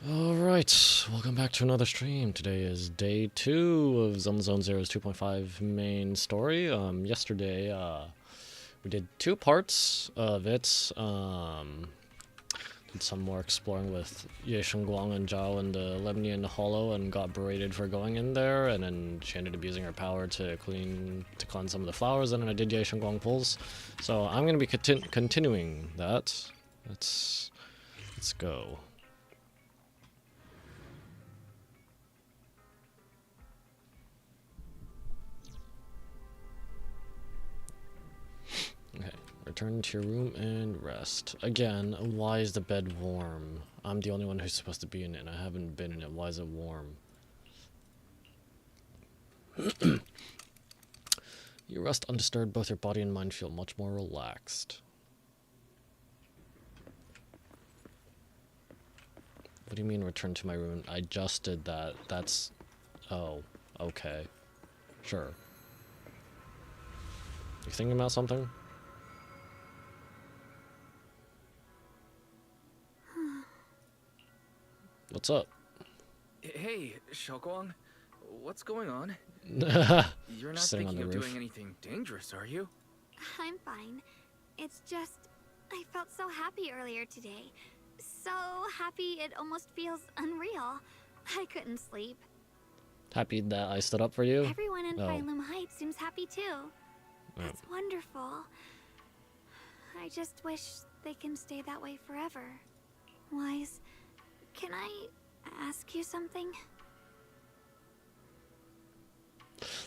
Alright, welcome back to another stream. Today is day 2 of Zenless Zone Zero's 2.5 main story. Yesterday, we did 2 parts of it. Did some more exploring with Ye Shengguang and Zhao in the Lemnian Hollow and got berated for going in there, and then she ended up using her power to cleanse some of the flowers, and then I did Ye Shengguang pulls. So I'm going to be continuing that. Let's go. Okay, return to your room and rest. Again, why is the bed warm? I'm the only one who's supposed to be in it, and I haven't been in it. Why is it warm? You rest undisturbed, both your body and mind feel much more relaxed. What do you mean return to my room? I just did that. That's... Oh, okay. Sure. You thinking about something? What's up? Hey, Xiaoguang. What's going on? You're not Sitting on thinking the of roof. doing anything dangerous, are you? I'm fine. It's just, I felt so happy earlier today. So happy it almost feels unreal. I couldn't sleep. Happy that I stood up for you? Everyone in Oh. Phylum Heights seems happy too. That's wonderful. I just wish they can stay that way forever. Wise, can I ask you something?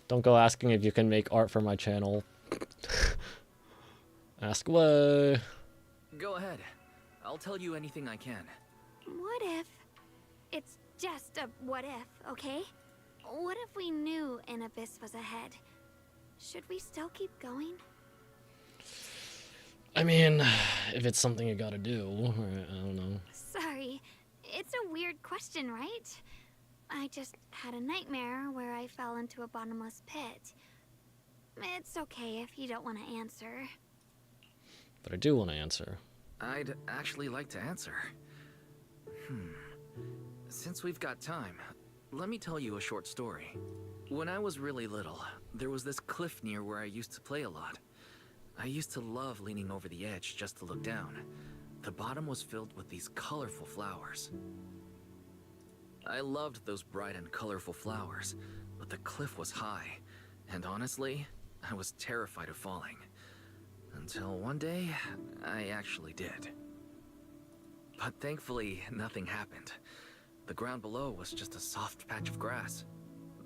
Don't go asking if you can make art for my channel. Ask away. Go ahead. I'll tell you anything I can. What if... It's just a what if, okay? What if we knew an abyss was ahead? Should we still keep going? I mean, if it's something you gotta do, I don't know. Sorry, it's a weird question, right? I just had a nightmare where I fell into a bottomless pit. It's okay if you don't want to answer. But I do want to answer. I'd actually like to answer. Since we've got time, let me tell you a short story. When I was really little, there was this cliff near where I used to play a lot. I used to love leaning over the edge just to look down. The bottom was filled with these colorful flowers. I loved those bright and colorful flowers, but the cliff was high, and honestly, I was terrified of falling. Until one day, I actually did. But thankfully, nothing happened. The ground below was just a soft patch of grass.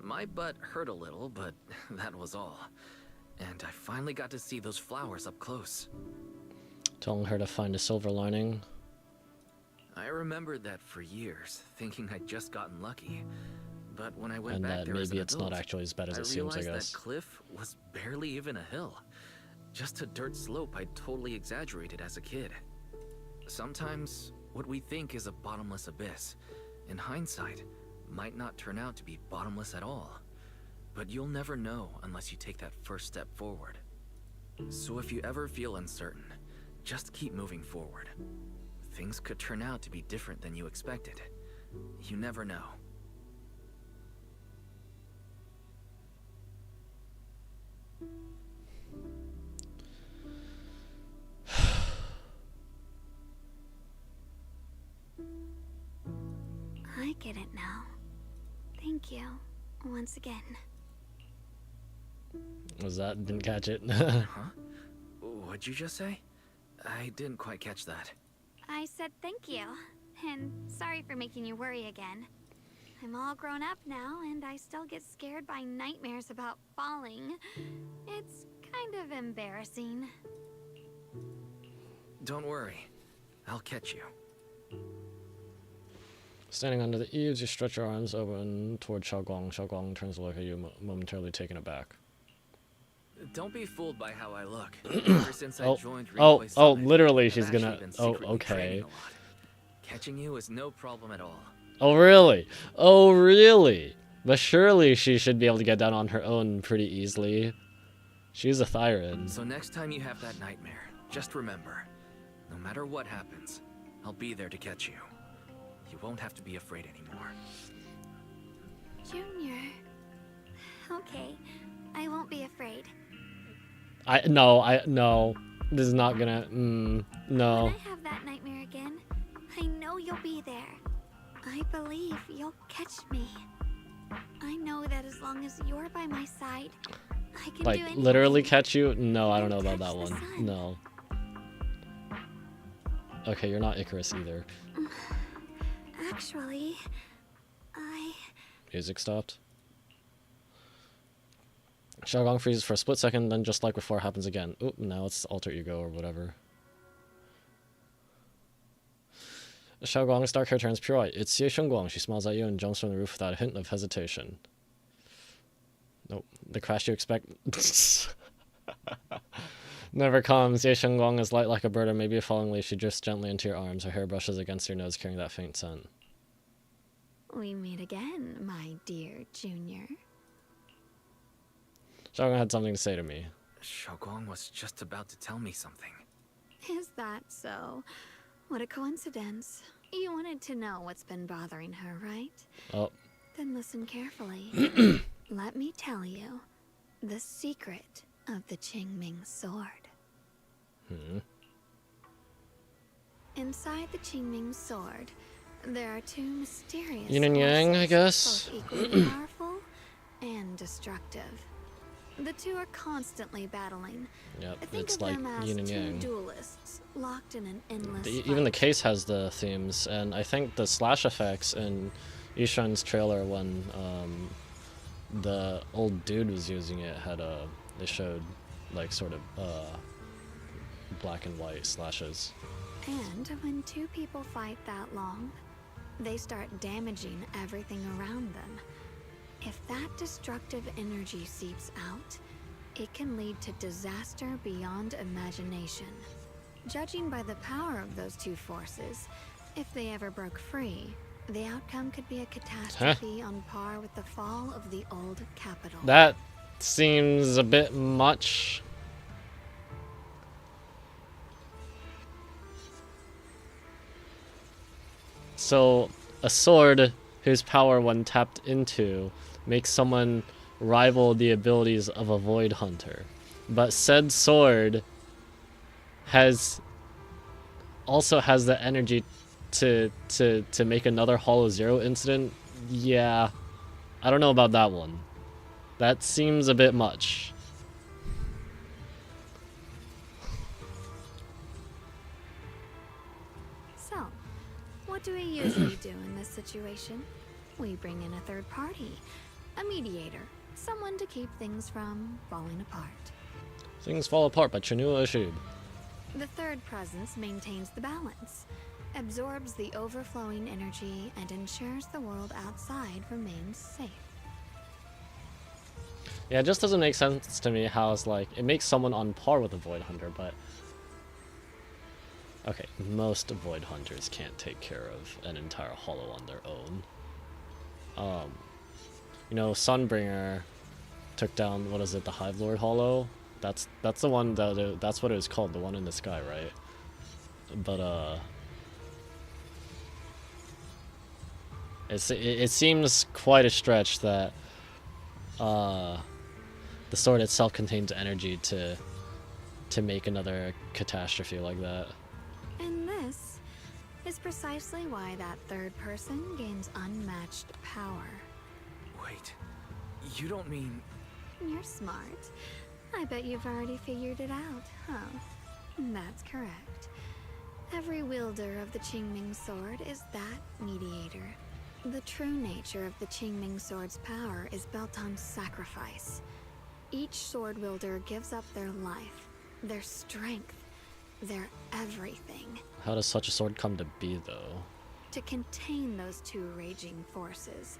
My butt hurt a little, but that was all. And I finally got to see those flowers up close. Telling her to find a silver lining. I remembered that for years, thinking I'd just gotten lucky. But when I went And back that there as maybe an it's adult, not actually as bad as I it seems, I realized guess. that cliff was barely even a hill. Just a dirt slope I'd totally exaggerated as a kid. Sometimes, what we think is a bottomless abyss, in hindsight, might not turn out to be bottomless at all. But you'll never know unless you take that first step forward. So if you ever feel uncertain, just keep moving forward. Things could turn out to be different than you expected. You never know. I get it now. Thank you, once again. Was that? Didn't catch it. Huh? What'd you just say? I didn't quite catch that. I said thank you, and sorry for making you worry again. I'm all grown up now, and I still get scared by nightmares about falling. It's kind of embarrassing. Don't worry. I'll catch you. Standing under the eaves, you stretch your arms open toward Xiaoguang. Xiaoguang turns to look at you, momentarily taken aback. Don't be fooled by how I look. Ever since I joined Oh, Replay Summit, literally, I've she's actually gonna... been Oh, secretly okay. training a lot. Catching you is no problem at all. Oh, really? Oh, really? But surely she should be able to get down on her own pretty easily. She's a Thyrid. So next time you have that nightmare, just remember, no matter what happens, I'll be there to catch you. you won't have to be afraid anymore. Junior. Okay, I won't be afraid. No. This is not gonna, no. When I have that nightmare again, I know you'll be there. I believe you'll catch me. I know that as long as you're by my side, I can Like, do anything. literally catch you? No, I don't know about Catch that the one. sun. No. Okay, you're not Icarus either. Actually, Music stopped. Xiaogong freezes for a split second, then just like before happens again. Oop, now it's alter ego or whatever. Xiaogong's dark hair turns pure white. It's Ye Shengguang. She smiles at you and jumps from the roof without a hint of hesitation. Nope. The crash you expect never comes. Ye Shengguang is light like a bird or maybe a falling leaf. She drifts gently into your arms. Her hair brushes against your nose, carrying that faint scent. we meet again, my dear Junior. Xiaogong had something to say to me. Xiaoguang was just about to tell me something. Is that so? What a coincidence. You wanted to know what's been bothering her, right? Oh, Then listen carefully. Let me tell you the secret of the Qingming sword. Inside the Qingming sword, there are two mysterious Yin and Yang, I forces, guess. both equally powerful and destructive. The two are constantly battling. yep. Think It's of like them as yin and two yang. duelists locked in an endless Even the fight. case has the themes, and I think the slash effects in Ishan's trailer when the old dude was using it had they showed like sort of black and white slashes. And when two people fight that long, they start damaging everything around them. If that destructive energy seeps out, it can lead to disaster beyond imagination. Judging by the power of those two forces, if they ever broke free, the outcome could be a catastrophe on par with the fall of the old capital. That seems a bit much. So, a sword whose power, when tapped into, makes someone rival the abilities of a void hunter. But said sword also has the energy to make another Hollow Zero incident. Yeah. I don't know about that one. That seems a bit much. So, what do we usually do in this situation? We bring in a third party, a mediator, someone to keep things from falling apart. Things fall apart by Chinua Ishii. The third presence maintains the balance, absorbs the overflowing energy, and ensures the world outside remains safe. Yeah, it just doesn't make sense to me how it's like, it makes someone on par with a Void Hunter, but... Okay, most Void Hunters can't take care of an entire Hollow on their own. You know, Sunbringer took down, what is it, the Hive Lord Hollow? That's the one that, that's what it was called, the one in the sky, right? But, it seems quite a stretch that, the sword itself contains energy to make another catastrophe like that. And this is precisely why that third person gains unmatched power. Wait, you don't mean... You're smart. I bet you've already figured it out, huh? That's correct. Every wielder of the Qingming sword is that mediator. The true nature of the Qingming sword's power is built on sacrifice. Each sword wielder gives up their life, their strength, their everything, How does such a sword come to be, though? to contain those two raging forces,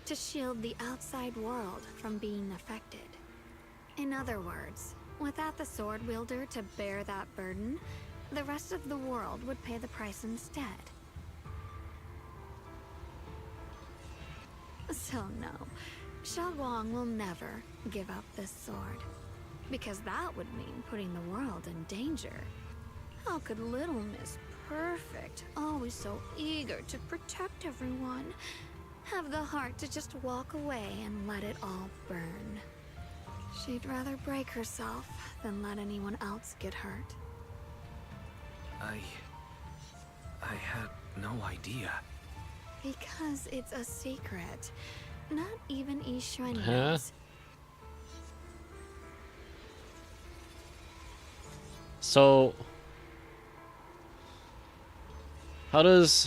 to shield the outside world from being affected. In other words, without the sword wielder to bear that burden, the rest of the world would pay the price instead. So no, Xiaoguang will never give up this sword, because that would mean putting the world in danger. How could little Miss perfect, always so eager to protect everyone, have the heart to just walk away and let it all burn. She'd rather break herself than let anyone else get hurt. I had no idea. Because it's a secret. Not even Yishuan Huh? knows. So how does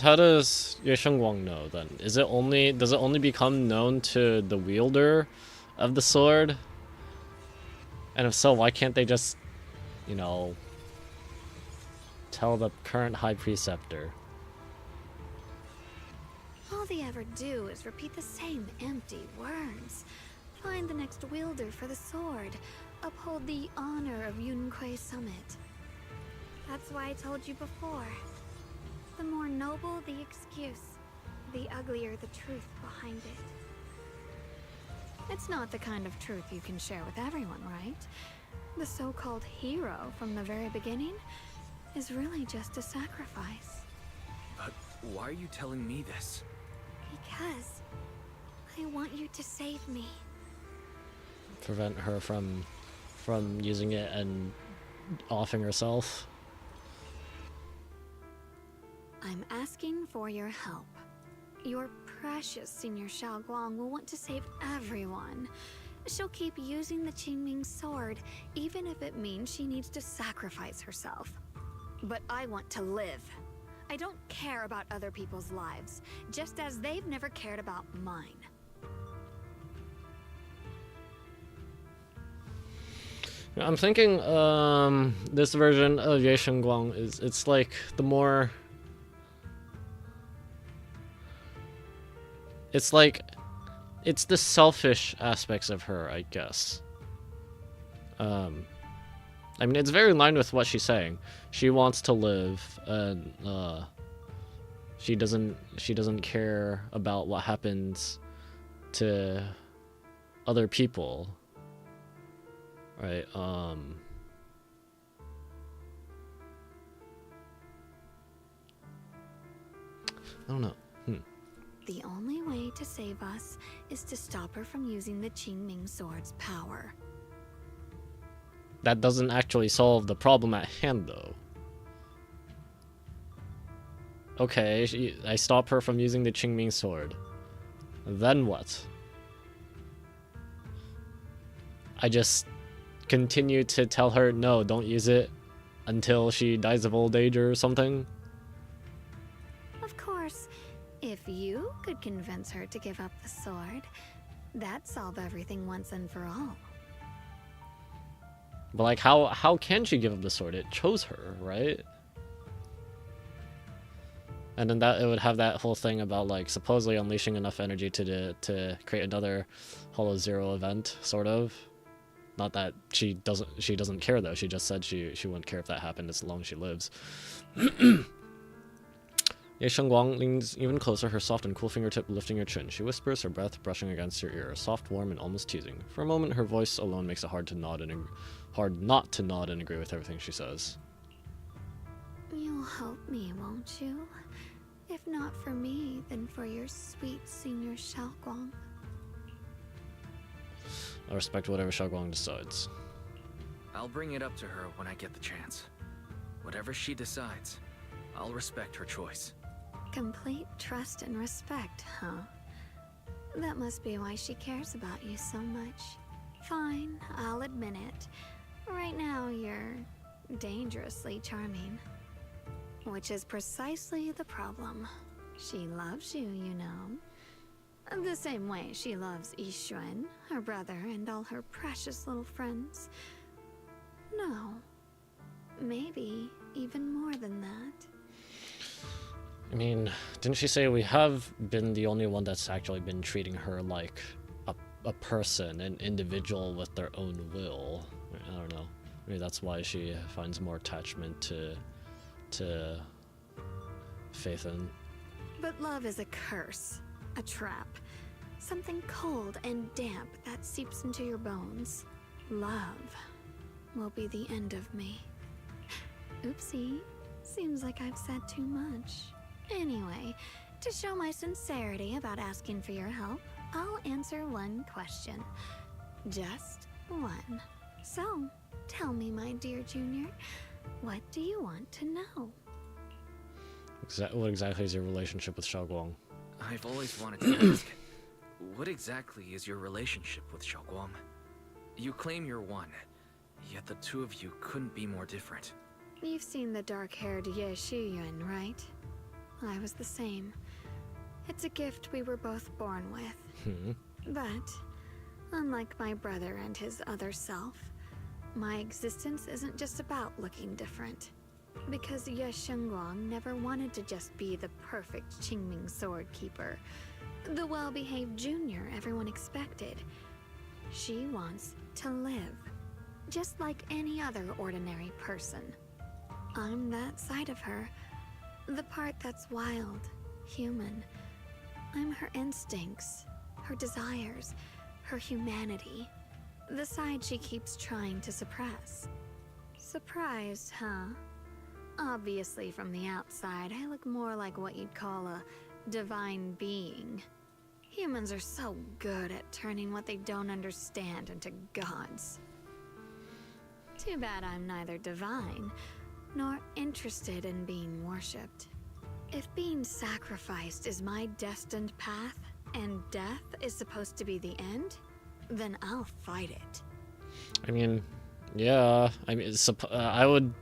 Ye Shengguang know then? Does it only become known to the wielder of the sword? And if so, why can't they just, you know, tell the current High Preceptor? All they ever do is repeat the same empty words. Find the next wielder for the sword. Uphold the honor of Yunquei Summit. That's why I told you before. The more noble the excuse, the uglier the truth behind it. It's not the kind of truth you can share with everyone, right? The so-called hero from the very beginning is really just a sacrifice. But why are you telling me this? Because I want you to save me. Prevent her from using it and offing herself. I'm asking for your help. Your precious Senior Xiaoguang will want to save everyone. She'll keep using the Qingming sword, even if it means she needs to sacrifice herself. But I want to live. I don't care about other people's lives, just as they've never cared about mine. I'm thinking this version of Ye Shengguang it's like the more, it's like it's the selfish aspects of her, I guess. I mean, it's very in line with what she's saying. She wants to live, and she doesn't care about what happens to other people. Right, I don't know. The only way to save us is to stop her from using the Qingming sword's power. That doesn't actually solve the problem at hand, though. Okay, I stop her from using the Qingming sword. Then what? I just continue to tell her, no, don't use it until she dies of old age or something? Of course, if you could convince her to give up the sword, that'd solve everything once and for all. But like, how can she give up the sword? It chose her, right? And then that it would have that whole thing about like supposedly unleashing enough energy to create another Hollow Zero event, sort of. Not that she doesn't care though. She just said she wouldn't care if that happened as long as she lives. Ye Shengguang leans even closer, her soft and cool fingertip lifting her chin. She whispers, her breath brushing against her ear, soft, warm, and almost teasing. For a moment, her voice alone makes it hard not to nod and agree with everything she says. You'll help me, won't you? If not for me, then for your sweet Senior Xiaoguang. I respect whatever Xiaoguang decides. I'll bring it up to her when I get the chance. Whatever she decides, I'll respect her choice. Complete trust and respect, huh? That must be why she cares about you so much. Fine, I'll admit it. Right now, you're dangerously charming. Which is precisely the problem. She loves you, you know. The same way she loves Yishuan, her brother, and all her precious little friends. No. Maybe even more than that. I mean, didn't she say we have been the only one that's actually been treating her like a person, an individual with their own will? I don't know. Maybe that's why she finds more attachment to Faith in. But love is a curse, a trap. Something cold and damp that seeps into your bones. Love will be the end of me. Oopsie. Seems like I've said too much. Anyway, to show my sincerity about asking for your help, I'll answer one question. Just one. So, tell me, my dear Junior, what do you want to know? What exactly is your relationship with Xiaoguang? I've always wanted to ask, what exactly is your relationship with Xiaoguang? You claim you're one, yet the two of you couldn't be more different. You've seen the dark-haired Ye Shiyuan, right? I was the same. It's a gift we were both born with. But, unlike my brother and his other self, my existence isn't just about looking different. Because Ye Shengguang never wanted to just be the perfect Qingming sword keeper, the well-behaved junior everyone expected. She wants to live, just like any other ordinary person. I'm that side of her, the part that's wild, human. I'm her instincts, her desires, her humanity, the side she keeps trying to suppress. Surprised, huh? Obviously, from the outside, I look more like what you'd call a divine being. Humans are so good at turning what they don't understand into gods. Too bad I'm neither divine, nor interested in being worshipped. If being sacrificed is my destined path, and death is supposed to be the end, then I'll fight it. I mean, yeah. I mean, I would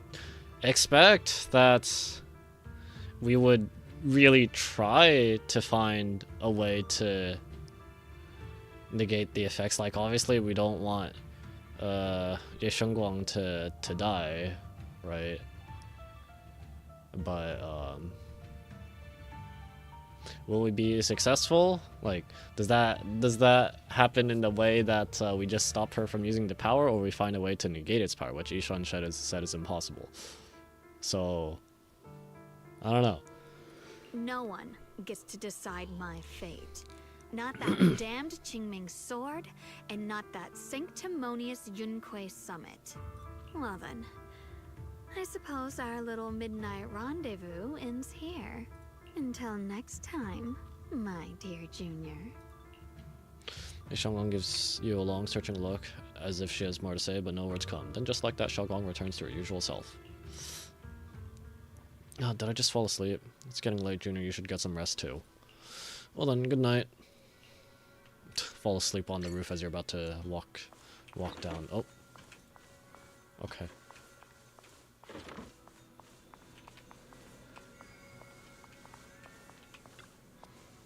expect that we would really try to find a way to negate the effects. Like, obviously, we don't want Ye Shengguang to die, right? But will we be successful? Like, does that happen in the way that we just stop her from using the power, or we find a way to negate its power, which Ishan said is impossible? So, I don't know. No one gets to decide my fate. Not that damned Qingming sword, and not that sanctimonious Yunque summit. Well then, I suppose our little midnight rendezvous ends here. Until next time, my dear Junior. Xiaoguang gives you a long, searching look, as if she has more to say, but no words come. Then just like that, Xiaoguang returns to her usual self. Oh, did I just fall asleep? It's getting late, Junior. You should get some rest, too. Well then, good night. Fall asleep on the roof as you're about to walk down. Oh. Okay.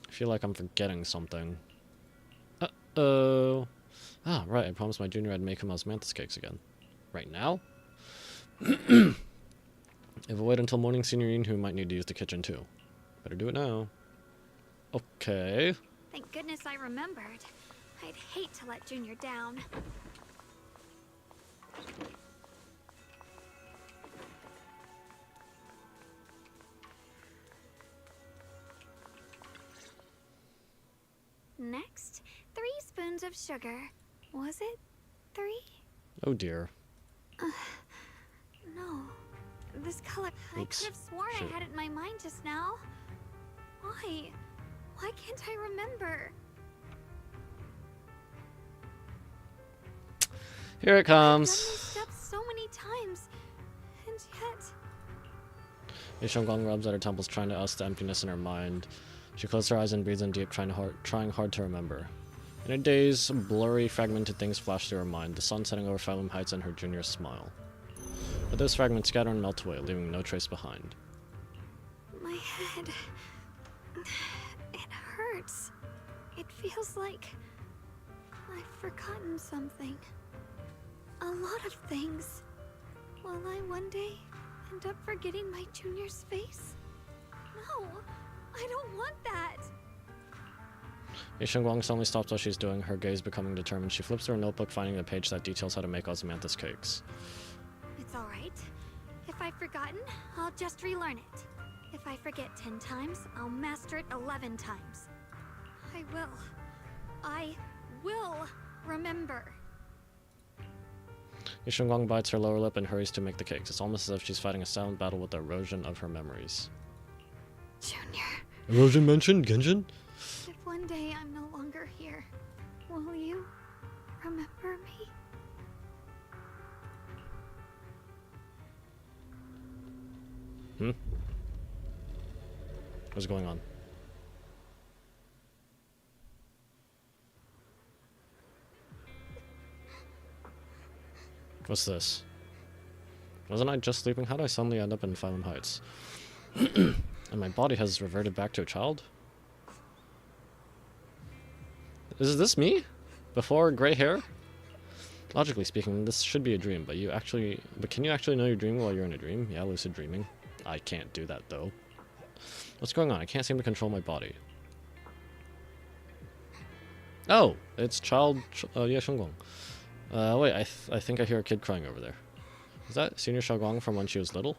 I feel like I'm forgetting something. Uh-oh. Ah, right. I promised my junior I'd make him osmanthus cakes again. Right now? If I wait until morning senior evening, we might need to use the kitchen too. Better do it now. Okay. Thank goodness I remembered. I'd hate to let Junior down. Next, 3 spoons of sugar. Was it 3? Oh dear. No. This color... Oops. I could have sworn Shit. I had it in my mind just now. Why? Why can't I remember? Here it I've done these comes. steps so many times, and yet... Yishengguang rubs at her temples, trying to oust the emptiness in her mind. She closes her eyes and breathes in deep, trying hard to remember. In her daze, blurry, fragmented things flash through her mind, the sun setting over Phylum Heights and her junior's smile. But those fragments scatter and melt away, leaving no trace behind. My head... It hurts. It feels like... I've forgotten something. A lot of things. Will I one day end up forgetting my junior's face? No! I don't want that! Yishengguang suddenly stops what she's doing, her gaze becoming determined. She flips through her notebook, finding the page that details how to make osmanthus cakes. It's alright. If I've forgotten, I'll just relearn it. If I forget 10 times, I'll master it 11 times. I will remember. Yishengwang bites her lower lip and hurries to make the cakes. It's almost as if she's fighting a silent battle with the erosion of her memories. Junior, Erosion mentioned, Genjin? if one day I'm no longer here, will you remember me? Hmm? What's going on? What's this? Wasn't I just sleeping? How did I suddenly end up in Phylum Heights? And my body has reverted back to a child? Is this me? Before gray hair? Logically speaking, this should be a dream, but can you actually know you're dreaming while you're in a dream? Yeah, lucid dreaming. I can't do that though. What's going on? I can't seem to control my body. Oh, it's Ye Shengguang. Wait, I think I hear a kid crying over there. Is that Senior Xiaoguang from when she was little?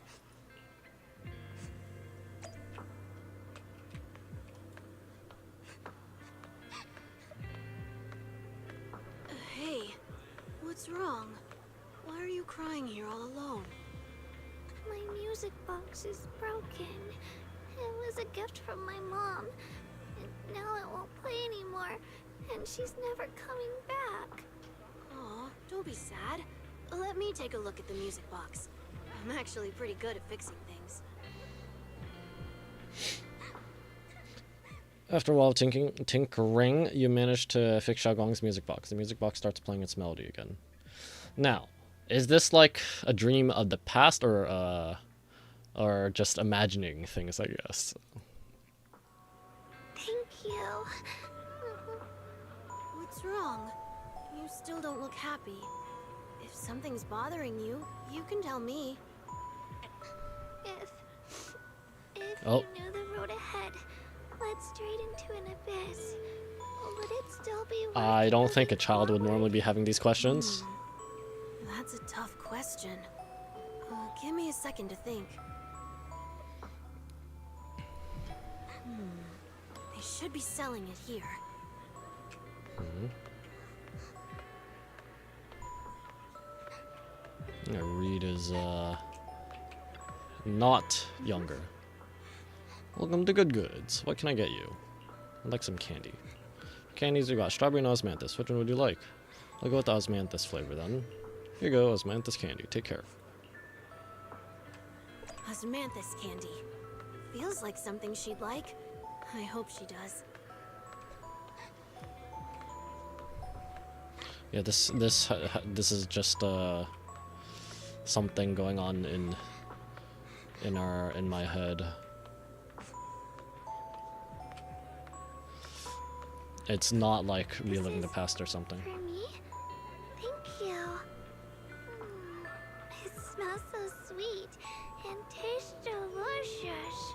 Hey, what's wrong? Why are you crying here all alone? My music box is broken. It was a gift from my mom. And now it won't play anymore. And she's never coming back. Aw, don't be sad. Let me take a look at the music box. I'm actually pretty good at fixing things. After a while of tinkering, you manage to fix Xiaoguang's music box. The music box starts playing its melody again. Now, is this like a dream of the past or just imagining things, I guess? Thank you. What's wrong? You still don't look happy. If something's bothering you, you can tell me. If Oh. you knew the road ahead, led straight into an abyss, would it still be worth I don't think a moving child would forward? normally be having these questions. That's a tough question. Give me a second to think. They should be selling it here. Yeah, Reed is not younger. Welcome to Good Goods. What can I get you? I'd like some candy. Candies we got strawberry and osmanthus. Which one would you like? I'll go with the osmanthus flavor then. Here you go, osmanthus candy. Take care. Osmanthus candy. Feels like something she'd like. I hope she does. Yeah, this is just something going on in my head. It's not like reliving the past or something. For me? Thank you. It smells so sweet and tastes delicious.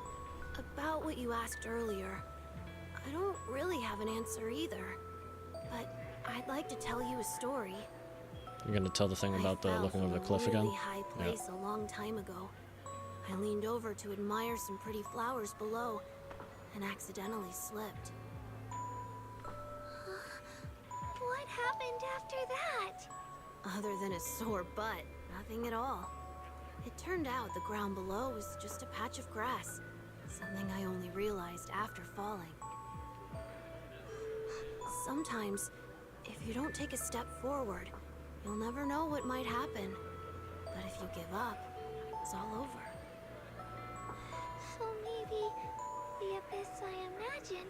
About what you asked earlier, I don't really have an answer either. But I'd like to tell you a story. You're gonna tell the thing about the I fell looking over the from cliff a really again? high place a long time ago. I leaned over to admire some pretty flowers below and accidentally slipped. What happened after that? Other than a sore butt, nothing at all. It turned out the ground below was just a patch of grass, something I only realized after falling. Sometimes, if you don't take a step forward, you'll never know what might happen. But if you give up, it's all over. So maybe the abyss I imagine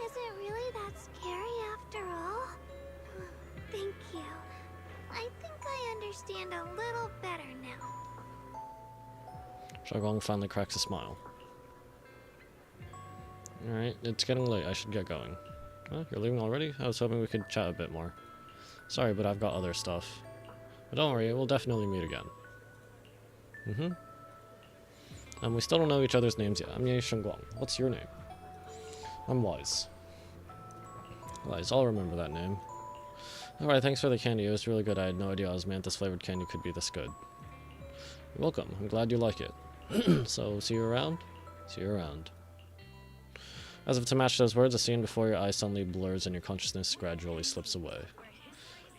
isn't really that scary after all? Thank you. I think I understand a little better now. Xiaoguang finally cracks a smile. Alright, it's getting late. I should get going. Huh? You're leaving already? I was hoping we could chat a bit more. Sorry, but I've got other stuff. But don't worry, we'll definitely meet again. We still don't know each other's names yet. I'm Ye Shengguang. What's your name? I'm Wise. Wise, I'll remember that name. Alright, thanks for the candy. It was really good. I had no idea osmanthus flavored candy could be this good. You're welcome. I'm glad you like it. So, see you around? See you around. As if to match those words, a scene before your eyes suddenly blurs and your consciousness gradually slips away.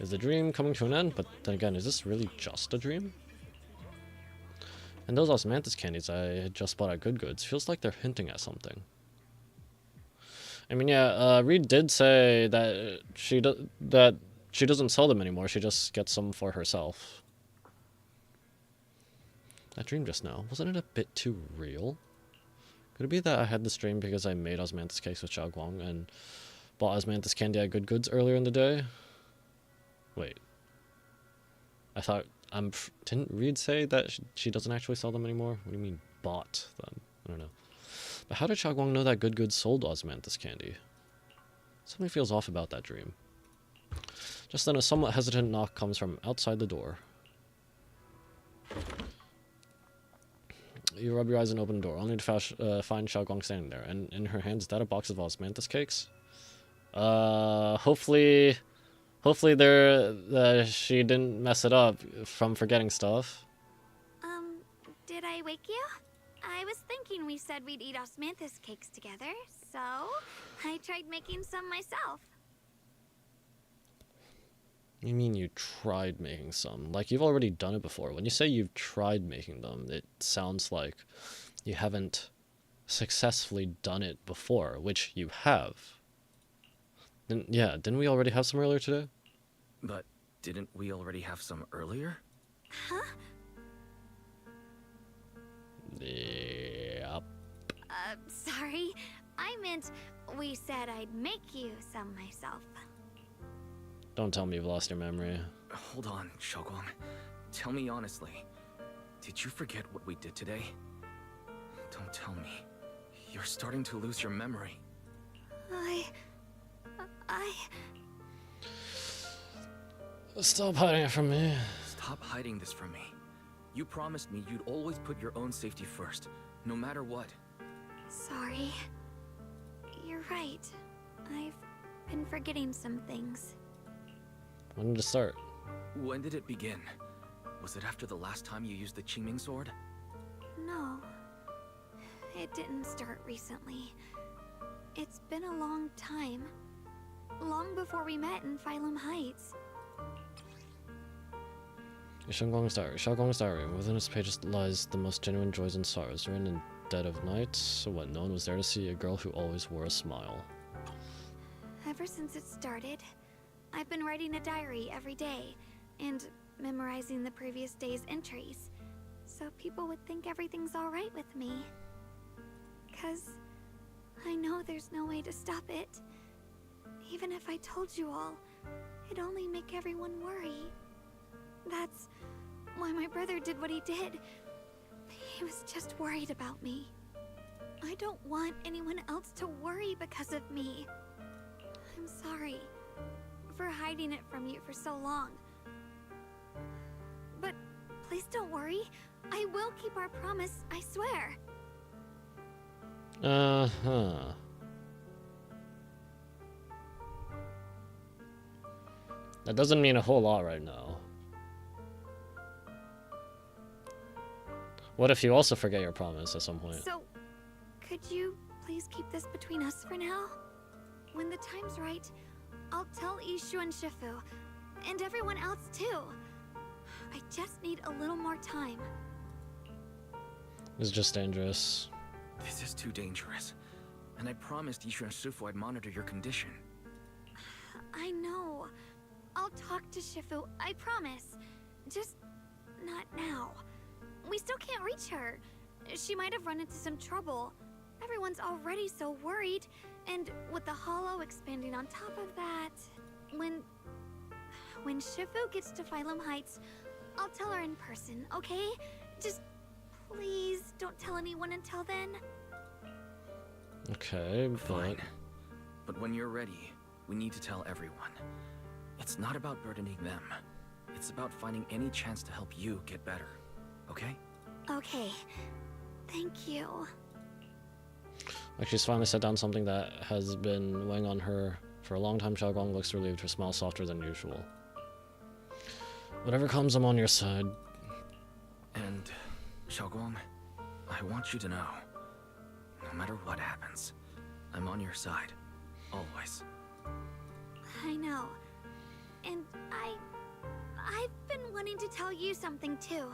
Is the dream coming to an end? But then again, is this really just a dream? And those osmanthus candies I had just bought at Good Goods feels like they're hinting at something. I mean, yeah, Reed did say that she doesn't sell them anymore. She just gets some for herself. That dream just now, wasn't it a bit too real? Could it be that I had this dream because I made osmanthus cakes with Xiao Guang and bought osmanthus candy at Good Goods earlier in the day? Wait. I thought, didn't Reed say that she doesn't actually sell them anymore? What do you mean, bought them? I don't know. But how did Xiao Guang know that Good Goods sold osmanthus candy? Something feels off about that dream. Just then a somewhat hesitant knock comes from outside the door. You rub your eyes and open the door, only to find Xiao Guang standing there. And in her hands, is that a box of osmanthus cakes? Hopefully she didn't mess it up from forgetting stuff. Did I wake you? I was thinking we said we'd eat osmanthus cakes together, so I tried making some myself. You mean you tried making some? Like, you've already done it before. When you say you've tried making them, it sounds like you haven't successfully done it before, which you have. Didn't we already have some earlier today? But didn't we already have some earlier? Huh? Yep. Sorry. I meant we said I'd make you some myself. Don't tell me you've lost your memory. Hold on, Xiaoguang. Tell me honestly. Did you forget what we did today? Don't tell me. You're starting to lose your memory. Stop hiding it from me. Stop hiding this from me. You promised me you'd always put your own safety first, no matter what. Sorry. You're right. I've been forgetting some things. When did it start? When did it begin? Was it after the last time you used the Qingming sword? No. It didn't start recently. It's been a long time. Long before we met in Phylum Heights. Xiaoguang's diary. Within its pages lies the most genuine joys and sorrows. Written in dead of night, so what, no one was there to see a girl who always wore a smile. Ever since it started, I've been writing a diary every day, and memorizing the previous day's entries, so people would think everything's alright with me. 'Cause I know there's no way to stop it. Even if I told you all, it'd only make everyone worry. That's why my brother did what he did. He was just worried about me. I don't want anyone else to worry because of me. I'm sorry for hiding it from you for so long. But please don't worry. I will keep our promise, I swear. Uh-huh. That doesn't mean a whole lot right now. What if you also forget your promise at some point? So, could you please keep this between us for now? When the time's right, I'll tell Ishu and Shifu, and everyone else too. I just need a little more time. It's just dangerous. This is too dangerous. And I promised Ishu and Shifu I'd monitor your condition. I know. I'll talk to Shifu, I promise. Just not now. We still can't reach her. She might have run into some trouble. Everyone's already so worried, and with the hollow expanding on top of that, when Shifu gets to Phylum Heights, I'll tell her in person, okay? Just please don't tell anyone until then. Okay, but... Fine. But when you're ready, we need to tell everyone. It's not about burdening them. It's about finding any chance to help you get better. Okay? Okay. Thank you. Like, she's finally set down something that has been weighing on her for a long time. Xiaoguang looks relieved, her smile softer than usual. Whatever comes, I'm on your side. And, Xiaoguang, I want you to know, no matter what happens, I'm on your side. Always. I know. And I meaning to tell you something too.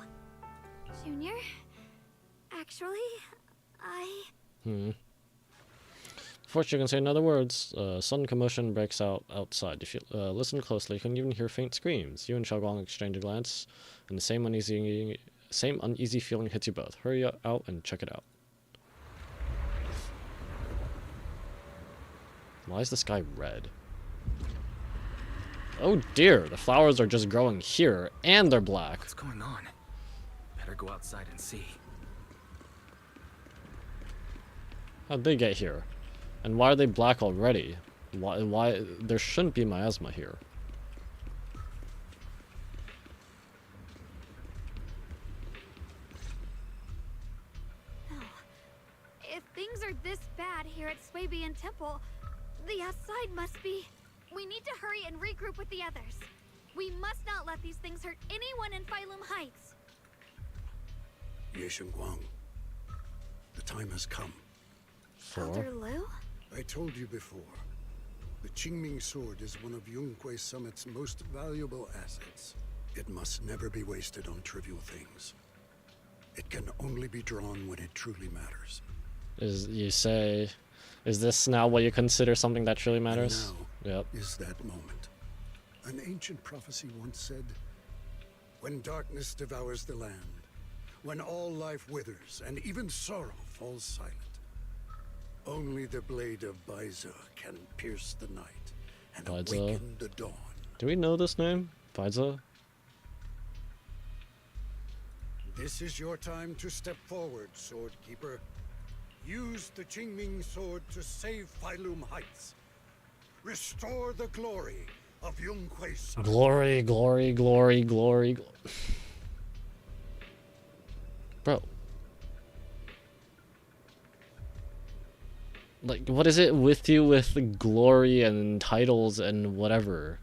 Junior, actually, Before she can say another words, sudden commotion breaks out outside. If you listen closely, you can even hear faint screams. You and Xiaoguang exchange a glance, and the same uneasy feeling hits you both. Hurry out and check it out. Why is the sky red? Oh dear, the flowers are just growing here, and they're black. What's going on? Better go outside and see. How'd they get here? And why are they black already? Why there shouldn't be miasma here. no. If things are this bad here at Swabian Temple, the outside must be... We need to hurry and regroup with the others. We must not let these things hurt anyone in Phylum Heights. Ye Guang, the time has come. Elder Lu? I told you before, the Qingming sword is one of Yonghui Summit's most valuable assets. It must never be wasted on trivial things. It can only be drawn when it truly matters. Is this now what you consider something that truly matters? And now Yep. is that moment. An ancient prophecy once said, when darkness devours the land, when all life withers and even sorrow falls silent, only the blade of Baiza can pierce the night and Baiza. awaken the dawn. Do we know this name? Baiza? This is your time to step forward, Sword Keeper. Use the Qingming sword to save Phylum Heights. Restore the glory of Yonghui Summit. Glory, glory, glory, glory. Bro. Like, what is it with you with glory and titles and whatever?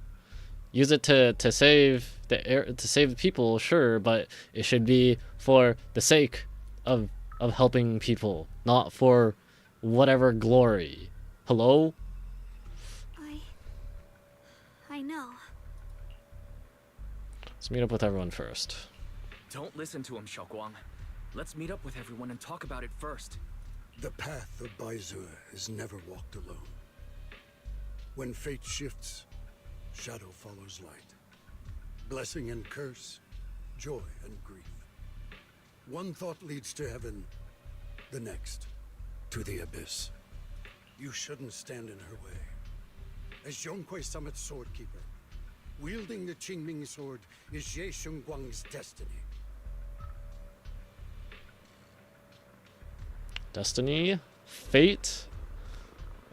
Use it to save the people, sure, but it should be for the sake of helping people, not for whatever glory. Hello? I know. Let's meet up with everyone first. Don't listen to him, Xiaoguang. Let's meet up with everyone and talk about it first. The path of Baizu is never walked alone. When fate shifts, shadow follows light. Blessing and curse, joy and grief. One thought leads to heaven, the next to the abyss. You shouldn't stand in her way. As Yonghui Summit's sword keeper, wielding the Qingming sword is Ye Shengguang's destiny. Destiny? Fate?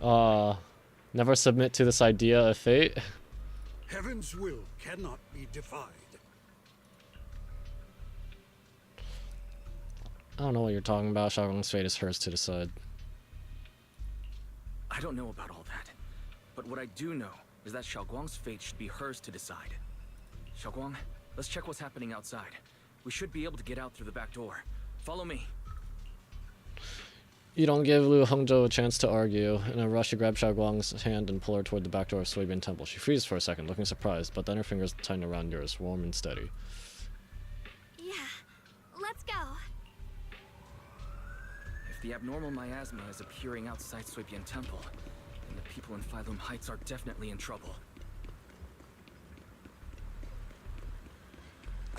Never submit to this idea of fate. Heaven's will cannot be defied. I don't know what you're talking about. Xiaoguang's fate is hers to decide. I don't know about all that. But what I do know is that Xiaoguang's fate should be hers to decide. Xiaoguang, let's check what's happening outside. We should be able to get out through the back door. Follow me. You don't give Lu Hongzhou a chance to argue. In a rush, you grab Xiaoguang's hand and pull her toward the back door of Swabian Temple. She freezes for a second, looking surprised, but then her fingers tighten around yours, warm and steady. Yeah, let's go. If the abnormal miasma is appearing outside Swabian Temple, then the people in Phylum Heights are definitely in trouble.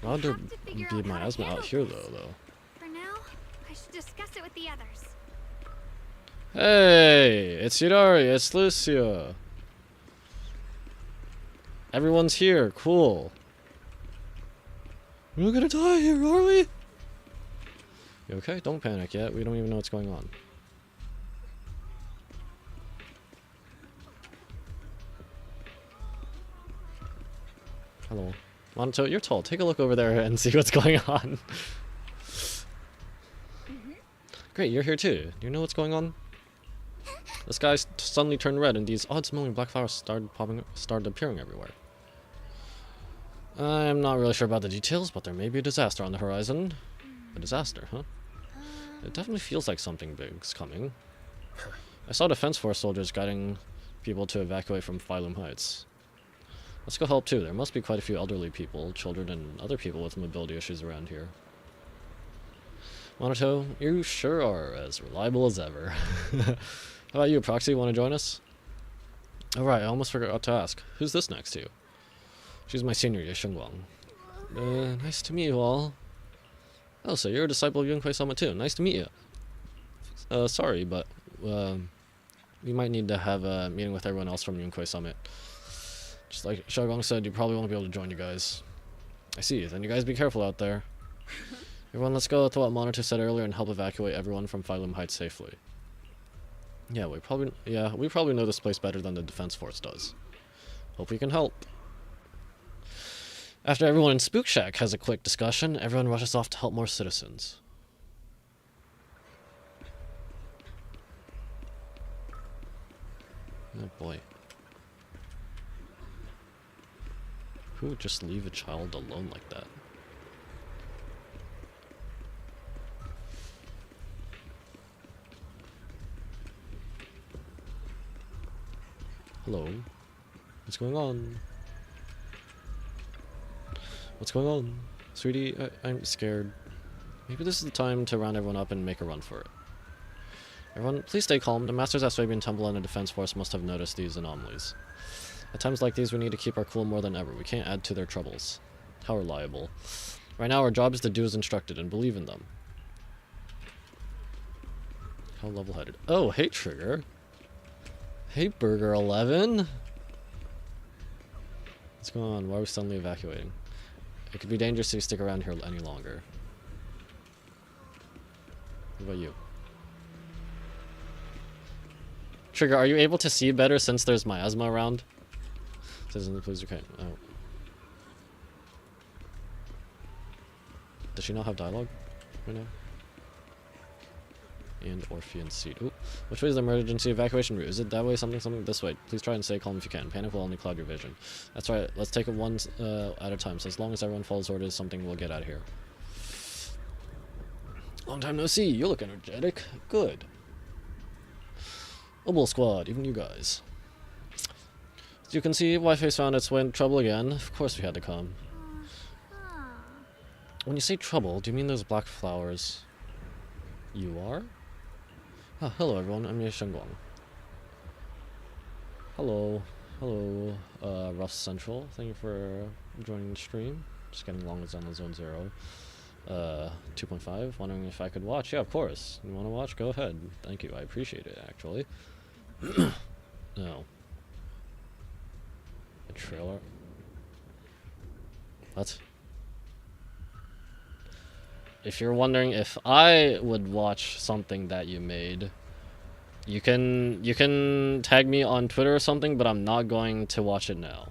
Why would there Have to figure be out how to miasma out handle here, this. though? For now, I should discuss it with the others. Hey, it's Yudari, it's Lucia. Everyone's here, cool. We're not gonna die here, are we? You okay? Don't panic yet, we don't even know what's going on. Hello. Monato, you're tall. Take a look over there and see what's going on. Great, you're here too. Do you know what's going on? The sky suddenly turned red, and these odd-smelling black flowers started appearing everywhere. I'm not really sure about the details, but there may be a disaster on the horizon. A disaster, huh? It definitely feels like something big's coming. I saw Defense Force soldiers guiding people to evacuate from Phylum Heights. Let's go help too. There must be quite a few elderly people, children, and other people with mobility issues around here. Monato, you sure are as reliable as ever. How about you, Proxy? Want to join us? Oh right, I almost forgot to ask. Who's this next to you? She's my senior, Ye Shengguang. Nice to meet you all. Oh, so you're a disciple of Yunhui Summit too. Nice to meet you. Sorry, but we might need to have a meeting with everyone else from Yunhui Summit. Just like Xiaogong said, you probably won't be able to join you guys. I see. Then you guys be careful out there. Everyone, let's go with what Monitor said earlier and help evacuate everyone from Phylum Heights safely. Yeah, we probably know this place better than the Defense Force does. Hope we can help. After everyone in Spook Shack has a quick discussion, everyone rushes off to help more citizens. Oh boy. Who would just leave a child alone like that? Hello? What's going on? What's going on? Sweetie, I'm scared. Maybe this is the time to round everyone up and make a run for it. Everyone, please stay calm. The Masters at Swabian Temple and the Defense Force must have noticed these anomalies. At times like these, we need to keep our cool more than ever. We can't add to their troubles. How reliable. Right now, our job is to do as instructed and believe in them. How level-headed. Oh, hey, Trigger. Hey, Burger 11. What's going on? Why are we suddenly evacuating? It could be dangerous if you stick around here any longer. What about you? Trigger, are you able to see better since there's miasma around? Citizen, please, okay. Oh. Does she not have dialogue right now? And Orphean Seed. Ooh. Which way is the emergency evacuation route? Is it that way? Something this way? Please try and stay calm if you can. Panic will only cloud your vision. That's right. Let's take it one at a time. So as long as everyone follows orders, something will get out of here. Long time no see. You look energetic. Good. Mobile squad, even you guys. As you can see, Wi-Fi's found its way in trouble again. Of course we had to come. When you say trouble, do you mean those black flowers? You are? Oh, hello everyone, I'm Ye Shengguang. Hello. Hello, Rough Central. Thank you for joining the stream. Just getting along with Zenless Zone Zero. 2.5, wondering if I could watch. Yeah, of course. You want to watch? Go ahead. Thank you, I appreciate it, actually. No. A trailer? What? If you're wondering if I would watch something that you made, you can tag me on Twitter or something, but I'm not going to watch it now.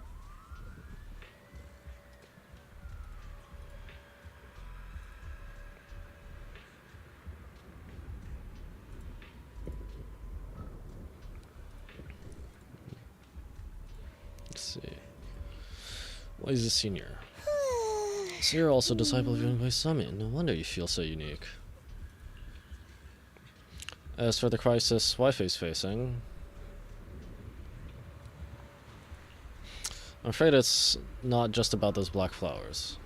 Let's see. Why is a senior? So you're also a disciple of Yunhui Summit. No wonder you feel so unique. As for the crisis Wi-Fi's facing, I'm afraid it's not just about those black flowers.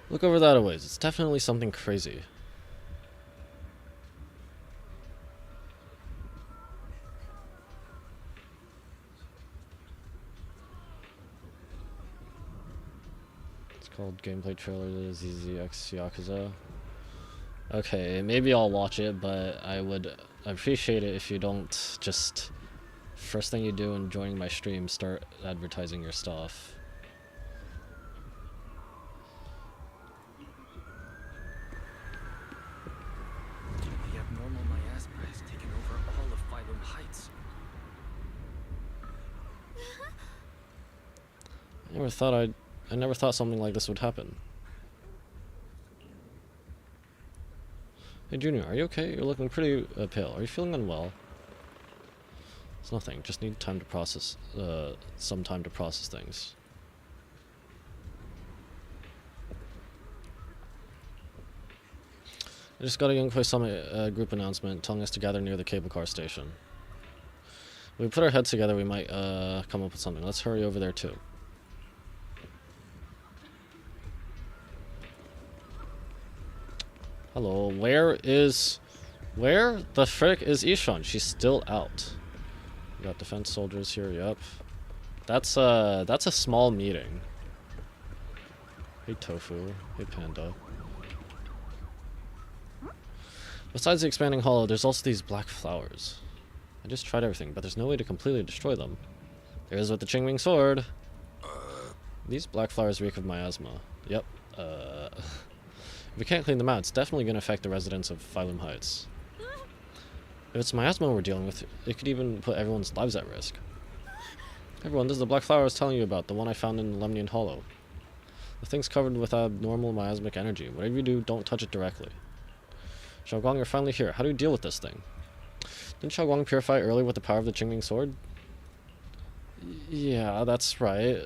Look over that a ways. It's definitely something crazy. Called gameplay trailer to ZZX Yakuza. Okay, maybe I'll watch it, but I would appreciate it if you don't just first thing you do when joining my stream start advertising your stuff. The abnormal miasma has taken over all of Phylum Heights. I never thought something like this would happen. Hey Junior, are you okay? You're looking pretty pale. Are you feeling unwell? It's nothing. Just need time to process, some time to process things. I just got a Yunhui Summit group announcement telling us to gather near the cable car station. we put our heads together, we might come up with something. Let's hurry over there too. Hello, where the frick is Ishan? She's still out. We got defense soldiers here, yep. That's a small meeting. Hey Tofu, hey Panda. Besides the expanding hollow, there's also these black flowers. I just tried everything, but there's no way to completely destroy them. There is with the Qingming sword. These black flowers reek of miasma. Yep. If we can't clean them out, it's definitely going to affect the residents of Phylum Heights. If it's miasma we're dealing with, it could even put everyone's lives at risk. Everyone, this is the black flower I was telling you about, the one I found in the Lemnian Hollow. The thing's covered with abnormal miasmic energy. Whatever you do, don't touch it directly. Xiaoguang, you're finally here. How do you deal with this thing? Didn't Xiaoguang purify earlier with the power of the Qingming sword? Yeah, that's right.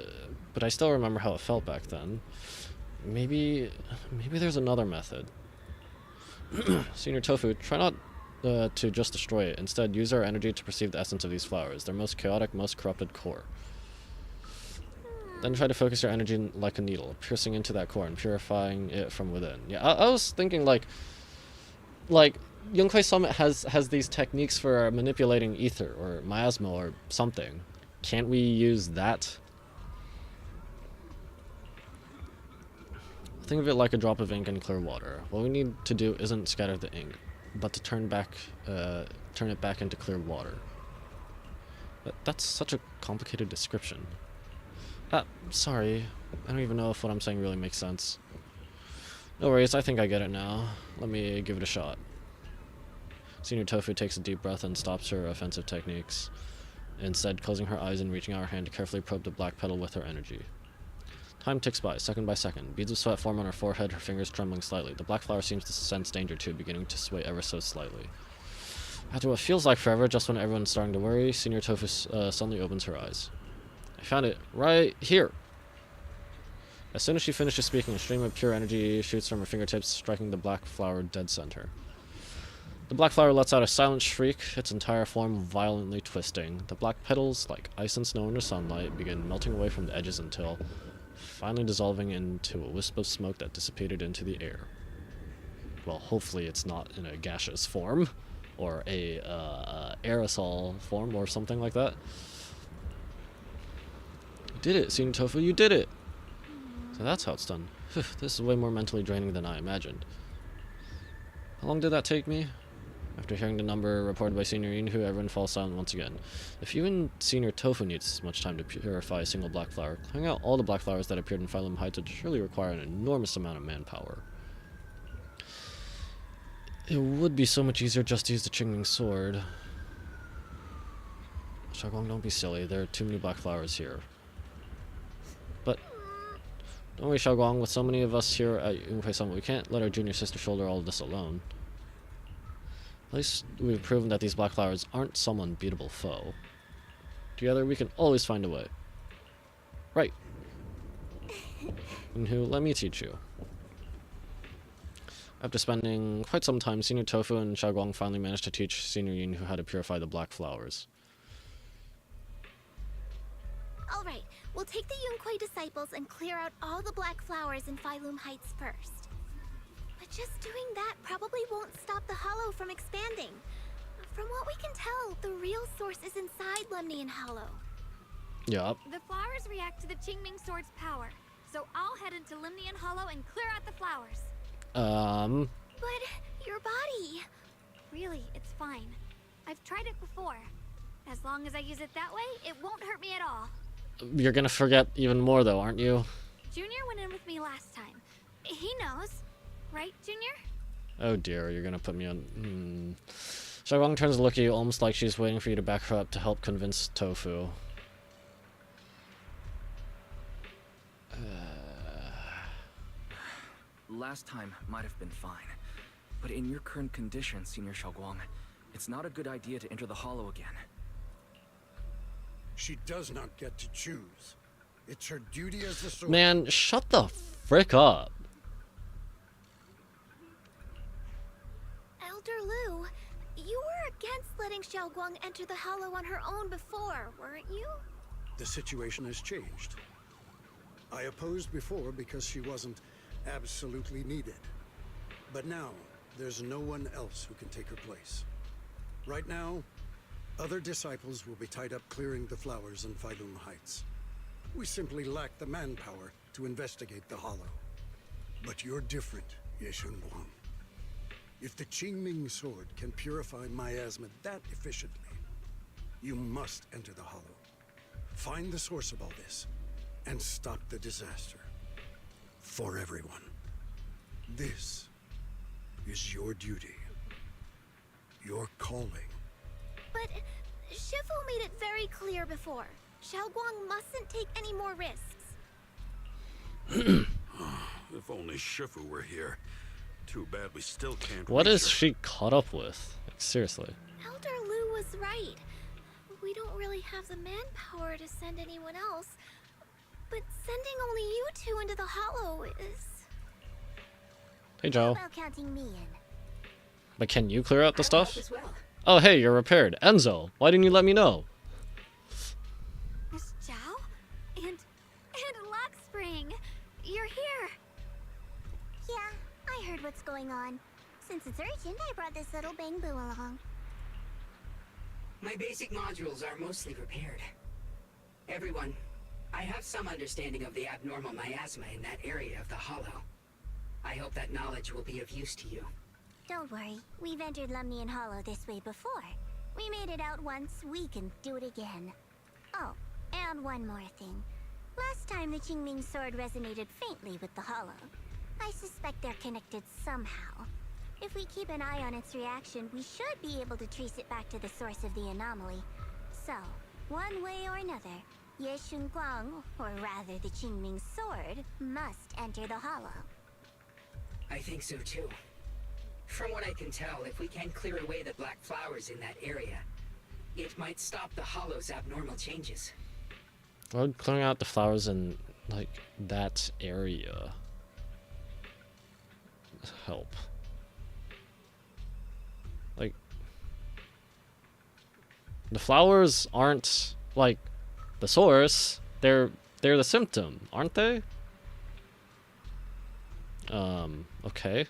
But I still remember how it felt back then. Maybe there's another method. Senior Tofu, try not to just destroy it. Instead, use our energy to perceive the essence of these flowers, their most chaotic, most corrupted core. Then try to focus your energy like a needle, piercing into that core and purifying it from within. Yeah, I was thinking like Yunkai Summit has these techniques for manipulating ether or miasma or something. Can't we use that? Think of it like a drop of ink in clear water. What we need to do isn't scatter the ink, but to turn it back into clear water. That's such a complicated description. Sorry. I don't even know if what I'm saying really makes sense. No worries, I think I get it now. Let me give it a shot. Senior Tofu takes a deep breath and stops her offensive techniques, instead closing her eyes and reaching out her hand to carefully probe the black petal with her energy. Time ticks by, second by second. Beads of sweat form on her forehead, her fingers trembling slightly. The black flower seems to sense danger too, beginning to sway ever so slightly. After what feels like forever, just when everyone's starting to worry, Senior Tofu suddenly opens her eyes. I found it right here! As soon as she finishes speaking, a stream of pure energy shoots from her fingertips, striking the black flower dead center. The black flower lets out a silent shriek, its entire form violently twisting. The black petals, like ice and snow under sunlight, begin melting away from the edges until finally dissolving into a wisp of smoke that dissipated into the air. Well, hopefully it's not in a gaseous form, or a aerosol form, or something like that. You did it, Senior Tofu, you did it! So that's how it's done. This is way more mentally draining than I imagined. How long did that take me? After hearing the number reported by Senior Yinhu, everyone falls silent once again. If you and Senior Tofu need as much time to purify a single black flower, clearing out all the black flowers that appeared in Phylum Heights would surely require an enormous amount of manpower. It would be so much easier just to use the Qingming sword. Xiaoguang, don't be silly. There are too many black flowers here. But don't worry, Xiaoguang. With so many of us here at Yunkai Summit, we can't let our junior sister shoulder all of this alone. At least we've proven that these black flowers aren't some unbeatable foe. Together, we can always find a way. Right. Yunhu, let me teach you. After spending quite some time, Senior Tofu and Xiaoguang finally managed to teach Senior Yinhu how to purify the black flowers. Alright, we'll take the Yunkai disciples and clear out all the black flowers in Phylum Heights first. But just doing that probably won't stop the hollow from expanding. From what we can tell, the real source is inside Lemnian Hollow. Yup. The flowers react to the Qingming sword's power, so I'll head into Lemnian Hollow and clear out the flowers. But your body... Really, it's fine. I've tried it before. As long as I use it that way, it won't hurt me at all. You're gonna forget even more though, aren't you? Junior went in with me last time. He knows. Right, Junior? Oh dear, you're gonna put me on... Xiaoguang turns to look at you almost like she's waiting for you to back her up to help convince Tofu. Last time might have been fine, but in your current condition, Senior Xiaoguang, it's not a good idea to enter the hollow again. She does not get to choose. It's her duty as the sword. Man, shut the frick up. Elder Lu, you were against letting Xiaoguang enter the Hollow on her own before, weren't you? The situation has changed. I opposed before because she wasn't absolutely needed. But now, there's no one else who can take her place. Right now, other disciples will be tied up clearing the flowers in Failum Heights. We simply lack the manpower to investigate the Hollow. But you're different, Ye Shengguang. If the Qingming sword can purify miasma that efficiently, you must enter the Hollow. Find the source of all this, and stop the disaster. For everyone. This is your duty. Your calling. But Shifu made it very clear before. Xiaoguang mustn't take any more risks. If only Shifu were here. Too bad we still can't What reach is her. she caught up with? Like, seriously. Elder Lu was right. We don't really have the manpower to send anyone else. But sending only you two into the Hollow is... Hey, Joe. About counting me in. But can you clear out the I'll help stuff? as well. Oh, hey, you're repaired. Enzo, why didn't you let me know? Miss Zhao? And Lock Spring! You're here! Yeah, I heard what's going on. Since it's urgent, I brought this little bang-boo along. My basic modules are mostly repaired. Everyone, I have some understanding of the abnormal miasma in that area of the Hollow. I hope that knowledge will be of use to you. Don't worry, we've entered Lumnian Hollow this way before. We made it out once, we can do it again. Oh, and one more thing. Last time the Qingming sword resonated faintly with the Hollow. I suspect they're connected somehow. If we keep an eye on its reaction, we should be able to trace it back to the source of the anomaly. So, one way or another, Ye Shengguang, or rather the Qingming sword, must enter the Hollow. I think so too. From what I can tell, if we can clear away the black flowers in that area, it might stop the Hollow's abnormal changes. Why would clearing out the flowers in, like, that area help? Like, the flowers aren't, like, the source. They're the symptom, aren't they? Okay.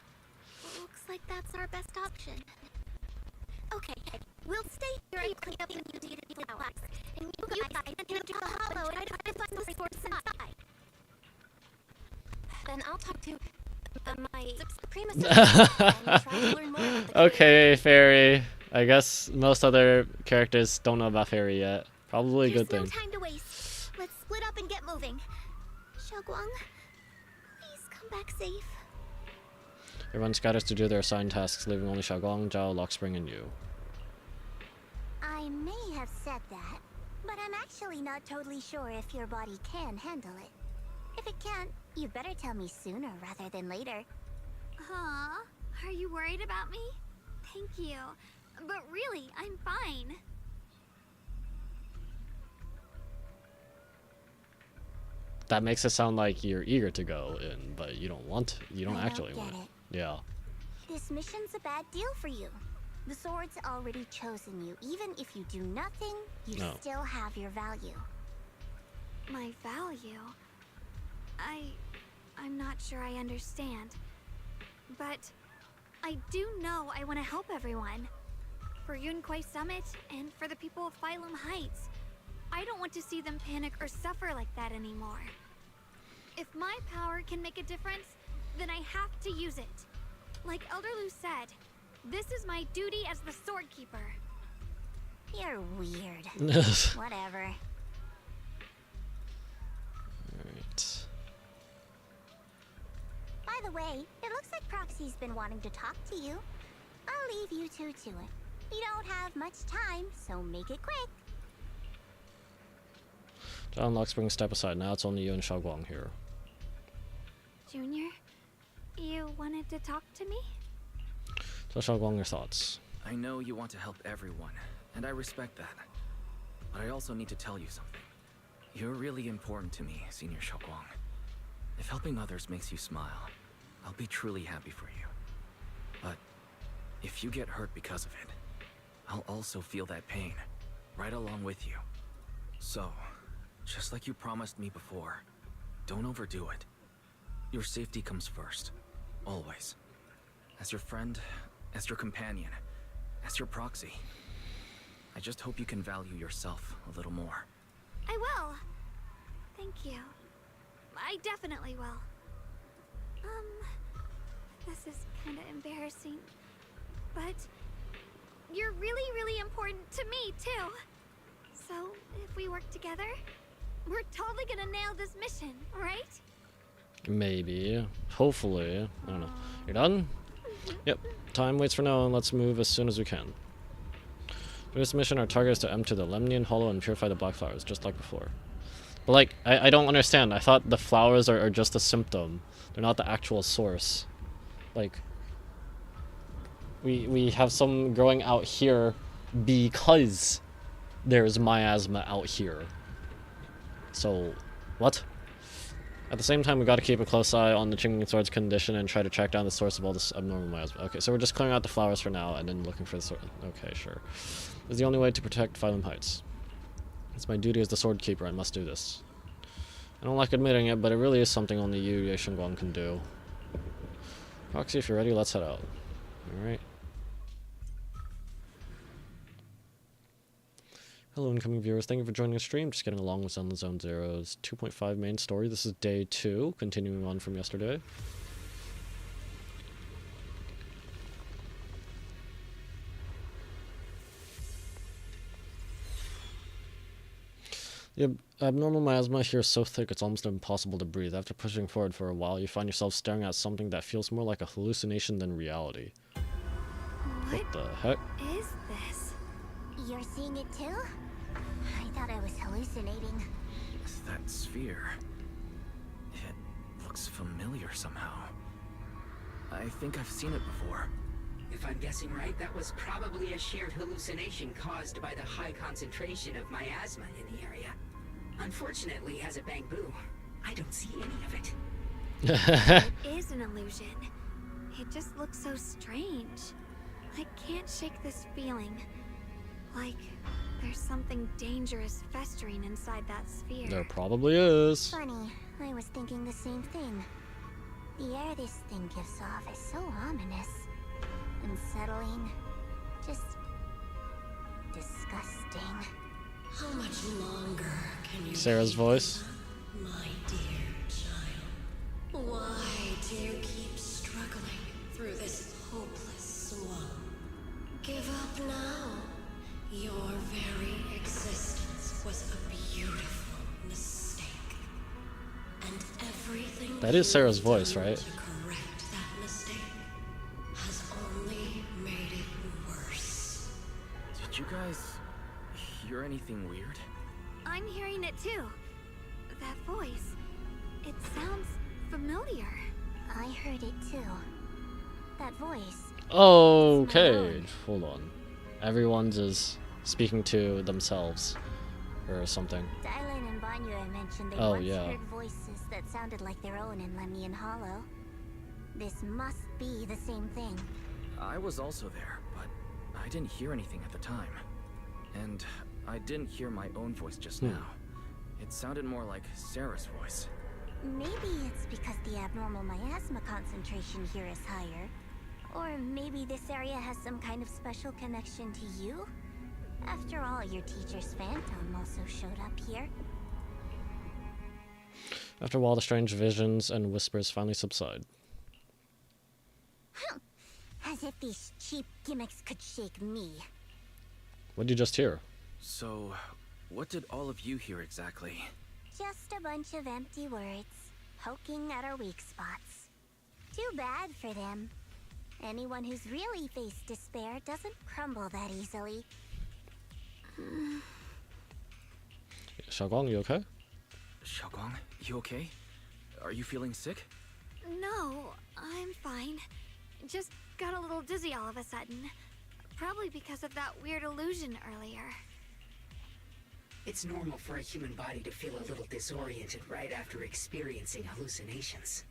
Looks like that's our best option. Okay, we'll stay here and clean up the mutated flowers. And you guys can enter the Hollow and try to find the source inside. Then I'll talk to my Suprema and try to learn more about the Okay, Fairy. I guess most other characters don't know about Fairy yet. Probably a good There's thing. no time to waste. Let's split up and get moving. Xiaoguang, please come back safe. Everyone scatters to do their assigned tasks, leaving only Xiaoguang, Zhao, Lockspring, and you. I may have said that, but I'm actually not totally sure if your body can handle it. If it can't, you better tell me sooner rather than later. Huh? Are you worried about me? Thank you. But really, I'm fine. That makes it sound like you're eager to go in, but you don't want to. You don't I actually don't want get it. it. Yeah. This mission's a bad deal for you. The sword's already chosen you. Even if you do nothing, you No. still have your value. My value? I'm not sure I understand. But I do know I want to help everyone. For Yunquai Summit and for the people of Failum Heights. I don't want to see them panic or suffer like that anymore. If my power can make a difference, then I have to use it. Like Elder Lu said, this is my duty as the Sword Keeper. You're weird. Whatever. Alright. By the way, it looks like Proxy's been wanting to talk to you. I'll leave you two to it. You don't have much time, so make it quick. Zhao and Lockspring step aside. Now it's only you and Xiaoguang here. Junior, you wanted to talk to me? So Xiaoguang, your thoughts? I know you want to help everyone, and I respect that. But I also need to tell you something. You're really important to me, Senior Xiaoguang. If helping others makes you smile, I'll be truly happy for you. But if you get hurt because of it, I'll also feel that pain, right along with you. So, just like you promised me before, don't overdo it. Your safety comes first, always. As your friend, as your companion, as your proxy. I just hope you can value yourself a little more. I will. Thank you. I definitely will. This is kind of embarrassing, but you're really, really important to me, too. So, if we work together, we're totally gonna nail this mission, right? Maybe. Hopefully. I don't know. You're done? Yep. Time waits for no one. Let's move as soon as we can. For this mission, our target is to enter the Lemnian Hollow and purify the black flowers, just like before. But, like, I don't understand. I thought the flowers are just a symptom. They're not the actual source. Like, we have some growing out here because there's miasma out here. So, what? At the same time, we gotta keep a close eye on the Chinging Sword's condition and try to track down the source of all this abnormal miasma. Okay, so we're just clearing out the flowers for now and then looking for the sword. Okay, sure. This is the only way to protect Phylum Heights. It's my duty as the Sword Keeper. I must do this. I don't like admitting it, but it really is something only you, Ye Shenguang, can do. Proxy, if you're ready, let's head out. Alright. Hello, incoming viewers. Thank you for joining the stream. Just getting along with Zenless Zone Zero's 2.5 main story. This is day 2, continuing on from yesterday. The abnormal miasma here is so thick it's almost impossible to breathe. After pushing forward for a while, you find yourself staring at something that feels more like a hallucination than reality. What the heck? Is this? You're seeing it too? I thought I was hallucinating. That sphere. It looks familiar somehow. I think I've seen it before. If I'm guessing right, that was probably a shared hallucination caused by the high concentration of miasma in the area. Unfortunately, as a bamboo, I don't see any of it. It is an illusion. It just looks so strange. I can't shake this feeling. Like there's something dangerous festering inside that sphere. There probably is. Funny, I was thinking the same thing. The air this thing gives off is so ominous. Unsettling. Just disgusting. How much longer can you Sarah's voice. my dear child? Why do you keep struggling through this hopeless swamp? Give up now. Your very existence was a beautiful mistake. And everything That is Sarah's voice, right? to correct that mistake has only made it worse. Did you guys hear anything weird? I'm hearing it too. That voice. It sounds familiar. I heard it too. That voice. Okay, hold on. Everyone's is speaking to themselves or something. Dylan and Banya mentioned they Oh, once yeah. heard voices that sounded like their own in Lemnian Hollow. This must be the same thing. I was also there, but I didn't hear anything at the time. And I didn't hear my own voice just now. It sounded more like Sarah's voice. Maybe it's because the abnormal miasma concentration here is higher. Or maybe this area has some kind of special connection to you? After all, your teacher's phantom also showed up here. After a while, the strange visions and whispers finally subside. As if these cheap gimmicks could shake me. What did you just hear? So, what did all of you hear exactly? Just a bunch of empty words, poking at our weak spots. Too bad for them. Anyone who's really faced despair doesn't crumble that easily. Xiaoguang, you okay? Xiaoguang, you okay? Are you feeling sick? No, I'm fine. Just got a little dizzy all of a sudden. Probably because of that weird illusion earlier. It's normal for a human body to feel a little disoriented right after experiencing hallucinations.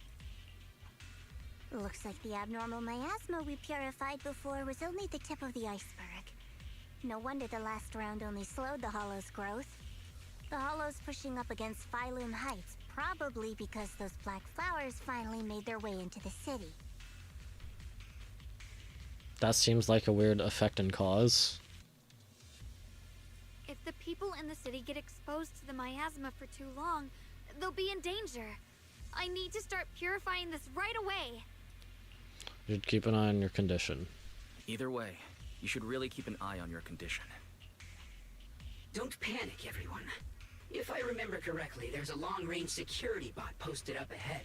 Looks like the abnormal miasma we purified before was only the tip of the iceberg. No wonder the last round only slowed the Hollow's growth. The Hollow's pushing up against Phylum Heights, probably because those black flowers finally made their way into the city. That seems like a weird effect and cause. If the people in the city get exposed to the miasma for too long, they'll be in danger. I need to start purifying this right away. You should keep an eye on your condition. Either way, you should really keep an eye on your condition. Don't panic, everyone. If I remember correctly, there's a long-range security bot posted up ahead.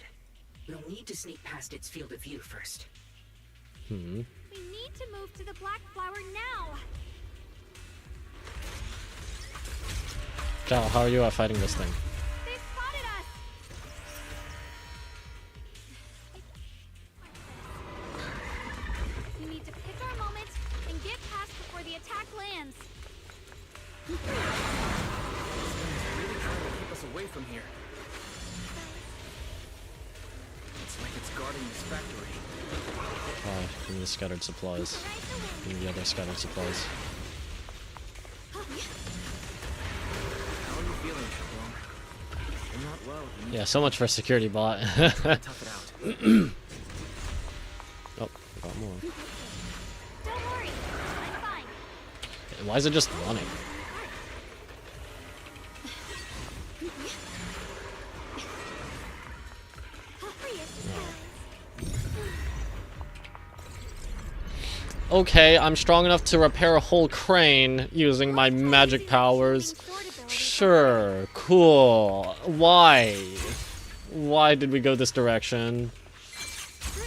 We'll need to sneak past its field of view first. We need to move to the black flower now. Cal, how are you at fighting this thing? They spotted us. We need to pick our moment and get past before the attack lands. Really trying to keep us away from here. It's like it's guarding this factory. Oh, give me the scattered supplies. Give me the other scattered supplies. How are you feeling, Shalom? You're not well. You need Yeah, so much for security bot. to tough it out. Oh, I got more. Don't worry, I'm fine. Why is it just running? Okay, I'm strong enough to repair a whole crane using my magic powers. Sure, cool. Why? Why did we go this direction?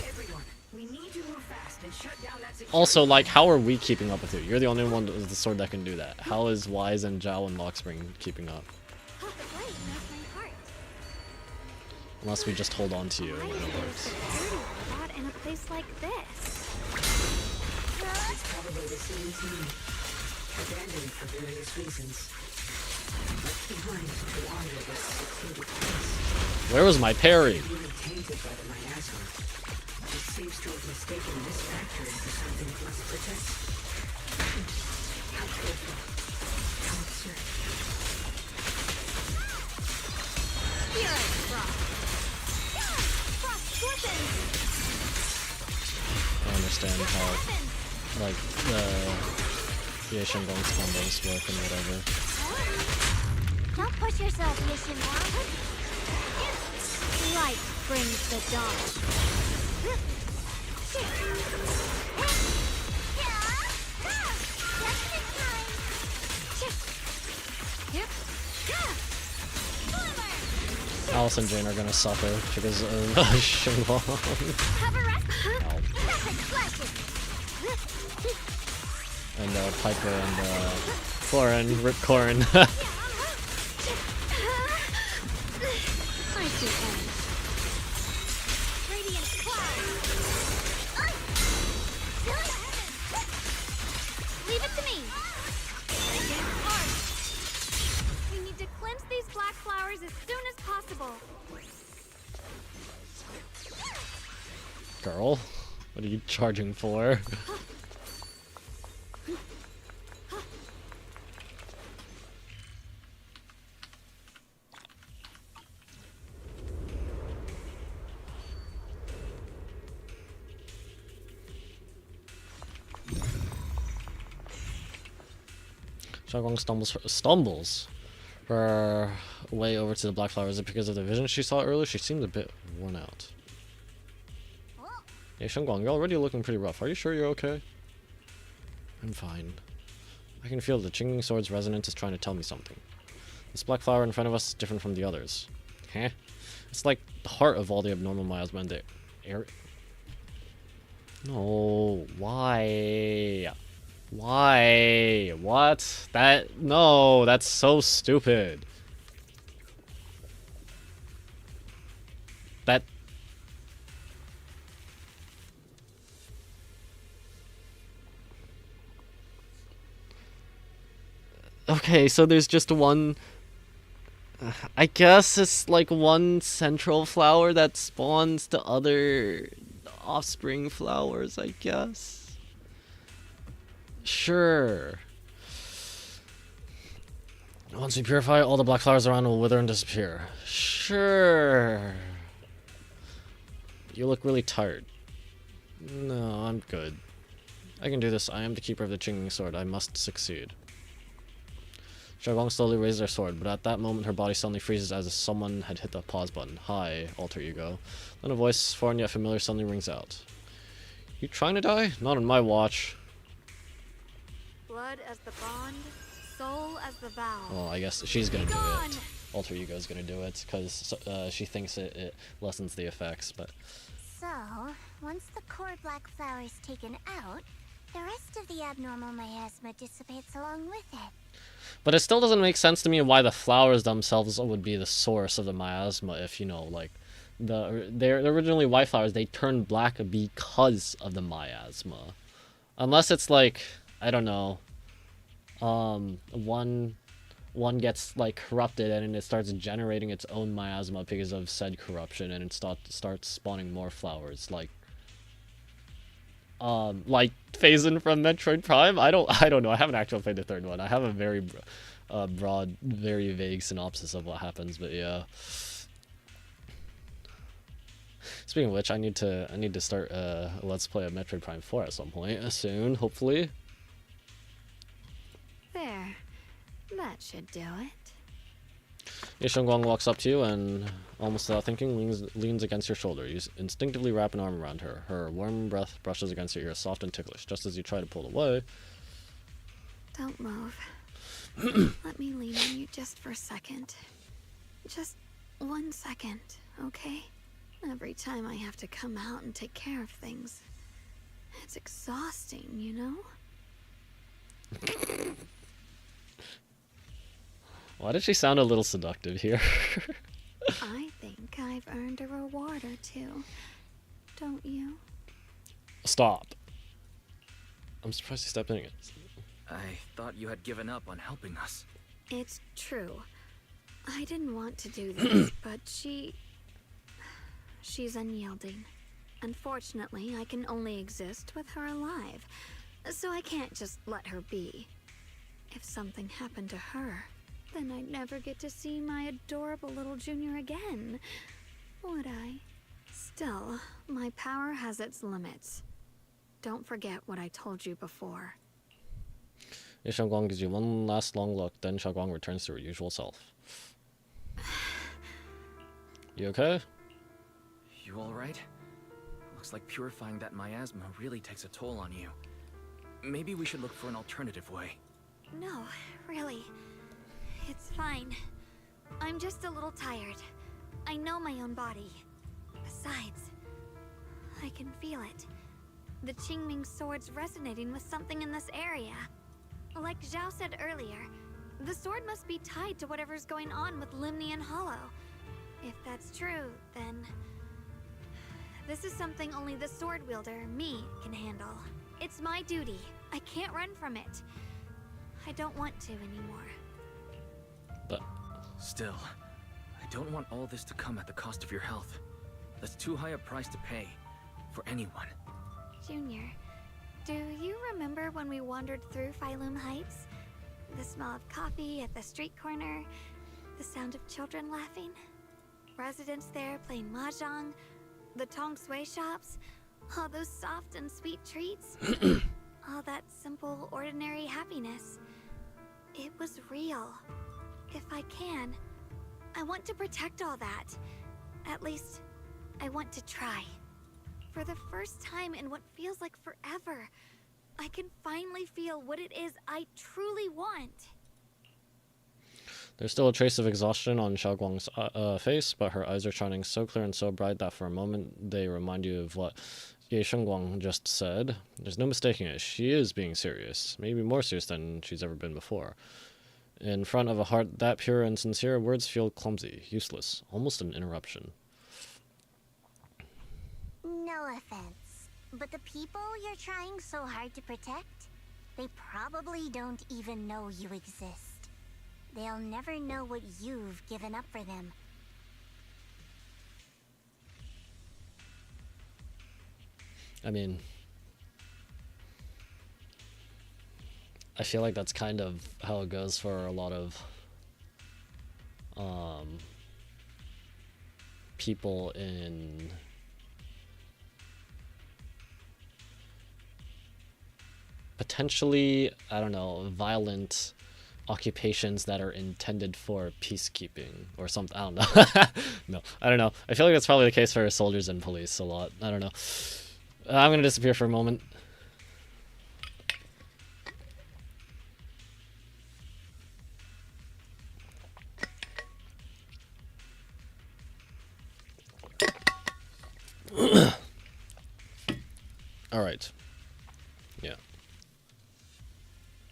Everyone, we need to move fast and shut down that security. Also, like, how are we keeping up with you? You're the only one with the sword that can do that. How is Wise and Zhao and Lockspring keeping up? The blade knows my heart. Unless we just hold on to you and Why it is there works. security bot in a place like this? It's probably the same team. Abandoned for various reasons. Left behind to wander this secluded place. Where was my parry? Really tainted by the miasma. It seems to have mistaken this factory for something it must protect. How careful. How absurd. Spirit Frost. Frost glistens. I understand how, like, the Shenggong's combos work and whatever. Don't push yourself, Yishinwang. Light brings the dawn. Alice and Jane are gonna suffer because of Shenglong. Have a rest. And Piper and Corin, Rip Corin. I see end. Radiant cloud. Leave it to me. We need to cleanse these black flowers as soon as possible. Girl, what are you charging for? Shenggong stumbles her way over to the black flower. Is it because of the vision she saw earlier? She seemed a bit worn out. Hey Shenggong, you're already looking pretty rough. Are you sure you're okay? I'm fine. I can feel the Chinging Sword's resonance is trying to tell me something. This black flower in front of us is different from the others. Huh? It's like the heart of all the abnormal miasma in the air. No, why? Why? What? No, that's so stupid. That... Okay, so there's just one... I guess it's like one central flower that spawns the other offspring flowers, I guess. Sure. Once we purify, all the black flowers around will wither and disappear. Sure. You look really tired. No, I'm good. I can do this. I am the keeper of the Qingming sword. I must succeed. Xiaoguang slowly raises her sword, but at that moment her body suddenly freezes as if someone had hit the pause button. Hi, alter ego. Then a voice, foreign yet familiar, suddenly rings out. You trying to die? Not on my watch. Blood as the bond, soul as the vow. Well, I guess she's gonna do it. Alter ego's gonna do it, because she thinks it lessens the effects, but... So, once the core black flower is taken out, the rest of the abnormal miasma dissipates along with it. But it still doesn't make sense to me why the flowers themselves would be the source of the miasma if, you know, like, they're originally white flowers, they turn black because of the miasma. Unless it's like, I don't know, one gets, like, corrupted and it starts generating its own miasma because of said corruption, and it starts spawning more flowers, like Phazon from Metroid Prime. I don't know. I haven't actually played the third one. I have a very broad, very vague synopsis of what happens, but yeah. Speaking of which, I need to start Let's Play of Metroid Prime 4 at some point soon, hopefully. There. That should do it. Ye Xiongguang walks up to you and, almost without thinking, leans against your shoulder. You instinctively wrap an arm around her. Her warm breath brushes against your ear, soft and ticklish. Just as you try to pull away... Don't move. Let me lean on you just for a second. Just 1 second, okay? Every time I have to come out and take care of things. It's exhausting, you know? Why did she sound a little seductive here? I think I've earned a reward or two. Don't you? Stop. I'm surprised you stepped in it. I thought you had given up on helping us. It's true. I didn't want to do this, but she's unyielding. Unfortunately, I can only exist with her alive, so I can't just let her be. If something happened to her, then I'd never get to see my adorable little junior again, would I? Still, my power has its limits. Don't forget what I told you before. Ye Xiongguang gives you one last long look, then Xiaoguang returns to her usual self. You okay? You alright? Looks like purifying that miasma really takes a toll on you. Maybe we should look for an alternative way. No, really. It's fine. I'm just a little tired. I know my own body. Besides, I can feel it. The Qingming sword's resonating with something in this area. Like Zhao said earlier, the sword must be tied to whatever's going on with Limnian Hollow. If that's true, then... this is something only the sword wielder, me, can handle. It's my duty. I can't run from it. I don't want to anymore. But... still, I don't want all this to come at the cost of your health. That's too high a price to pay. For anyone. Junior, do you remember when we wandered through Phylum Heights? The smell of coffee at the street corner, the sound of children laughing, residents there playing mahjong, the Tong Sui shops, all those soft and sweet treats, all that simple, ordinary happiness. It was real. If I can, I want to protect all that. At least, I want to try. For the first time in what feels like forever, I can finally feel what it is I truly want. There's still a trace of exhaustion on Xiaoguang's face, but her eyes are shining so clear and so bright that for a moment they remind you of what Ye Xiongguang just said. There's no mistaking it. She is being serious, maybe more serious than she's ever been before. In front of a heart that pure and sincere, words feel clumsy, useless, almost an interruption. No offense, but the people you're trying so hard to protect, they probably don't even know you exist. They'll never know what you've given up for them. I mean, I feel like that's kind of how it goes for a lot of people in potentially, I don't know, violent occupations that are intended for peacekeeping or something. I don't know. No, I don't know. I feel like that's probably the case for soldiers and police a lot. I don't know. I'm gonna disappear for a moment. All right. Yeah.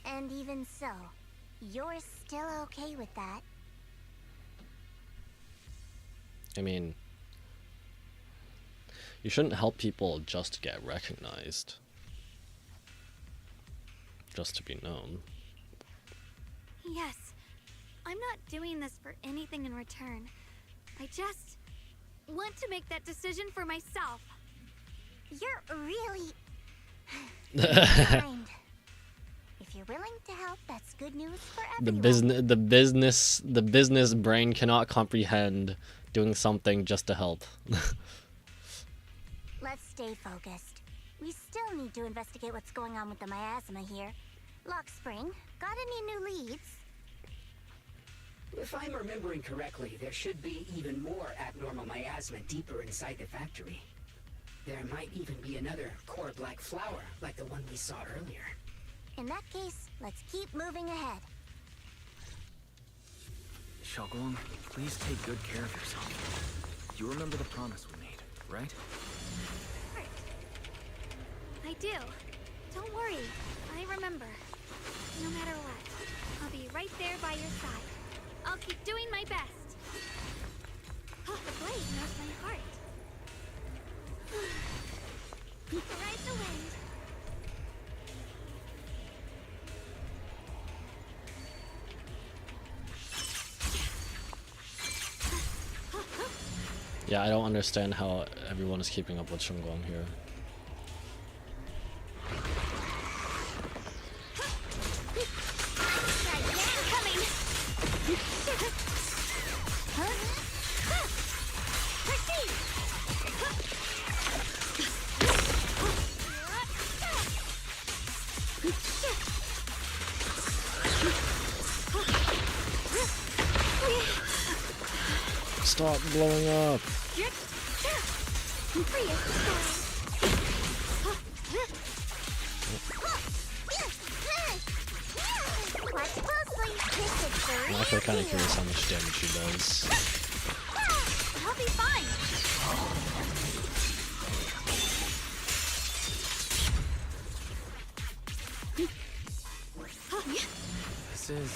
And even so, you're still okay with that? I mean, you shouldn't help people just to get recognized. Just to be known. Yes. I'm not doing this for anything in return. I just want to make that decision for myself. You're really kind. If you're willing to help, that's good news for everyone. The business brain cannot comprehend doing something just to help. Let's stay focused. We still need to investigate what's going on with the miasma here. Lock Spring, got any new leads? If I'm remembering correctly, there should be even more abnormal miasma deeper inside the factory. There might even be another core black flower, like the one we saw earlier. In that case, let's keep moving ahead. Xiaoguang, please take good care of yourself. You remember the promise we made, right? I do. Don't worry. I remember. No matter what, I'll be right there by your side. I'll keep doing my best. Oh, the blade knows my heart. Ride the wind. Yeah, I don't understand how everyone is keeping up with Shunguang here. Stop blowing up! I'm actually kind of curious how much damage she does. I'll be fine. This is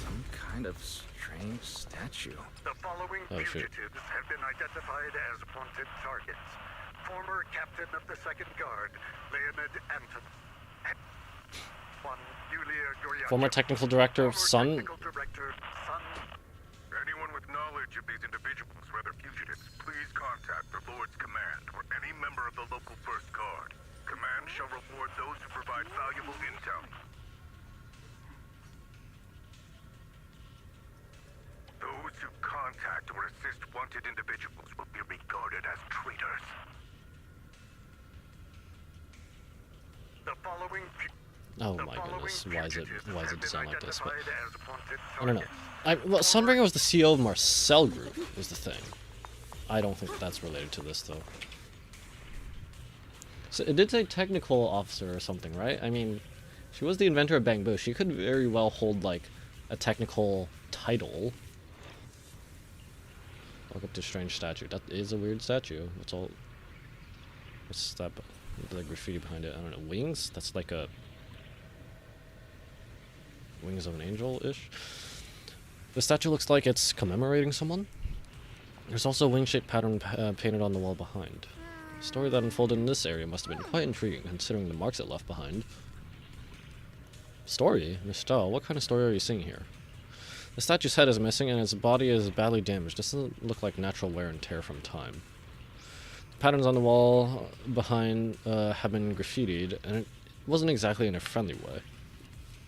some kind of strange statue. The following fugitives have been identified as wanted targets. Former captain of the Second Guard, Leonid Anton. One, Yulia Goryacheva. Former technical director of Sun. Technical director, Sun. Anyone with knowledge of these individuals, whether fugitives, please contact the Lord's Command or any member of the local First Guard. Command shall reward those who provide valuable intel. Those who contact or assist wanted individuals will be regarded as traitors. The following Oh my goodness, why is it sound like this? But I don't know. Well, Sunbringer was the CEO of Marcel Group, was the thing. I don't think that's related to this though. So it did say technical officer or something, right? I mean, she was the inventor of Bamboo. She could very well hold like a technical title. Look up this strange statue. That is a weird statue. What's all? What's that? The graffiti behind it. I don't know. Wings? That's like a wings of an angel-ish. The statue looks like it's commemorating someone. There's also a wing-shaped pattern painted on the wall behind. The story that unfolded in this area must have been quite intriguing, considering the marks it left behind. Story? Miss Stahl, what kind of story are you seeing here? The statue's head is missing and its body is badly damaged. This doesn't look like natural wear and tear from time. The patterns on the wall behind have been graffitied, and it wasn't exactly in a friendly way.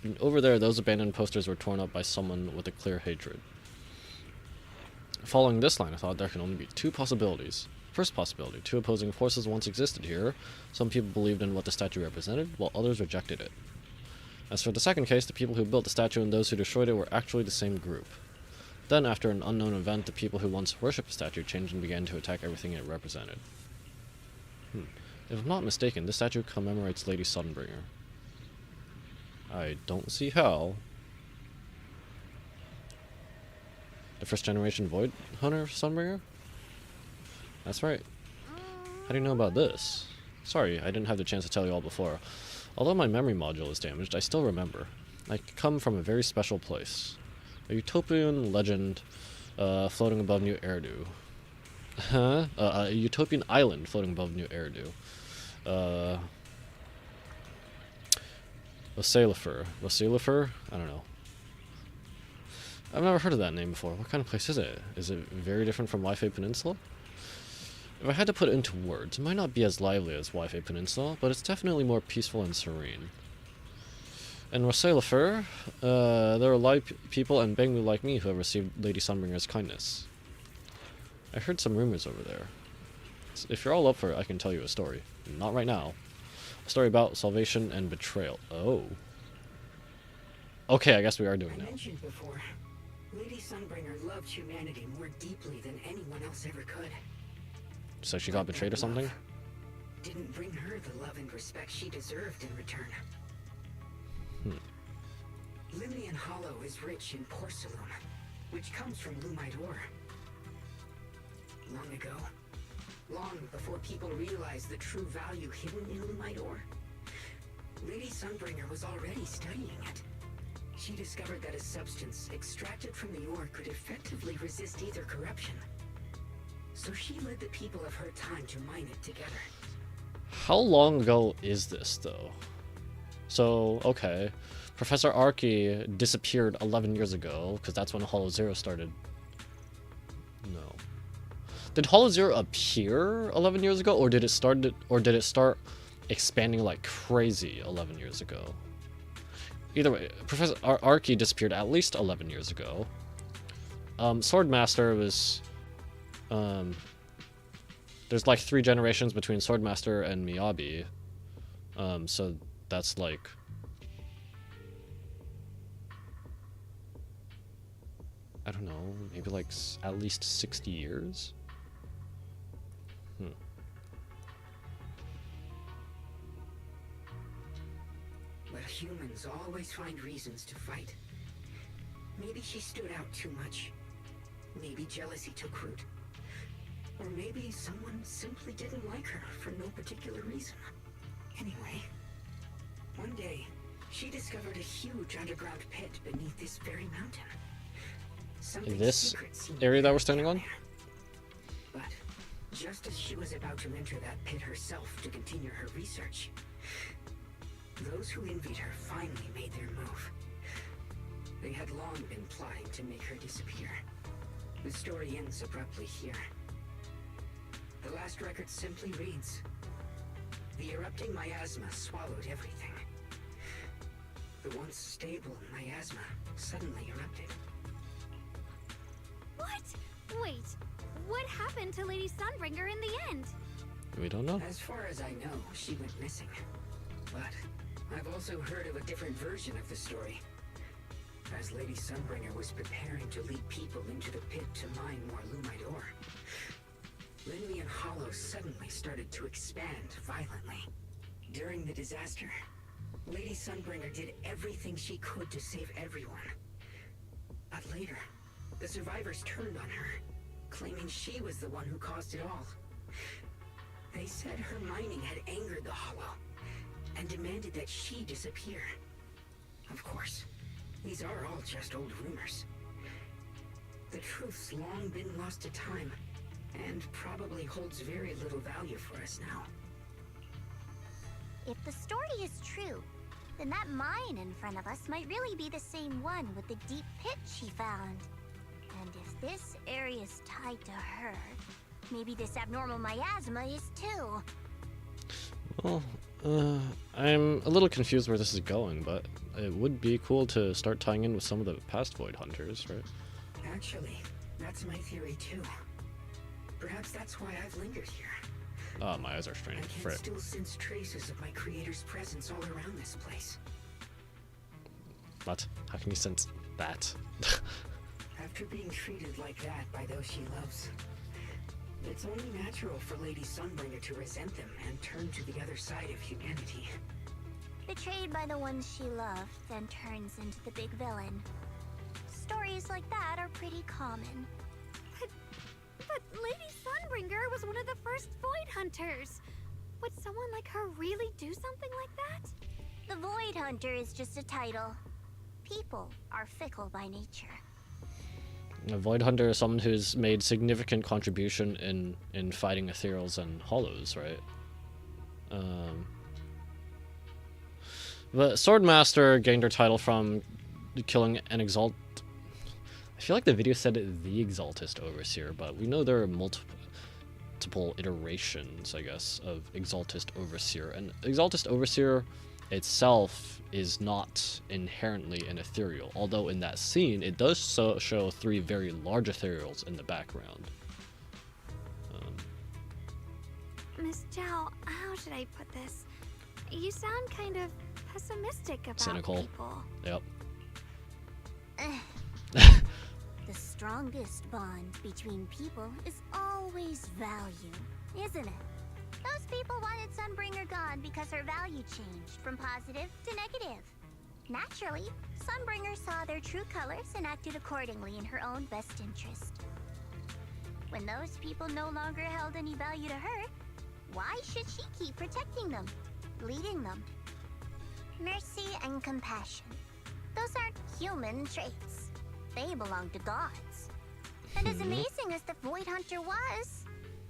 And over there, those abandoned posters were torn up by someone with a clear hatred. Following this line of thought, there can only be two possibilities. First possibility, two opposing forces once existed here. Some people believed in what the statue represented, while others rejected it. As for the second case, the people who built the statue and those who destroyed it were actually the same group. Then, after an unknown event, the people who once worshipped the statue changed and began to attack everything it represented. If I'm not mistaken, this statue commemorates Lady Sunbringer. I don't see how. The first generation Void Hunter Sunbringer? That's right. How do you know about this? Sorry, I didn't have the chance to tell you all before. Although my memory module is damaged, I still remember. I come from a very special place. A utopian legend floating above New Eridu. Huh? A utopian island floating above New Eridu. Wasalifer? I don't know. I've never heard of that name before. What kind of place is it? Is it very different from Wi-Fi Peninsula? If I had to put it into words, it might not be as lively as Wi-Fi Peninsula, but it's definitely more peaceful and serene. In Wasalifer, there are live people and Banglu like me who have received Lady Sunbringer's kindness. I heard some rumors over there. So if you're all up for it, I can tell you a story. Not right now. A story about salvation and betrayal. Oh. Okay, I guess we are doing I now. mentioned before, Lady Sunbringer loved humanity more deeply than anyone else ever could. So she got betrayed or something? Didn't bring her the love and respect she deserved in return. Limian Hollow is rich in porcelain, which comes from Lumite ore. Long ago, long before people realized the true value hidden in Lumite ore, Lady Sunbringer was already studying it. She discovered that a substance extracted from the ore could effectively resist either corruption. So she led the people of her time to mine it together. How long ago is this, though? So, okay. Professor Archie disappeared 11 years ago, because that's when Hollow Zero started. No. Did Hollow Zero appear 11 years ago, or did it start expanding like crazy 11 years ago? Either way, Professor Archie disappeared at least 11 years ago. Swordmaster was... there's like 3 generations between Swordmaster and Miyabi. So that's like... I don't know, maybe like at least 60 years? But humans always find reasons to fight. Maybe she stood out too much. Maybe jealousy took root. Or maybe someone simply didn't like her for no particular reason. Anyway, one day, she discovered a huge underground pit beneath this very mountain. In this area that we're standing on? But just as she was about to enter that pit herself to continue her research, those who envied her finally made their move. They had long been plotting to make her disappear. The story ends abruptly here. The last record simply reads, "The erupting miasma swallowed everything. The once stable miasma suddenly erupted." What? Wait, what happened to Lady Sunbringer in the end? We don't know. As far as I know, she went missing. But I've also heard of a different version of the story. As Lady Sunbringer was preparing to lead people into the pit to mine more Lumite ore, Limian Hollow suddenly started to expand violently. During the disaster, Lady Sunbringer did everything she could to save everyone. But later, the survivors turned on her, claiming she was the one who caused it all. They said her mining had angered the Hollow, and demanded that she disappear. Of course, these are all just old rumors. The truth's long been lost to time, and probably holds very little value for us now. If the story is true, then that mine in front of us might really be the same one with the deep pit she found. And if this area is tied to her, maybe this abnormal miasma is too. Well, I'm a little confused where this is going, but it would be cool to start tying in with some of the past Void Hunters, right? Actually, That's my theory too. Perhaps that's why I've lingered here. Oh, my eyes are I straining. can Frick. still sense traces of my creator's presence all around this place. What? How can you sense that? After being treated like that by those she loves, it's only natural for Lady Sunbringer to resent them and turn to the other side of humanity. Betrayed by the ones she loved, then turns into the big villain. Stories like that are pretty common. But Lady Sunbringer was one of the first Void Hunters. Would someone like her really do something like that? The Void Hunter is just a title. People are fickle by nature. A Void Hunter is someone who's made significant contribution in fighting ethereals and hollows, right? The Swordmaster gained her title from killing an I feel like the video said the Exaltist Overseer, but we know there are multiple iterations, I guess, of Exaltist Overseer. And Exaltist Overseer itself is not inherently an ethereal, although in that scene it does show 3 very large ethereals in the background. Miss Zhao, how should I put this? You sound kind of pessimistic about Cynical. people. Yep. The strongest bond between people is always value, isn't it? Those people wanted Sunbringer gone because her value changed from positive to negative. Naturally, Sunbringer saw their true colors and acted accordingly in her own best interest. When those people no longer held any value to her, why should she keep protecting them, leading them? Mercy and compassion. Those aren't human traits. They belong to gods. And as amazing as the Void Hunter was,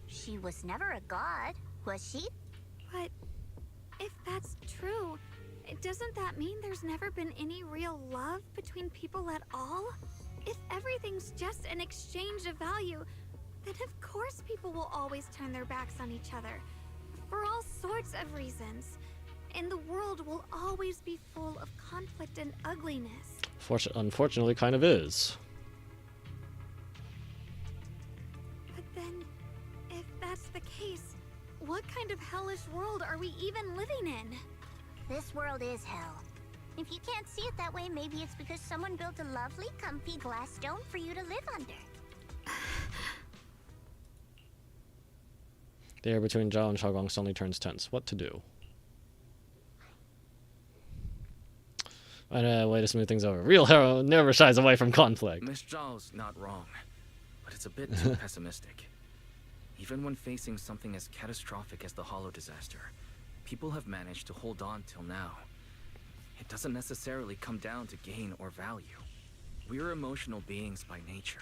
she was never a god, was she? But if that's true, doesn't that mean there's never been any real love between people at all? If everything's just an exchange of value, then of course people will always turn their backs on each other. For all sorts of reasons. And the world will always be full of conflict and ugliness. Unfortunately, kind of is. But then, if that's the case, what kind of hellish world are we even living in? This world is hell. If you can't see it that way, maybe it's because someone built a lovely, comfy glass dome for you to live under. The air between Zhao and Xiaoguang suddenly turns tense. What to do? Way to smooth things over. Real hero never shies away from conflict. Miss Zhao's not wrong, but it's a bit too pessimistic. Even when facing something as catastrophic as the Hollow disaster, people have managed to hold on till now. It doesn't necessarily come down to gain or value. We're emotional beings by nature.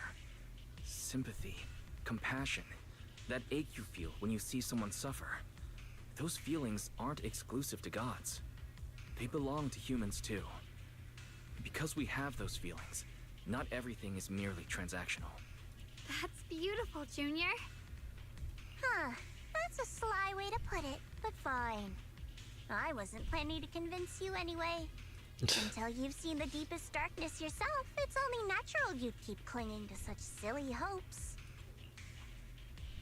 Sympathy, compassion, that ache you feel when you see someone suffer. Those feelings aren't exclusive to gods. They belong to humans too. Because we have those feelings, not everything is merely transactional. That's beautiful, Junior. Huh. That's a sly way to put it, but fine. I wasn't planning to convince you anyway. Until you've seen the deepest darkness yourself, it's only natural you'd keep clinging to such silly hopes.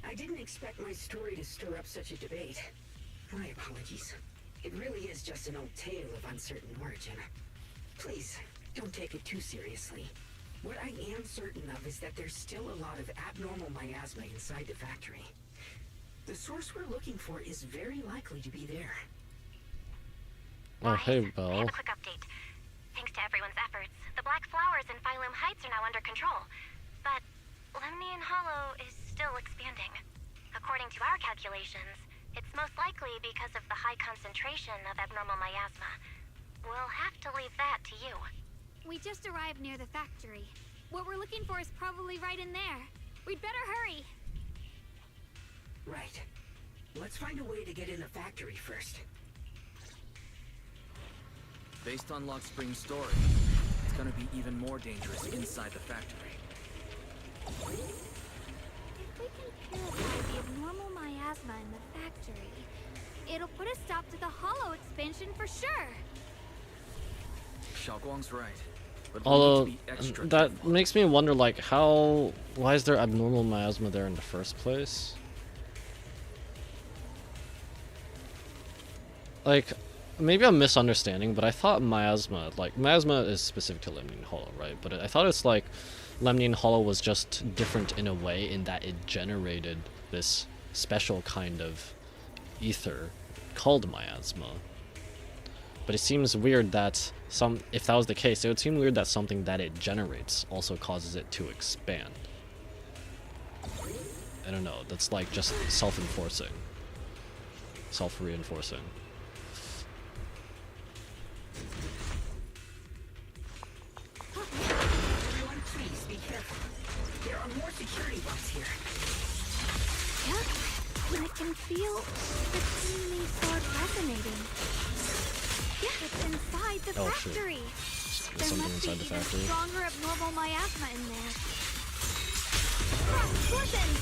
I didn't expect my story to stir up such a debate. My apologies. It really is just an old tale of uncertain origin. Please, don't take it too seriously. What I am certain of is that there's still a lot of abnormal miasma inside the factory. The source we're looking for is very likely to be there. Oh, hey, I Belle. have a quick update. Thanks to everyone's efforts, the Black Flowers in Phylum Heights are now under control. But Lemnian Hollow is still expanding. According to our calculations, it's most likely because of the high concentration of abnormal miasma. We'll have to leave that to you. We just arrived near the factory. What we're looking for is probably right in there. We'd better hurry. Right. Let's find a way to get in the factory first. Based on Lock Spring's story, it's gonna be even more dangerous inside the factory. If we can purify the abnormal miasma in the factory, it'll put a stop to the Hollow expansion for sure. Xiaoguang's right. but we need Although to be extra that careful. makes me wonder, like, why is there abnormal miasma there in the first place? Like, maybe I'm misunderstanding, but I thought miasma is specific to Lemnian Hollow, right? But I thought it's like Lemnian Hollow was just different in a way in that it generated this special kind of ether called miasma. But it seems weird that if that was the case, it would seem weird that something that it generates also causes it to expand. I don't know, that's like just self-reinforcing. Everyone, please be careful. There are more security bugs here. Yeah, and I can feel the teeny sword resonating. Yeah, it's inside the Oh, shit. factory. There's There something must be inside the even factory. stronger abnormal miasma in there. Cross poisons!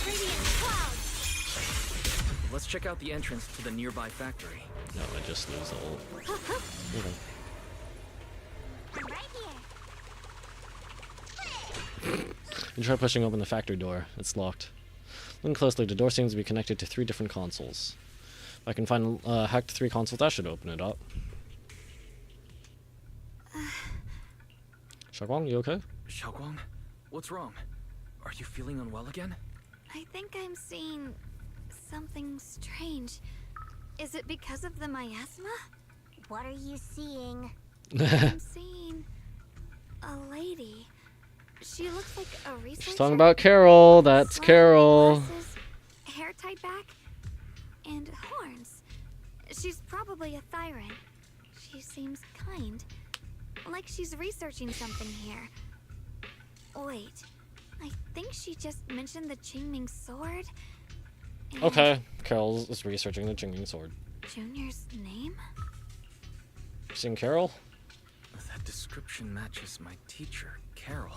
Radiant clouds. Let's check out the entrance to the nearby factory. No, I just lose the ult. Okay. I'm right here. You try pushing open the factory door. It's locked. Looking closely, the door seems to be connected to 3 different consoles. If I can find hacked 3 consoles, that should open it up. Xiaoguang, you okay? Xiaoguang, what's wrong? Are you feeling unwell again? I think I'm seeing something strange. Is it because of the miasma? What are you seeing? I'm seeing a lady. She looks like a researcher. She's talking about Carol. That's Slightly Carol. glasses, hair tied back, and horns. She's probably a Thyran. She seems kind. Like she's researching something here. Wait. I think she just mentioned the Qingming sword. And Okay, Carol is researching the Qingming sword. Junior's name? Seeing Carol? That description matches my teacher, Carol.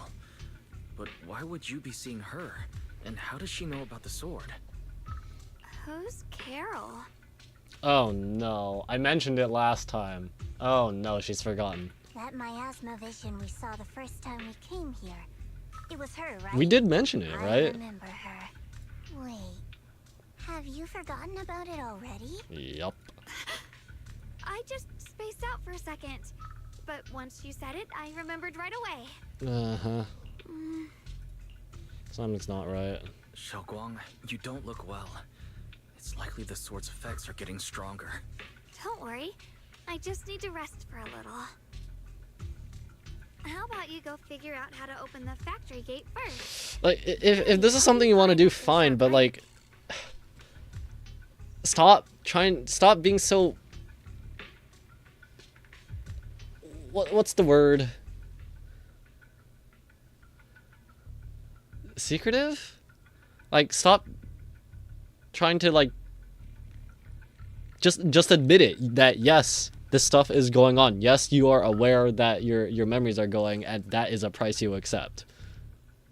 But why would you be seeing her? And how does she know about the sword? Who's Carol? Oh no, I mentioned it last time. Oh no, she's forgotten. That miasma vision we saw the first time we came here. It was her, right? We did mention it, I right? remember her. Wait. Have you forgotten about it already? Yup. I just spaced out for a second. But once you said it, I remembered right away. Uh-huh. Something's not right. Xiaoguang, you don't look well. It's likely the sword's effects are getting stronger. Don't worry. I just need to rest for a little. How about you go figure out how to open the factory gate first? Like, if this is something you want to do, fine, but like... Stop being so... What's the word? Secretive? Like, stop trying to, like... Just admit it, that yes, this stuff is going on. Yes, you are aware that your memories are going, and that is a price you accept.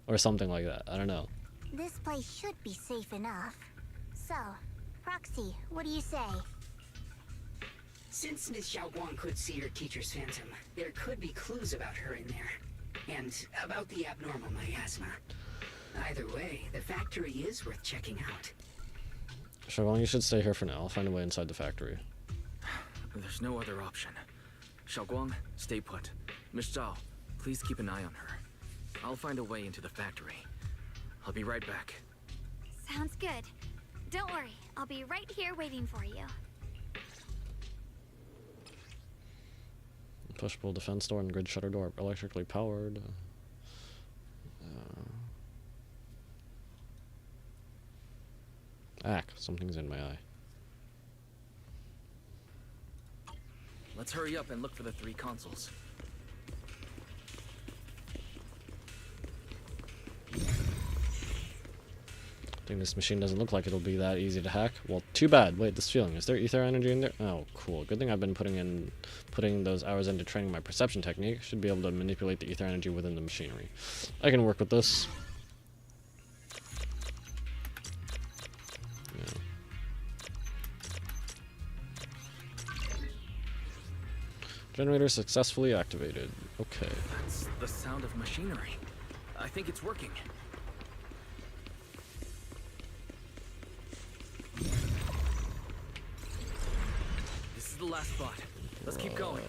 Or something like that. I don't know. This place should be safe enough. So, Roxy, what do you say? Since Miss Xiaoguang could see her teacher's phantom, there could be clues about her in there. And about the abnormal miasma. Either way, the factory is worth checking out. Xiaoguang, you should stay here for now. I'll find a way inside the factory. There's no other option. Xiaoguang, stay put. Miss Zhao, please keep an eye on her. I'll find a way into the factory. I'll be right back. Sounds good. Don't worry. I'll be right here waiting for you. Push-pull defense door and grid shutter door electrically powered. Something's in my eye. Let's hurry up and look for the 3 consoles. I think this machine doesn't look like it'll be that easy to hack. Well, too bad. Wait, this feeling. Is there ether energy in there? Oh, cool. Good thing I've been putting those hours into training my perception technique. Should be able to manipulate the ether energy within the machinery. I can work with this. Generator successfully activated. Okay. That's the sound of machinery. I think it's working. This is the last spot. Let's keep going.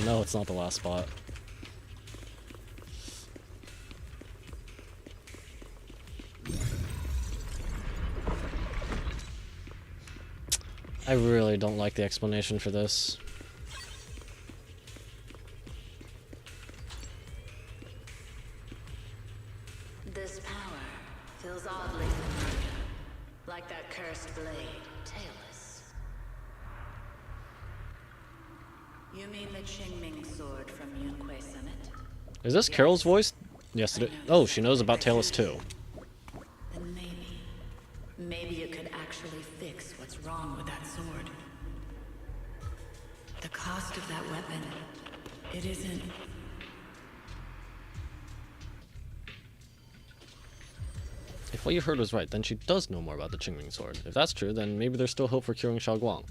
No, it's not the last spot. I really don't like the explanation for this. This power feels oddly familiar. Like that cursed blade, tailless. You mean the Qingming sword from Yunque Summit? Is this Carol's voice? Yes, it is. Oh, she knows about Tailless too. Then maybe it could actually fix what's wrong with that sword. The cost of that weapon, it isn't... If what you heard was right, then she does know more about the Qingming sword. If that's true, then maybe there's still hope for curing Xiaoguang.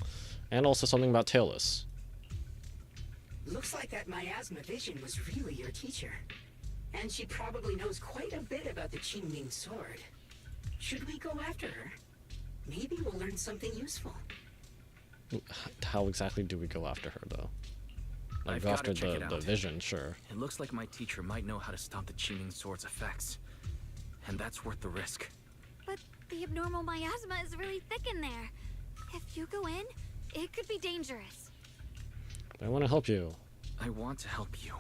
And also something about Tailless. Looks like that miasma vision was really your teacher. And she probably knows quite a bit about the Qingming sword. Should we go after her? Maybe we'll learn something useful. How exactly do we go after her, though? Like, I've go gotta after check it the out. vision, sure. It looks like my teacher might know how to stop the Qingming sword's effects. And that's worth the risk. But the abnormal miasma is really thick in there. If you go in, it could be dangerous. I want to help you. I want to help you.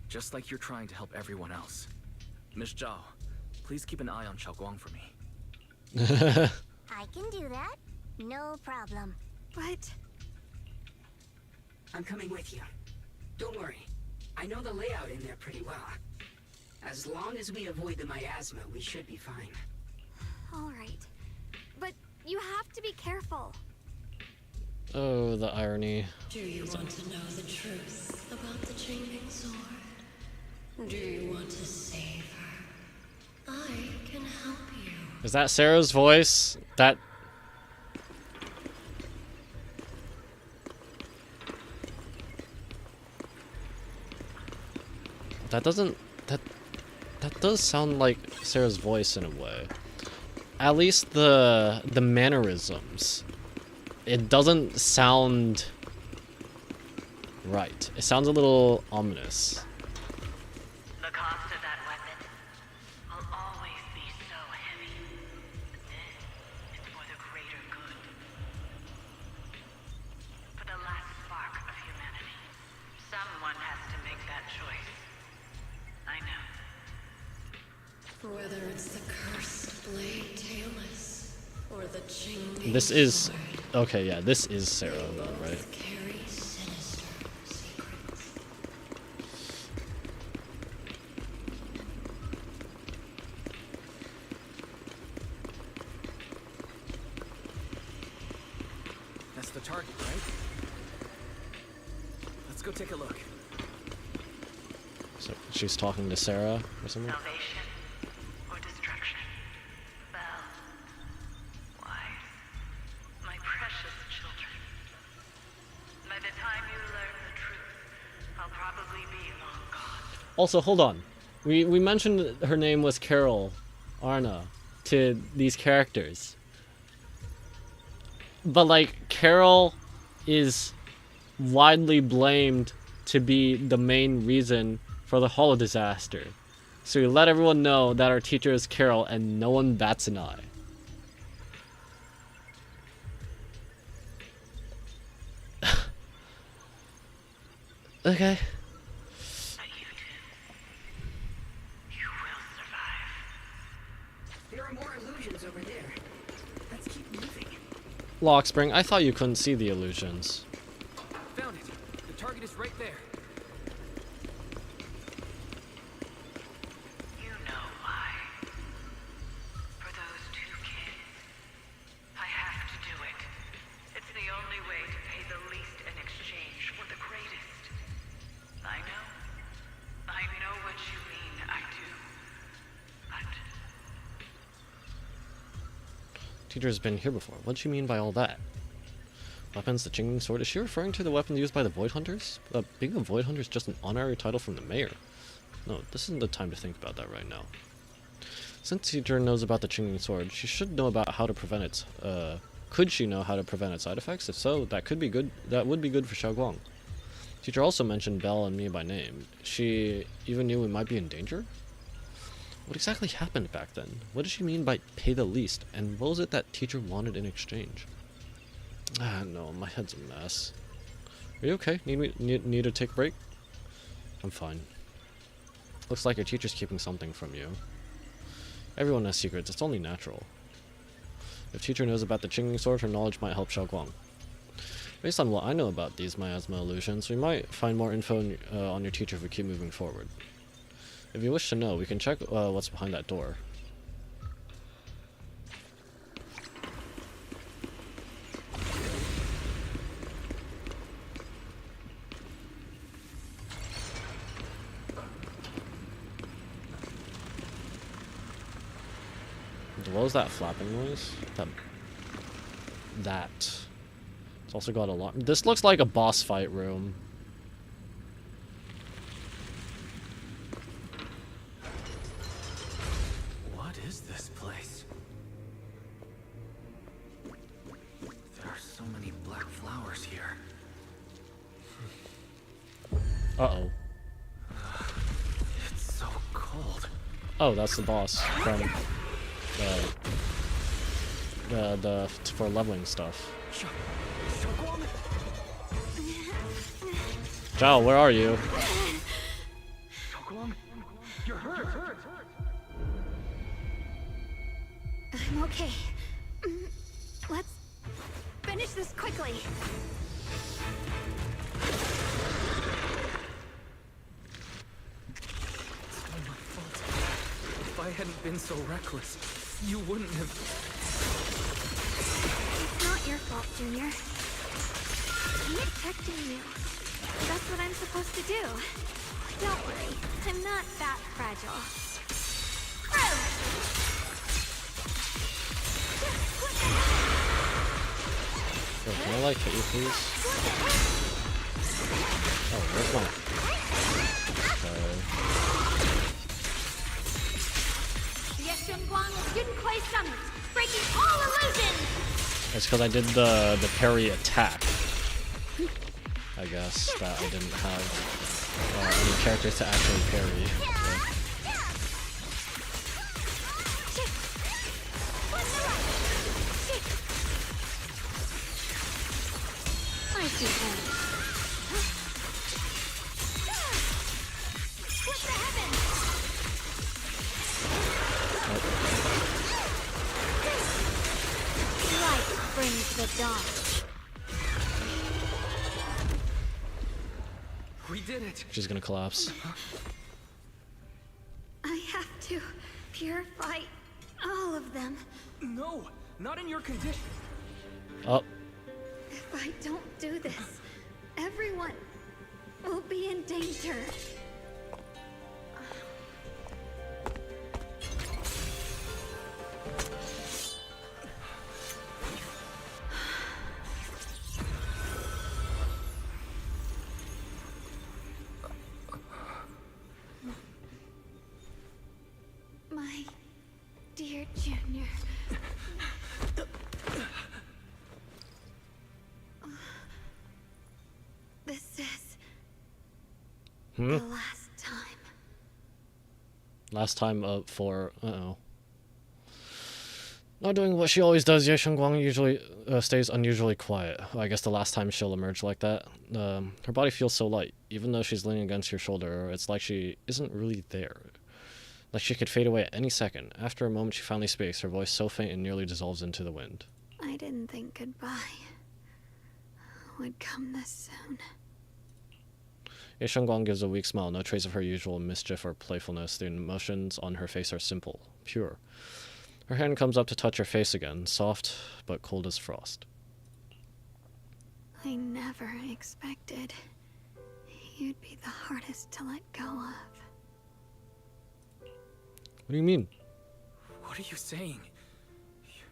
Just like you're trying to help everyone else. Miss Zhao, please keep an eye on Xiaoguang for me. I can do that. No problem. But... I'm coming with you. Don't worry. I know the layout in there pretty well. As long as we avoid the miasma, we should be fine. all right. But you have to be careful. Oh, the irony. Do you want to know the truth about the Qingming sword? Do you want to save her? I can help you. Is that Sarah's voice? That... That doesn't... That does sound like Sarah's voice in a way. At least the mannerisms. It doesn't sound right. It sounds a little ominous. The cost of that weapon will always be so heavy. But then it's for the greater good. For the last spark of humanity. Someone has to make that choice. I know. Whether it's the cursed blade tailless or the Qingming This is... sword, Okay, yeah, this is Sarah, they though, right? both carry sinister secrets. That's the target, right? Let's go take a look. So she's talking to Sarah or something? Salvation or destruction? Well, wise, my precious children. By the time you learn the truth, I'll probably be long gone. Also, hold on. We mentioned her name was Carol Arna to these characters. But, like, Carol is widely blamed to be the main reason for the holo disaster. So we let everyone know that our teacher is Carol and no one bats an eye. Okay. But you two, you will survive. There are more illusions over there. Let's keep moving. Lockspring, I thought you couldn't see the illusions. Found it. The target is right there. You know why. For those two kids. I have to do it. It's the only way to pay the least in exchange for the greatest. I know what you mean, I do. But Teacher's been here before. What do you mean by all that? Weapons, the Chinging Sword. Is she referring to the weapon used by the Void Hunters? Being a Void Hunter is just an honorary title from the mayor. No, this isn't the time to think about that right now. Since teacher knows about the Chinging Sword, she should know about how to prevent its, could she know how to prevent its side effects? If so, that could be good. That would be good for Xiaoguang. Teacher also mentioned Belle and me by name. She even knew we might be in danger? What exactly happened back then? What did she mean by pay the least? And what was it that teacher wanted in exchange? Ah, no, my head's a mess. Are you okay? Need to take a break? I'm fine. Looks like your teacher's keeping something from you. Everyone has secrets, it's only natural. If teacher knows about the Chinging Sword, her knowledge might help Xiaoguang. Based on what I know about these miasma illusions, we might find more info on your teacher if we keep moving forward. If you wish to know, we can check what's behind that door. What was that flapping noise? That. It's also got a lot. This looks like a boss fight room. What is this place? There are so many black flowers here. Uh-oh. It's so cold. Oh, that's the boss from for leveling stuff. Zhao, where are you? You're hurt. I'm okay. Let's finish this quickly. It's all my fault. If I hadn't been so reckless, you wouldn't have... It's not your fault, Junior. I'm protecting you. That's what I'm supposed to do. Don't worry, I'm not that fragile. Yo, can I like hit you, please? Oh, where's my... Okay. Yeshunguang is Yun Kuei summoned, breaking all illusions! It's because I did the parry attack. I guess that I didn't have any characters to actually parry. I see him. Split the heavens! Light brings the dawn. We did it! She's gonna collapse. I have to purify all of them. No! Not in your condition! Oh. If I don't do this, everyone will be in danger. My dear Junior. This is the last time. Last time for... Uh-oh. Not doing what she always does, Ye Shengguang usually stays unusually quiet. Well, I guess the last time she'll emerge like that. Her body feels so light. Even though she's leaning against your shoulder, it's like she isn't really there. Like she could fade away at any second. After a moment, she finally speaks, her voice so faint it nearly dissolves into the wind. I didn't think goodbye would come this soon. Ye Shengguang gives a weak smile, no trace of her usual mischief or playfulness. The emotions on her face are simple, pure. Her hand comes up to touch her face again, soft but cold as frost. I never expected you'd be the hardest to let go of. What do you mean? What are you saying?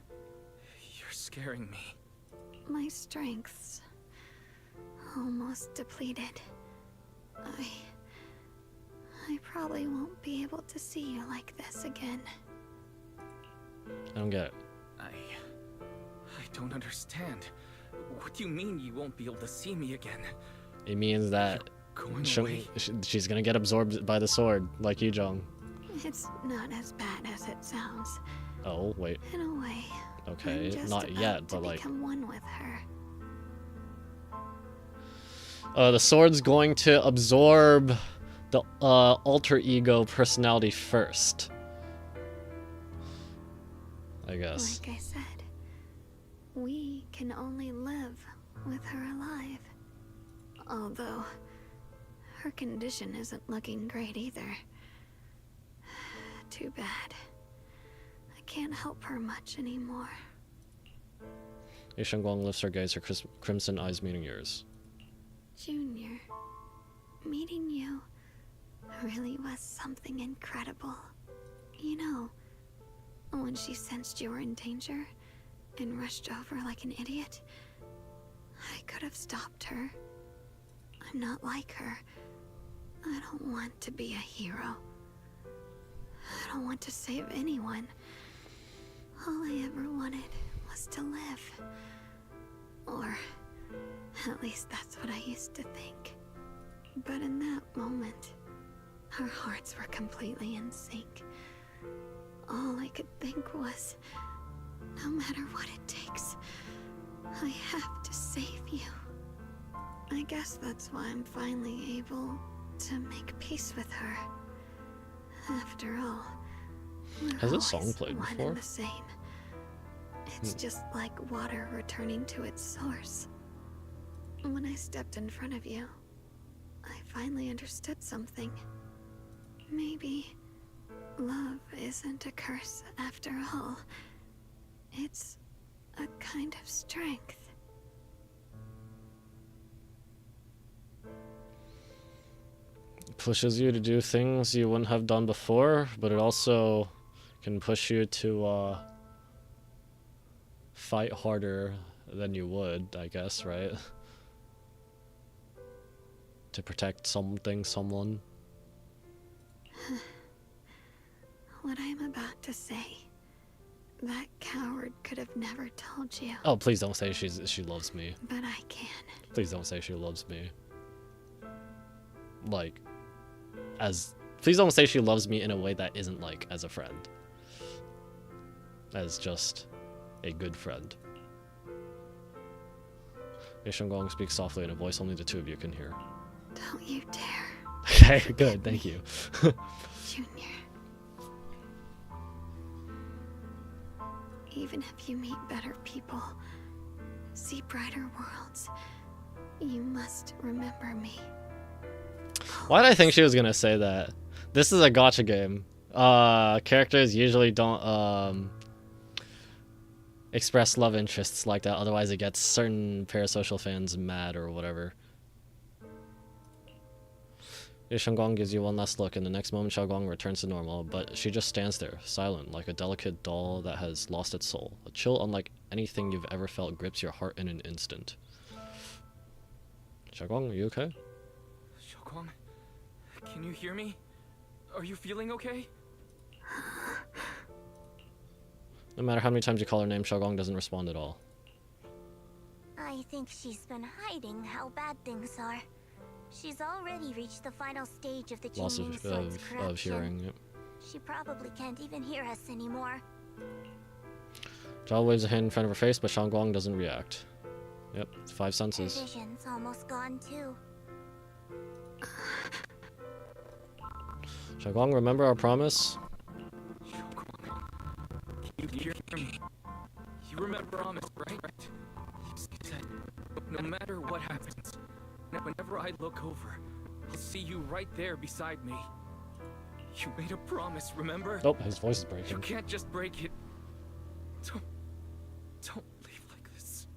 You're scaring me. My strength's almost depleted. I probably won't be able to see you like this again. I don't get it. I don't understand. What do you mean you won't be able to see me again? It means that Going away? she's gonna get absorbed by the sword, like you, Jong. It's not as bad as it sounds. Oh, wait. In a way. Okay, I'm just not about yet, to but like... become one with her. The sword's going to absorb the alter ego personality first. I guess. Like I said, we can only live with her alive. Although, her condition isn't looking great either. Too bad. I can't help her much anymore. Ye Shengguang lifts her gaze, her crimson eyes meeting yours. Junior, meeting you really was something incredible. You know, when she sensed you were in danger and rushed over like an idiot, I could have stopped her. I'm not like her. I don't want to be a hero. I don't want to save anyone. All I ever wanted was to live. Or, at least that's what I used to think. But in that moment, our hearts were completely in sync. All I could think was, no matter what it takes, I have to save you. I guess that's why I'm finally able to make peace with her. After all, we're Has this song always played one before? and the same. It's just like water returning to its source. When I stepped in front of you, I finally understood something. Maybe love isn't a curse after all. It's a kind of strength. Pushes you to do things you wouldn't have done before, but it also can push you to fight harder than you would, I guess, right? To protect something, someone. What I'm about to say, that coward could have never told you. Oh, please don't say she loves me. But I can. Please don't say she loves me. Like, please don't say she loves me in a way that isn't like as a friend. As just a good friend. Ye Shengguang speaks softly in a voice only the two of you can hear. Don't you dare. Okay, good, thank you. Junior. Even if you meet better people, see brighter worlds, you must remember me. Why did I think she was gonna say that? This is a gacha game. Characters usually don't express love interests like that, otherwise it gets certain parasocial fans mad or whatever. Ye Shengguang gives you one last look, and the next moment Xiaogong returns to normal, but she just stands there, silent, like a delicate doll that has lost its soul. A chill unlike anything you've ever felt grips your heart in an instant. Xiaogong, are you okay? Xiaogong, can you hear me? Are you feeling okay? No matter how many times you call her name, Xiaogong doesn't respond at all. I think she's been hiding how bad things are. She's already reached the final stage of the Loss changing sword's of corruption. hearing, yep. She probably can't even hear us anymore. Zhao waves a hand in front of her face, but Xiaogong doesn't react. Yep, 5 Her senses. vision's almost gone too. Xiaogong, remember our promise? Can you hear me? You remember promise, right? You said, no matter what happens, whenever I look over, I'll see you right there beside me. You made a promise, remember? Oh, his voice is You breaking. can't just break it. Don't leave like this.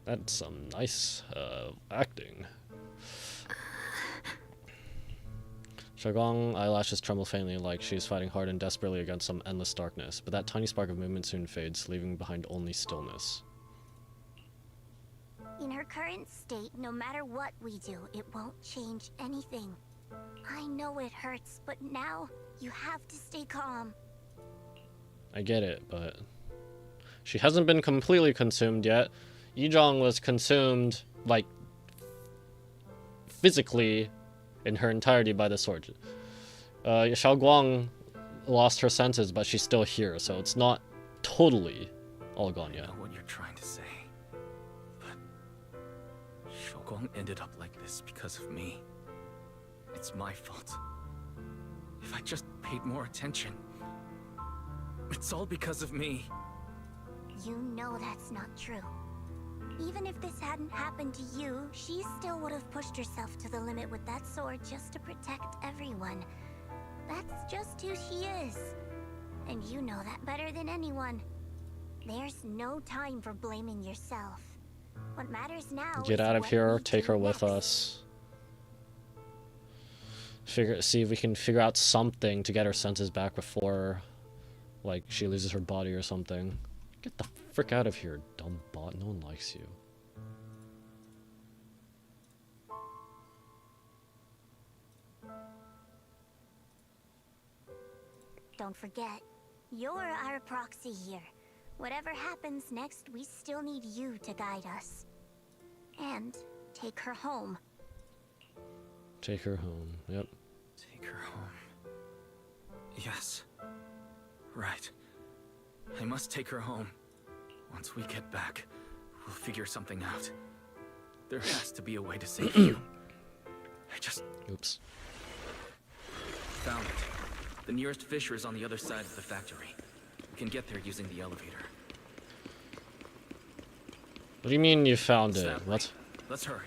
That's some nice acting. Shagong eyelashes tremble faintly like she's fighting hard and desperately against some endless darkness, but that tiny spark of movement soon fades, leaving behind only stillness. In her current state, no matter what we do, it won't change anything. I know it hurts, but now you have to stay calm. I get it, but she hasn't been completely consumed yet. Yizhong was consumed, like, physically in her entirety by the sword. Xiaoguang lost her senses, but she's still here, so it's not totally all gone yet. I know what you're trying to say, but Xiaoguang ended up like this because of me. It's my fault. If I just paid more attention. It's all because of me. You know that's not true. Even if this hadn't happened to you, she still would have pushed herself to the limit with that sword just to protect everyone. That's just who she is. And you know that better than anyone. There's no time for blaming yourself. What matters now Get is out of what here, we take do her with next. us. See if we can figure out something to get her senses back before, like, she loses her body or something. Get the frick out of here, dumb bot. No one likes you. Don't forget, you're our proxy here. Whatever happens next, we still need you to guide us. And take her home. Take her home. Yep. Take her home. Yes. Right. I must take her home. Once we get back, we'll figure something out. There has to be a way to save you. I just... Oops. Found it. The nearest fissure is on the other side of the factory. We can get there using the elevator. What do you mean you found It's it? that way. What? Let's hurry.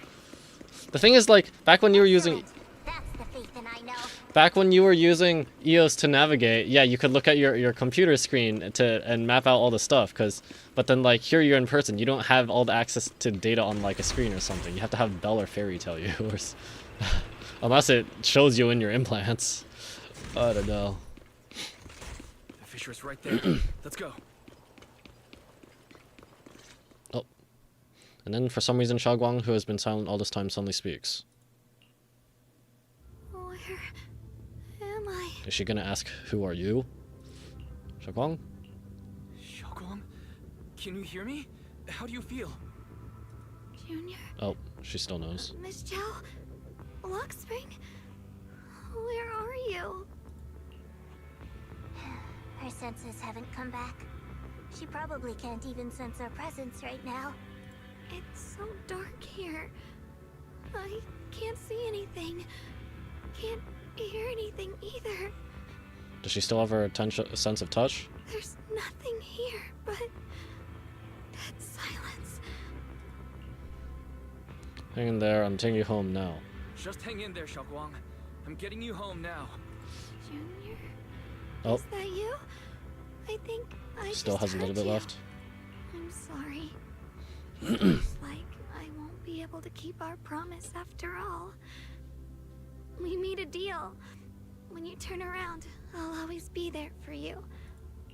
The thing is, like, back when you were using... That's the Phaethon I know. Back when you were using EOS to navigate, yeah, you could look at your computer screen and map out all the stuff, but then, like, here you're in person, you don't have all the access to data on, like, a screen or something. You have to have Bell or Fairy tell you, unless it shows you in your implants. I don't know. The fissure's right there. Let's go. Oh. And then, for some reason, Xiaoguang, who has been silent all this time, suddenly speaks. Where am I? Is she gonna ask, who are you? Xiaoguang? Xiaoguang? Can you hear me? How do you feel? Junior? Oh, she still knows. Miss Chow? Luxspring? Where are you? Her senses haven't come back. She probably can't even sense our presence right now. It's so dark here. I can't see anything. Can't hear anything either. Does she still have her sense of touch? There's nothing here but dead silence. Hang in there, I'm taking you home now. Just hang in there, Xiaoguang. I'm getting you home now. Junior? Oh. Is that you? I think I Still just has a little hurt bit you. left. I'm sorry. Looks like I won't be able to keep our promise after all. We made a deal. When you turn around, I'll always be there for you.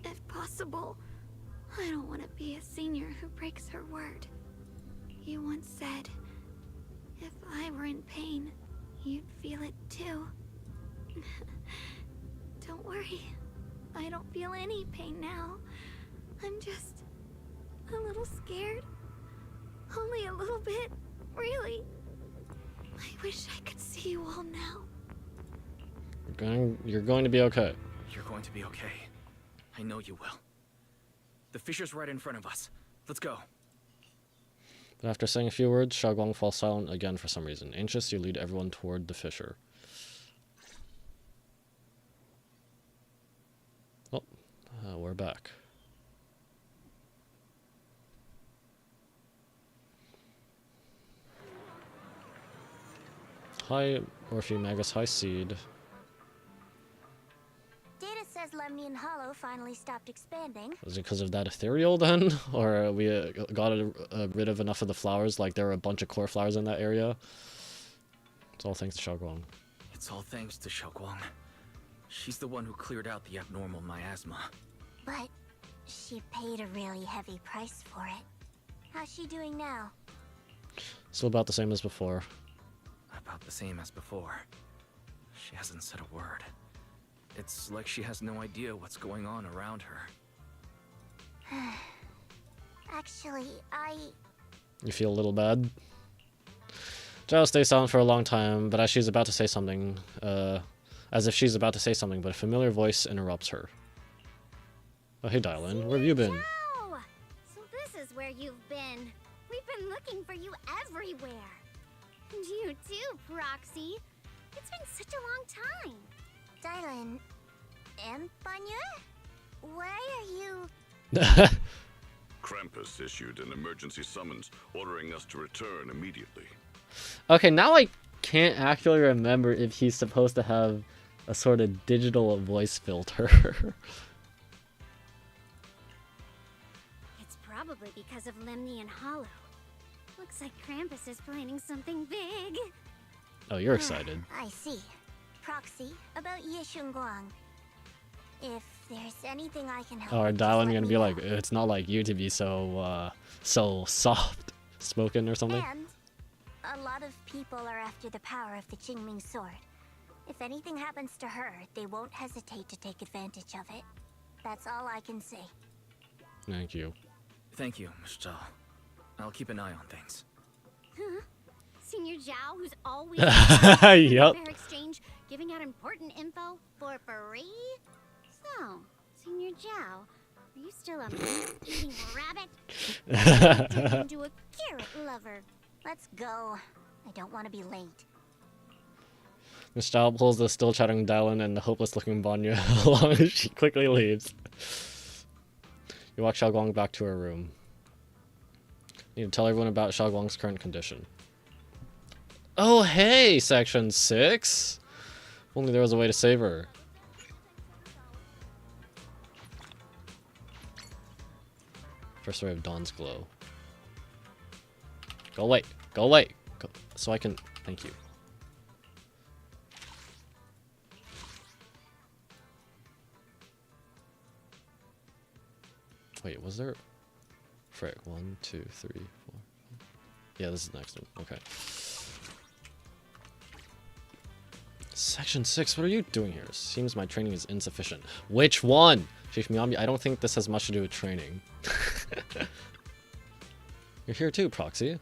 If possible. I don't want to be a senior who breaks her word. You once said, if I were in pain, you'd feel it too. Don't worry. I don't feel any pain now. I'm just a little scared. Only a little bit, really. I wish I could see you all now. You're going to be okay. You're going to be okay. I know you will. The fissure's right in front of us. Let's go. But after saying a few words, Xiaoguang falls silent again for some reason. Anxious, you lead everyone toward the fissure. Oh, we're back. Hi, Orphe Magus. Hi, Seed. Data says Lemnian Hollow finally stopped expanding. Was it because of that ethereal then? Or we got rid of enough of the flowers? Like there were a bunch of core flowers in that area? It's all thanks to Xiaoguang. It's all thanks to Xiaoguang. She's the one who cleared out the abnormal miasma. But she paid a really heavy price for it. How's she doing now? Still about the same as before. About the same as before. She hasn't said a word. It's like she has no idea what's going on around her. Actually, You feel a little bad? Zhao stays silent for a long time, but as if she's about to say something, but a familiar voice interrupts her. Oh, hey, Dylan, where have you been? Wow! So this is where you've been. We've been looking for you everywhere. And you too, Proxy. It's been such a long time. Dylan, and Banya? Why are you... Krampus issued an emergency summons ordering us to return immediately. Okay, now I can't actually remember if he's supposed to have a sort of digital voice filter. It's probably because of Lemnian Hollow. Looks like Krampus is planning something big. Oh, you're excited. I see. Proxy, about Yishunguang. If there's anything I can help Or with, just Dylan let gonna me be know. like, it's not like you to be so soft spoken or something. And a lot of people are after the power of the Qingming sword. If anything happens to her, they won't hesitate to take advantage of it. That's all I can say. Thank you. Thank you, Miss Zhao. I'll keep an eye on things. Huh? Senior Zhao, who's always Yep. fair exchange, giving out important info for free? So, Senior Zhao, are you still a meat-eating rabbit? Turn into a carrot lover. Let's go. I don't want to be late. Miss Zhao pulls the still chatting Dylan and the hopeless-looking Banya along as she quickly leaves. You walk Xiaoguang back to her room. Need to tell everyone about Xiaoguang's current condition. Oh, hey, Section 6! If only there was a way to save her. First ray of Dawn's glow. Go away! Go away! Go, so I can... Thank you. Wait, was there... Frick, 1, 2, 3, 4... Yeah, this is the next one. Okay. Section 6, what are you doing here? Seems my training is insufficient. Which one? Chief Miyambi, I don't think this has much to do with training. You're here too, Proxy.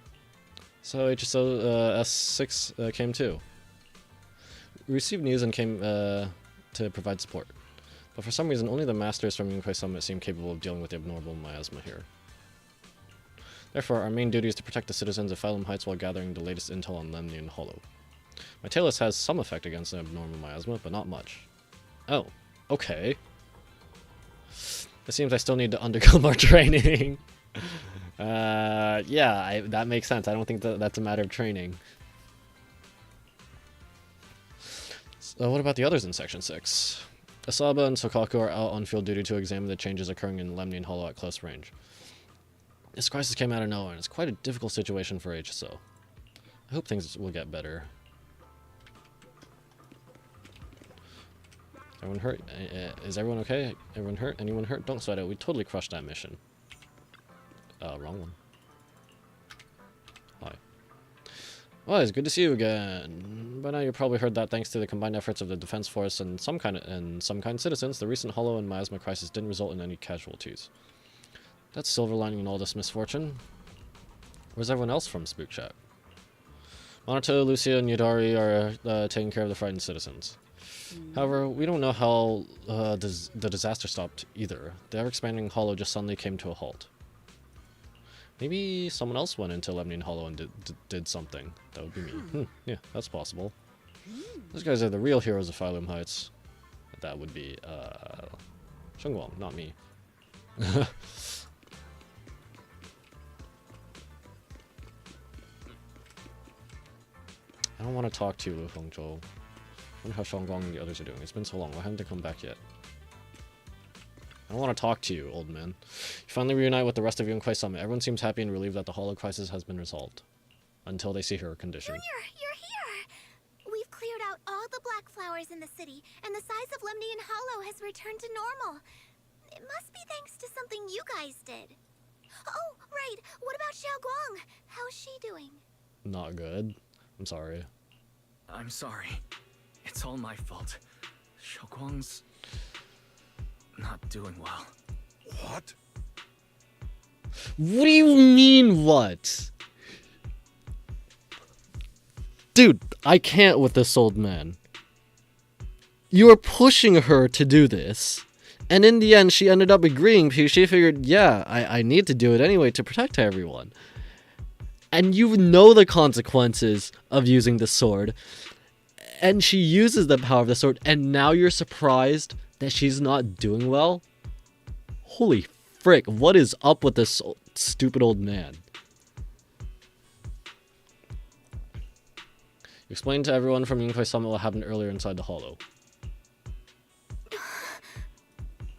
So HSO S6 came too. We received news and came to provide support. But for some reason, only the masters from Yunquei Summit seem capable of dealing with the abnormal miasma here. Therefore, our main duty is to protect the citizens of Phylum Heights while gathering the latest intel on Lemnian Hollow. My Talus has some effect against the abnormal miasma, but not much. Oh, okay. It seems I still need to undergo more training. Yeah, that makes sense. I don't think that's a matter of training. So what about the others in Section 6? Asaba and Sokaku are out on field duty to examine the changes occurring in Lemnian Hollow at close range. This crisis came out of nowhere, and it's quite a difficult situation for HSO. I hope things will get better. Everyone hurt? Is everyone okay? Everyone hurt? Anyone hurt? Don't sweat it. We totally crushed that mission. Wrong one. Hi. Well, it's good to see you again. By now you've probably heard that thanks to the combined efforts of the Defense Force and some kind citizens, the recent Hollow and Miasma crisis didn't result in any casualties. That's silver lining in all this misfortune. Where's everyone else from, Spook Chat? Monato, Lucia, and Yudari are taking care of the frightened citizens. However, we don't know how the disaster stopped either. The ever-expanding Hollow just suddenly came to a halt. Maybe someone else went into Lemnian Hollow and did something. That would be me. Yeah, that's possible. Those guys are the real heroes of Phylum Heights. That would be, Shengguang, not me. I don't want to talk to you, Lu Hongzhou. I wonder how Shengguang and the others are doing. It's been so long. Why haven't they come back yet? I don't want to talk to you, old man. You finally reunite with the rest of Yunquei Summit. Everyone seems happy and relieved that the Hollow crisis has been resolved. Until they see her condition. You're here! We've cleared out all the black flowers in the city, and the size of Lemnian Hollow has returned to normal. It must be thanks to something you guys did. Oh, right. What about Xiaoguang? How's she doing? Not good. I'm sorry. I'm sorry. It's all my fault. Xiaoguang's not doing well. What? What do you mean, what? Dude, I can't with this old man. You were pushing her to do this, and in the end she ended up agreeing because she figured, yeah, I need to do it anyway to protect everyone. And you know the consequences of using the sword, and she uses the power of the sword, and now you're surprised that she's not doing well? Holy frick, what is up with this stupid old man? Explain to everyone from Yinghui Summit what happened earlier inside the hollow.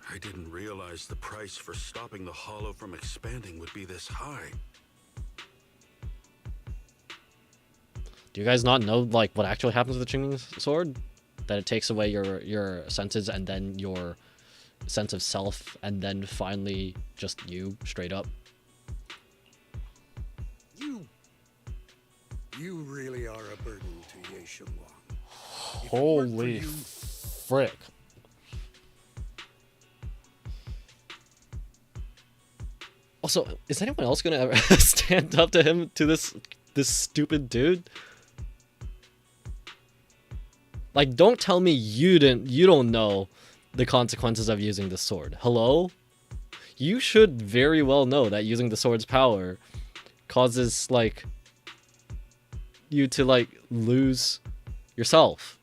I didn't realize the price for stopping the hollow from expanding would be this high. Do you guys not know, like, what actually happens with the Qingming sword? That it takes away your senses and then your sense of self, and then finally just you, straight up? You really are a burden to Ye Shengguang. Holy frick. Also, is anyone else gonna ever stand up to him, to this stupid dude? Like, don't tell me you don't know the consequences of using the sword. Hello? You should very well know that using the sword's power causes, like, you to, like, lose yourself.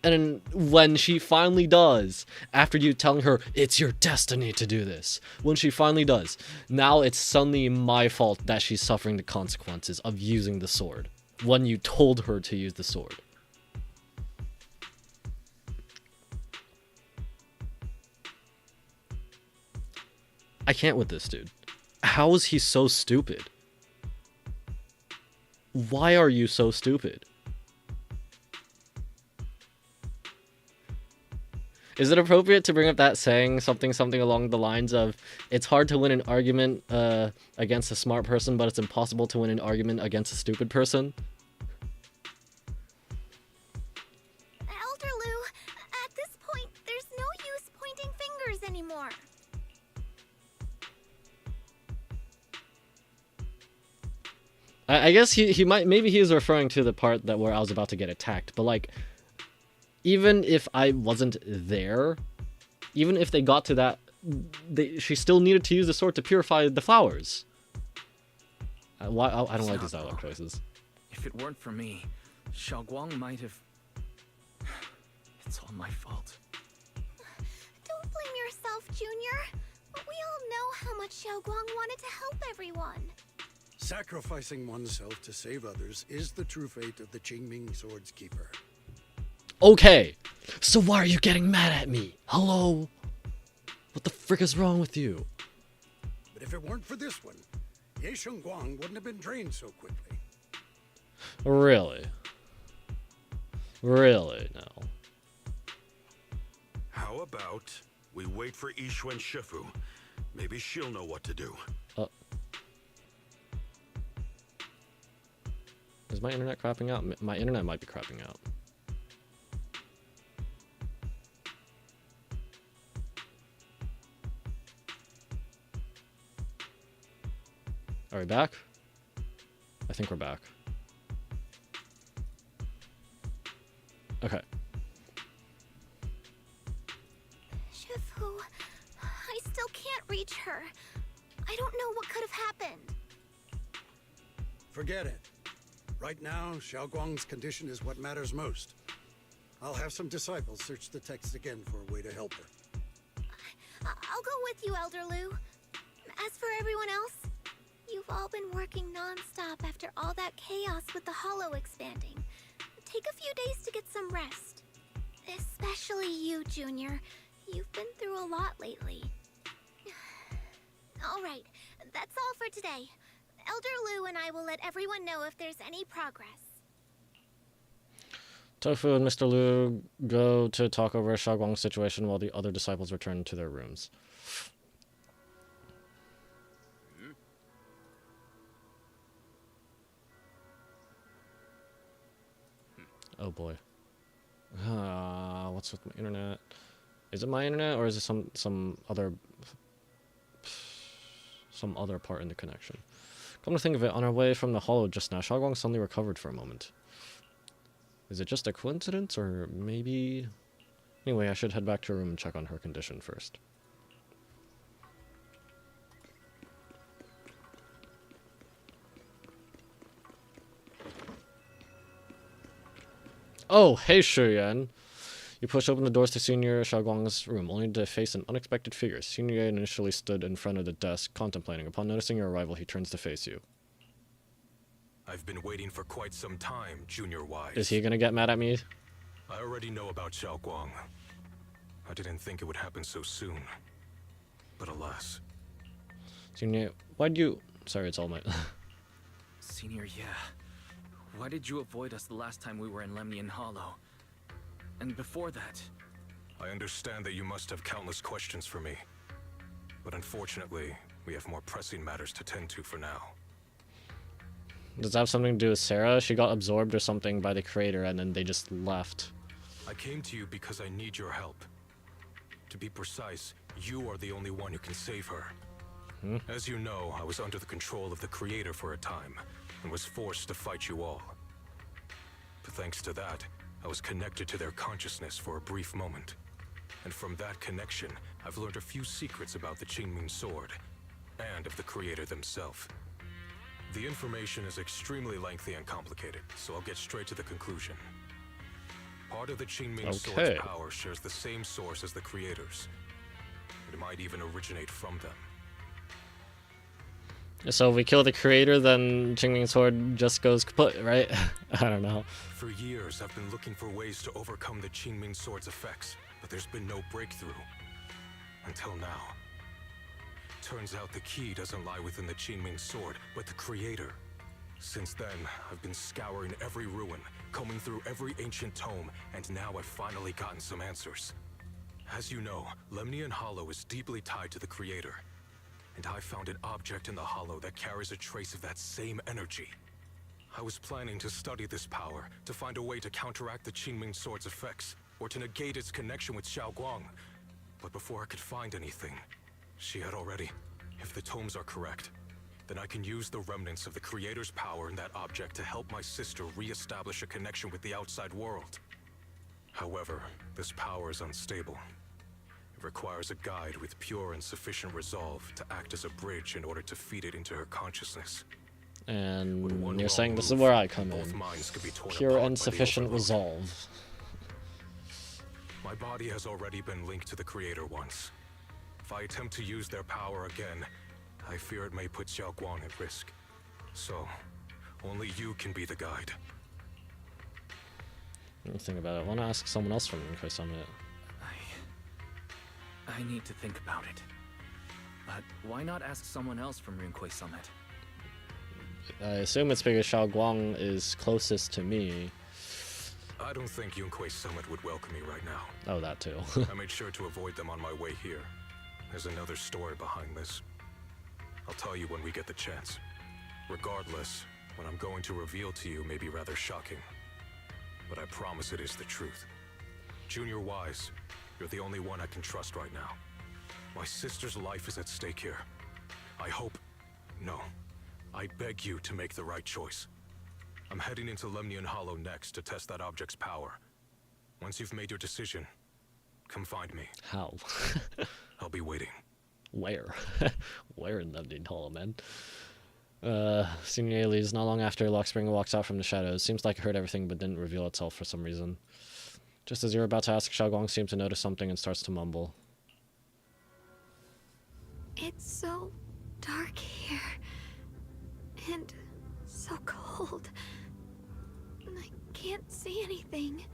And when she finally does, after you telling her it's your destiny to do this, when she finally does, now it's suddenly my fault that she's suffering the consequences of using the sword when you told her to use the sword. I can't with this dude. How is he so stupid? Why are you so stupid? Is it appropriate to bring up that saying, something along the lines of, it's hard to win an argument against a smart person, but it's impossible to win an argument against a stupid person? Elder Lu, at this point, there's no use pointing fingers anymore. I guess he might, maybe he was referring to the part that where I was about to get attacked, but like, even if I wasn't there, even if they got to that, she still needed to use the sword to purify the flowers. I don't like these dialogue choices. If it weren't for me, Xiaoguang might have... It's all my fault. Don't blame yourself, Junior. We all know how much Xiaoguang wanted to help everyone. Sacrificing oneself to save others is the true fate of the Qingming Sword's Keeper. Okay, so why are you getting mad at me? Hello? What the frick is wrong with you? But if it weren't for this one, Ye Shengguang wouldn't have been drained so quickly. Really? Really, no. How about we wait for Yixuan Shifu? Maybe she'll know what to do. Is my internet crapping out? My internet might be crapping out. Are we back? I think we're back. Okay. Shifu, I still can't reach her. I don't know what could have happened. Forget it. Right now, Xiaoguang's condition is what matters most. I'll have some disciples search the text again for a way to help her. I'll go with you, Elder Lu. As for everyone else, you've all been working non-stop after all that chaos with the hollow expanding. Take a few days to get some rest. Especially you, Junior. You've been through a lot lately. All right, that's all for today. Elder Lu and I will let everyone know if there's any progress. Tofu and Mr. Liu go to talk over Xiaoguang's situation while the other disciples return to their rooms. Oh boy. What's with my internet? Is it my internet or is it some other part in the connection? Come to think of it, on our way from the hollow just now, Xiaoguang suddenly recovered for a moment. Is it just a coincidence, or maybe... Anyway, I should head back to her room and check on her condition first. Oh, hey Shuyan! You push open the doors to Senior Xiaoguang's room, only to face an unexpected figure. Senior initially stood in front of the desk, contemplating. Upon noticing your arrival, he turns to face you. I've been waiting for quite some time, Junior Wise. Is he gonna get mad at me? I already know about Xiaoguang. I didn't think it would happen so soon. But alas. Senior, why'd you... Sorry, it's all my... Senior, yeah. Why did you avoid us the last time we were in Lemnian Hollow? And before that... I understand that you must have countless questions for me. But unfortunately, we have more pressing matters to tend to for now. Does that have something to do with Sarah? She got absorbed or something by the creator and then they just left. I came to you because I need your help. To be precise, you are the only one who can save her. As you know, I was under the control of the creator for a time, and was forced to fight you all. But thanks to that, I was connected to their consciousness for a brief moment. And from that connection, I've learned a few secrets about the Qingming sword, and of the creator themselves. The information is extremely lengthy and complicated, so I'll get straight to the conclusion. Part of the Qingming sword's power shares the same source as the creators. It might even originate from them. So if we kill the creator, then Qingming sword just goes kaput, right? I don't know. For years, I've been looking for ways to overcome the Qingming sword's effects, but there's been no breakthrough. Until now. Turns out the key doesn't lie within the Qingming sword, but the creator. Since then, I've been scouring every ruin, combing through every ancient tome, and now I've finally gotten some answers. As you know, Lemnian Hollow is deeply tied to the creator. And I found an object in the hollow that carries a trace of that same energy. I was planning to study this power, to find a way to counteract the Qingming sword's effects, or to negate its connection with Xiaoguang. But before I could find anything, she had already. If the tomes are correct, then I can use the remnants of the creator's power in that object to help my sister re-establish a connection with the outside world. However, this power is unstable. It requires a guide with pure and sufficient resolve to act as a bridge in order to feed it into her consciousness. And you're saying this is where I come in. Pure and sufficient resolve. My body has already been linked to the creator once. If I attempt to use their power again, I fear it may put Xiaoguang at risk. So, only you can be the guide. Let me think about it. I want to ask someone else from Rinkai Summit. I need to think about it. But why not ask someone else from Rinkai Summit? I assume it's because Xiaoguang is closest to me. I don't think Yunquei Summit would welcome me right now. Oh, that too. I made sure to avoid them on my way here. There's another story behind this. I'll tell you when we get the chance. Regardless, what I'm going to reveal to you may be rather shocking. But I promise it is the truth. Junior Wise, you're the only one I can trust right now. My sister's life is at stake here. I hope... No. I beg you to make the right choice. I'm heading into Lemnian Hollow next to test that object's power. Once you've made your decision, come find me. How? I'll be waiting. Where? Where in Lemnian Hollow, man? Senior leaves not long after Lockspring walks out from the shadows. Seems like it heard everything but didn't reveal itself for some reason. Just as you're about to ask, Xiaoguang seems to notice something and starts to mumble. It's so dark here. And so cold. I can't see anything.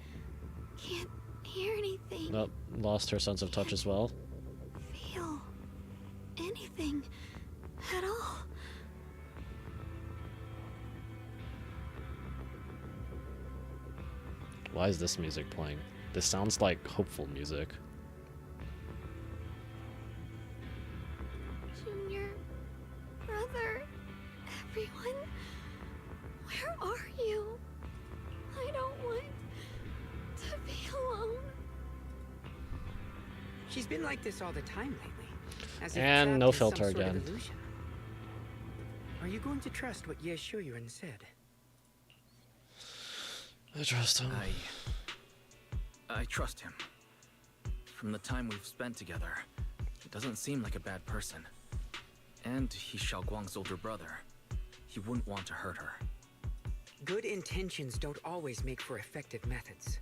Can't hear anything. Oh, lost her sense of touch as well. Feel anything at all. Why is this music playing? This sounds like hopeful music. Junior, brother, everyone, where are you? I don't want to be alone. She's been like this all the time lately. As if And trapped no in some filter sort of again. illusion. Are you going to trust what Ye Shuren said? I trust him. I trust him. From the time we've spent together, he doesn't seem like a bad person. And he's Xiaoguang's older brother. He wouldn't want to hurt her. Good intentions don't always make for effective methods.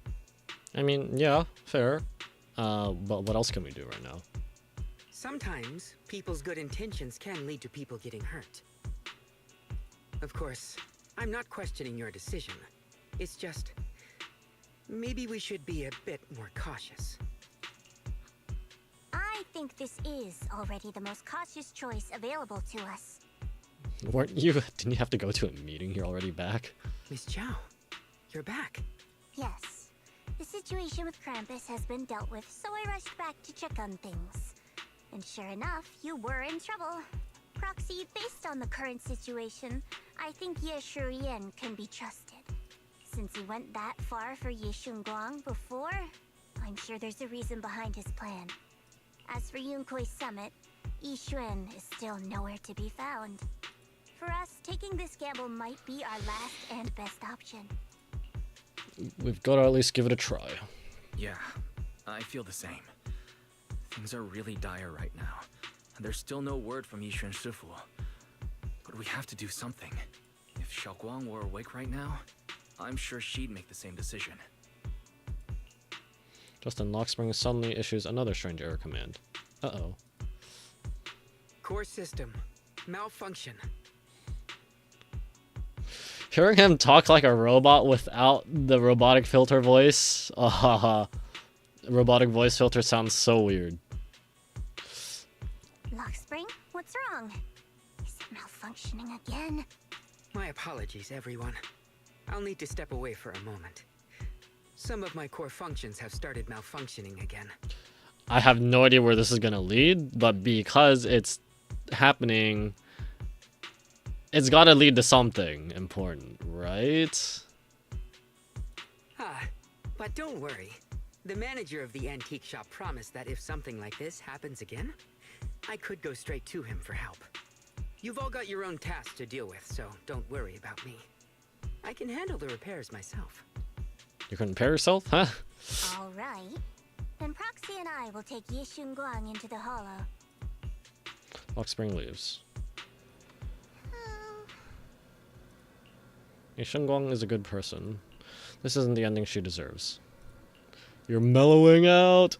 I mean, yeah, fair. But what else can we do right now? Sometimes, people's good intentions can lead to people getting hurt. Of course, I'm not questioning your decision. It's just, maybe we should be a bit more cautious. I think this is already the most cautious choice available to us. Didn't you have to go to a meeting? You're already back? Miss Chow, you're back. Yes. The situation with Krampus has been dealt with, so I rushed back to check on things. And sure enough, you were in trouble. Proxy, based on the current situation, I think Ye Shuren can be trusted. Since he went that far for Ye Shunguang before, I'm sure there's a reason behind his plan. As for Yunkui's summit, Yi Xuan is still nowhere to be found. For us, taking this gamble might be our last and best option. We've got to at least give it a try. Yeah, I feel the same. Things are really dire right now, and there's still no word from Yishuan Shifu. But we have to do something. If Xiaoguang were awake right now, I'm sure she'd make the same decision. Justin Lockspring suddenly issues another strange error command. Uh-oh. Core system. Malfunction. Hearing him talk like a robot without the robotic filter voice. Robotic voice filter sounds so weird. Lockspring, what's wrong? Is it malfunctioning again? My apologies, everyone. I'll need to step away for a moment. Some of my core functions have started malfunctioning again. I have no idea where this is gonna lead, but because it's happening, it's gotta lead to something important, right? But don't worry. The manager of the antique shop promised that if something like this happens again, I could go straight to him for help. You've all got your own tasks to deal with, so don't worry about me. I can handle the repairs myself. You can repair yourself, huh? All right. Then Proxy and I will take Ye Shunguang into the hollow. Lockspring leaves. Ye Shunguang is a good person. This isn't the ending she deserves. You're mellowing out!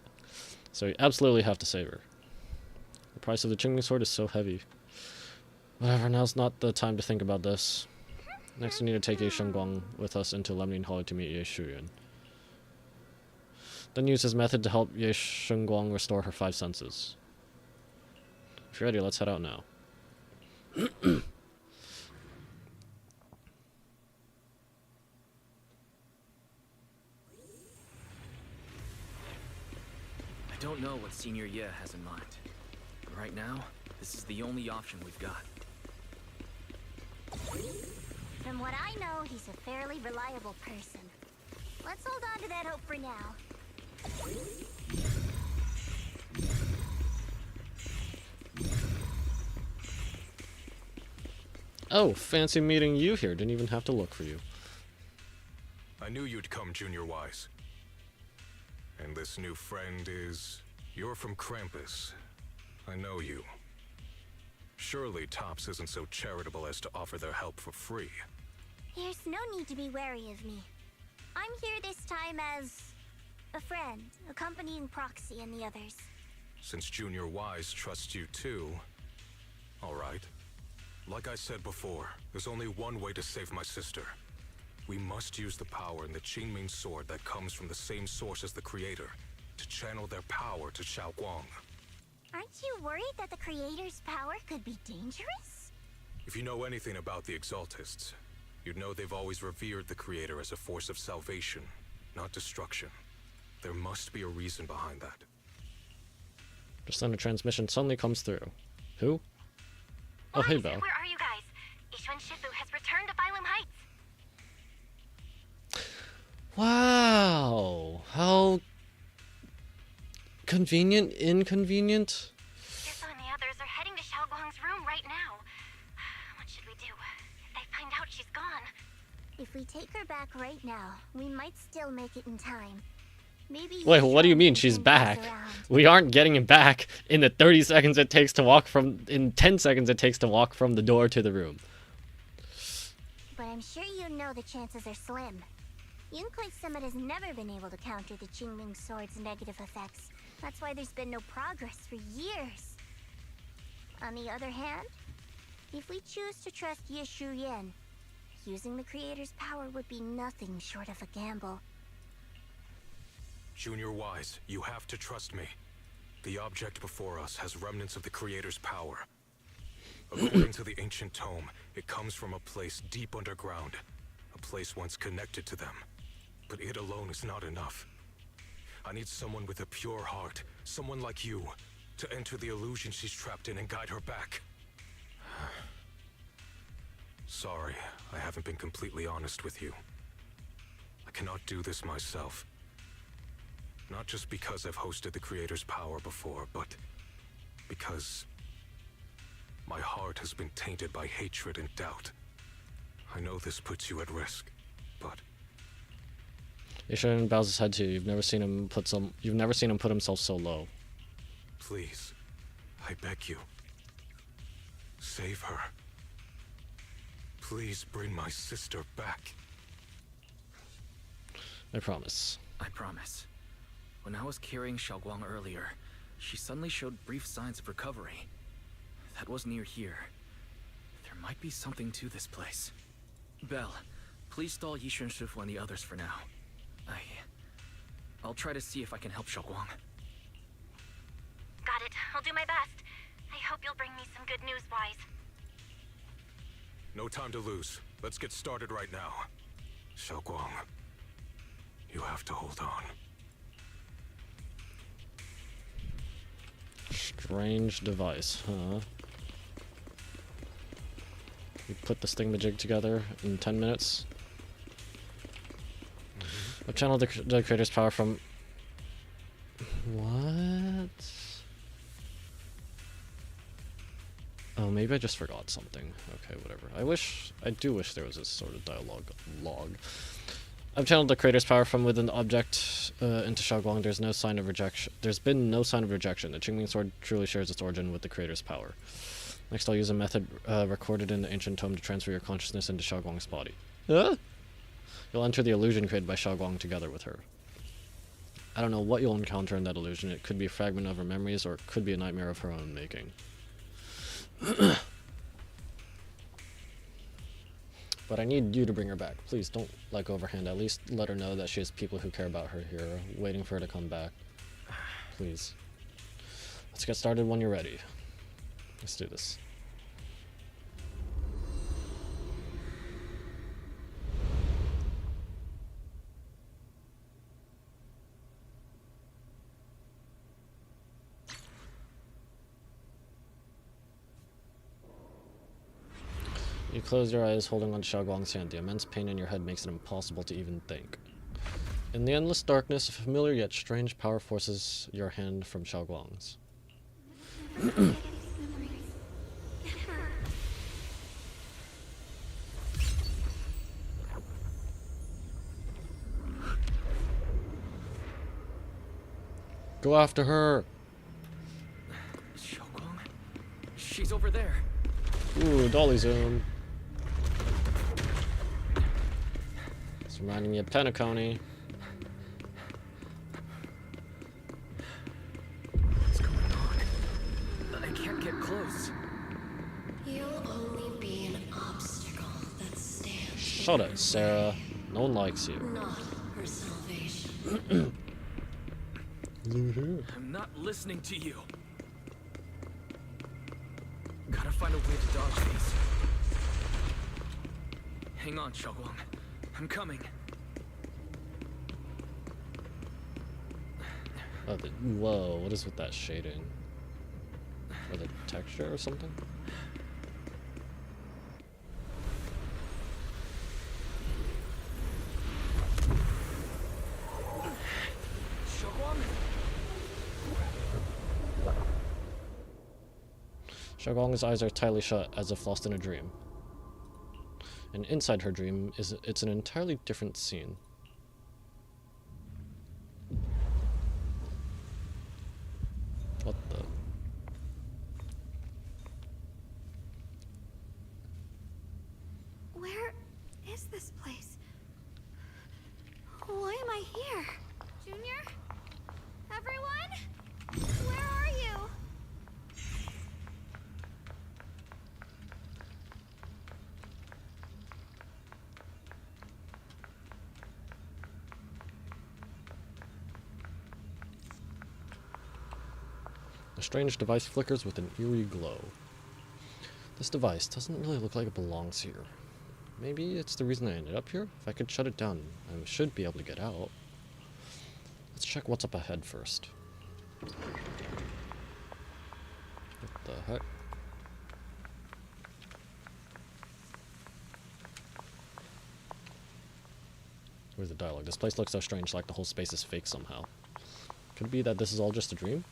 So you absolutely have to save her. The price of the Qingming sword is so heavy. Whatever, now's not the time to think about this. Next, we need to take Ye Shunguang with us into Lemnian Hollow to meet Ye Shuren. Then use his method to help Ye Shunguang restore her 5 senses. If you're ready, let's head out now. I don't know what Senior Ye has in mind. But right now, this is the only option we've got. From what I know, he's a fairly reliable person. Let's hold on to that hope for now. Oh, fancy meeting you here. Didn't even have to look for you. I knew you'd come, Junior Wise. And this new friend is... You're from Krampus. I know you. Surely Tops isn't so charitable as to offer their help for free. There's no need to be wary of me. I'm here this time as... a friend, accompanying Proxy and the others. Since Junior Wise trusts you too... Alright. Like I said before, there's only one way to save my sister. We must use the power in the Qingming sword that comes from the same source as the Creator, to channel their power to Xiaoguang. Aren't you worried that the Creator's power could be dangerous? If you know anything about the Exaltists, you'd know they've always revered the Creator as a force of salvation, not destruction. There must be a reason behind that. Just then a transmission suddenly comes through. Who? Oh, hey, Belle. Where are you guys? Ishun Shifu has returned to Phylum Heights. Wow. How convenient, inconvenient. Shifu and the others are heading to Xiaoguang's room right now. What should we do? If they find out she's gone. If we take her back right now, we might still make it in time. Maybe. Wait, what do you mean she's back? We aren't getting it back in the 30 seconds it takes to walk from, in 10 seconds it takes to walk from the door to the room. But I'm sure you know the chances are slim. Yunkuei Summit has never been able to counter the Qingming Sword's negative effects. That's why there's been no progress for years. On the other hand, if we choose to trust Ye Shuyan, using the Creator's power would be nothing short of a gamble. Junior Wise, you have to trust me. The object before us has remnants of the Creator's power. According to the ancient tome, it comes from a place deep underground. A place once connected to them. But it alone is not enough. I need someone with a pure heart, someone like you, to enter the illusion she's trapped in and guide her back. Sorry, I haven't been completely honest with you. I cannot do this myself. Not just because I've hosted the Creator's power before, but because my heart has been tainted by hatred and doubt. I know this puts you at risk, but Ishun bows his head to you. You've never seen him put himself so low. Please, I beg you. Save her. Please bring my sister back. I promise. I promise. When I was carrying Xiaoguang earlier, she suddenly showed brief signs of recovery. That was near here. There might be something to this place. Belle, please stall Yishun Shifu and the others for now. I'll try to see if I can help Xiaoguang. Got it. I'll do my best. I hope you'll bring me some good news, Wise. No time to lose. Let's get started right now. Xiaoguang, you have to hold on. Strange device, huh? You put the thingamajig together in 10 minutes. I've channeled the Creator's power from... What? Oh, maybe I just forgot something. Okay, whatever. I do wish there was this sort of dialogue log. I've channeled the Creator's power from within the object into Xiaoguang. There's no sign of rejection. There's been no sign of rejection. The Qingming Sword truly shares its origin with the Creator's power. Next, I'll use a method recorded in the ancient tome to transfer your consciousness into Xiaoguang's body. Huh? You'll enter the illusion created by Xiaoguang together with her. I don't know what you'll encounter in that illusion. It could be a fragment of her memories, or it could be a nightmare of her own making. But I need you to bring her back. Please don't let go of her hand. At least let her know that she has people who care about her here, waiting for her to come back. Please. Let's get started when you're ready. Let's do this. You close your eyes, holding on to Xiaoguang's hand. The immense pain in your head makes it impossible to even think. In the endless darkness, a familiar yet strange power forces your hand from Xiaoguang's. Go after her! Xiaoguang? She's over there. Ooh, dolly zoom. It's reminding me of Penacony. What's going on? I can't get close. You'll only be an obstacle that stands. Shut it, Sarah. No one likes you. Not her salvation. I'm not listening to you. Gotta find a way to dodge these. Hang on, Xiaoguang. I'm coming. Oh, whoa, what is with that shading? Or the texture or something? Xiaoguang's eyes are tightly shut, as if lost in a dream. And inside her dream it's an entirely different scene. What the? Where is this place? Why am I here? Junior? Everyone? Where are you? The strange device flickers with an eerie glow. This device doesn't really look like it belongs here. Maybe it's the reason I ended up here? If I could shut it down, I should be able to get out. Let's check what's up ahead first. What the heck? Where's the dialogue? This place looks so strange, like the whole space is fake somehow. Could it be that this is all just a dream?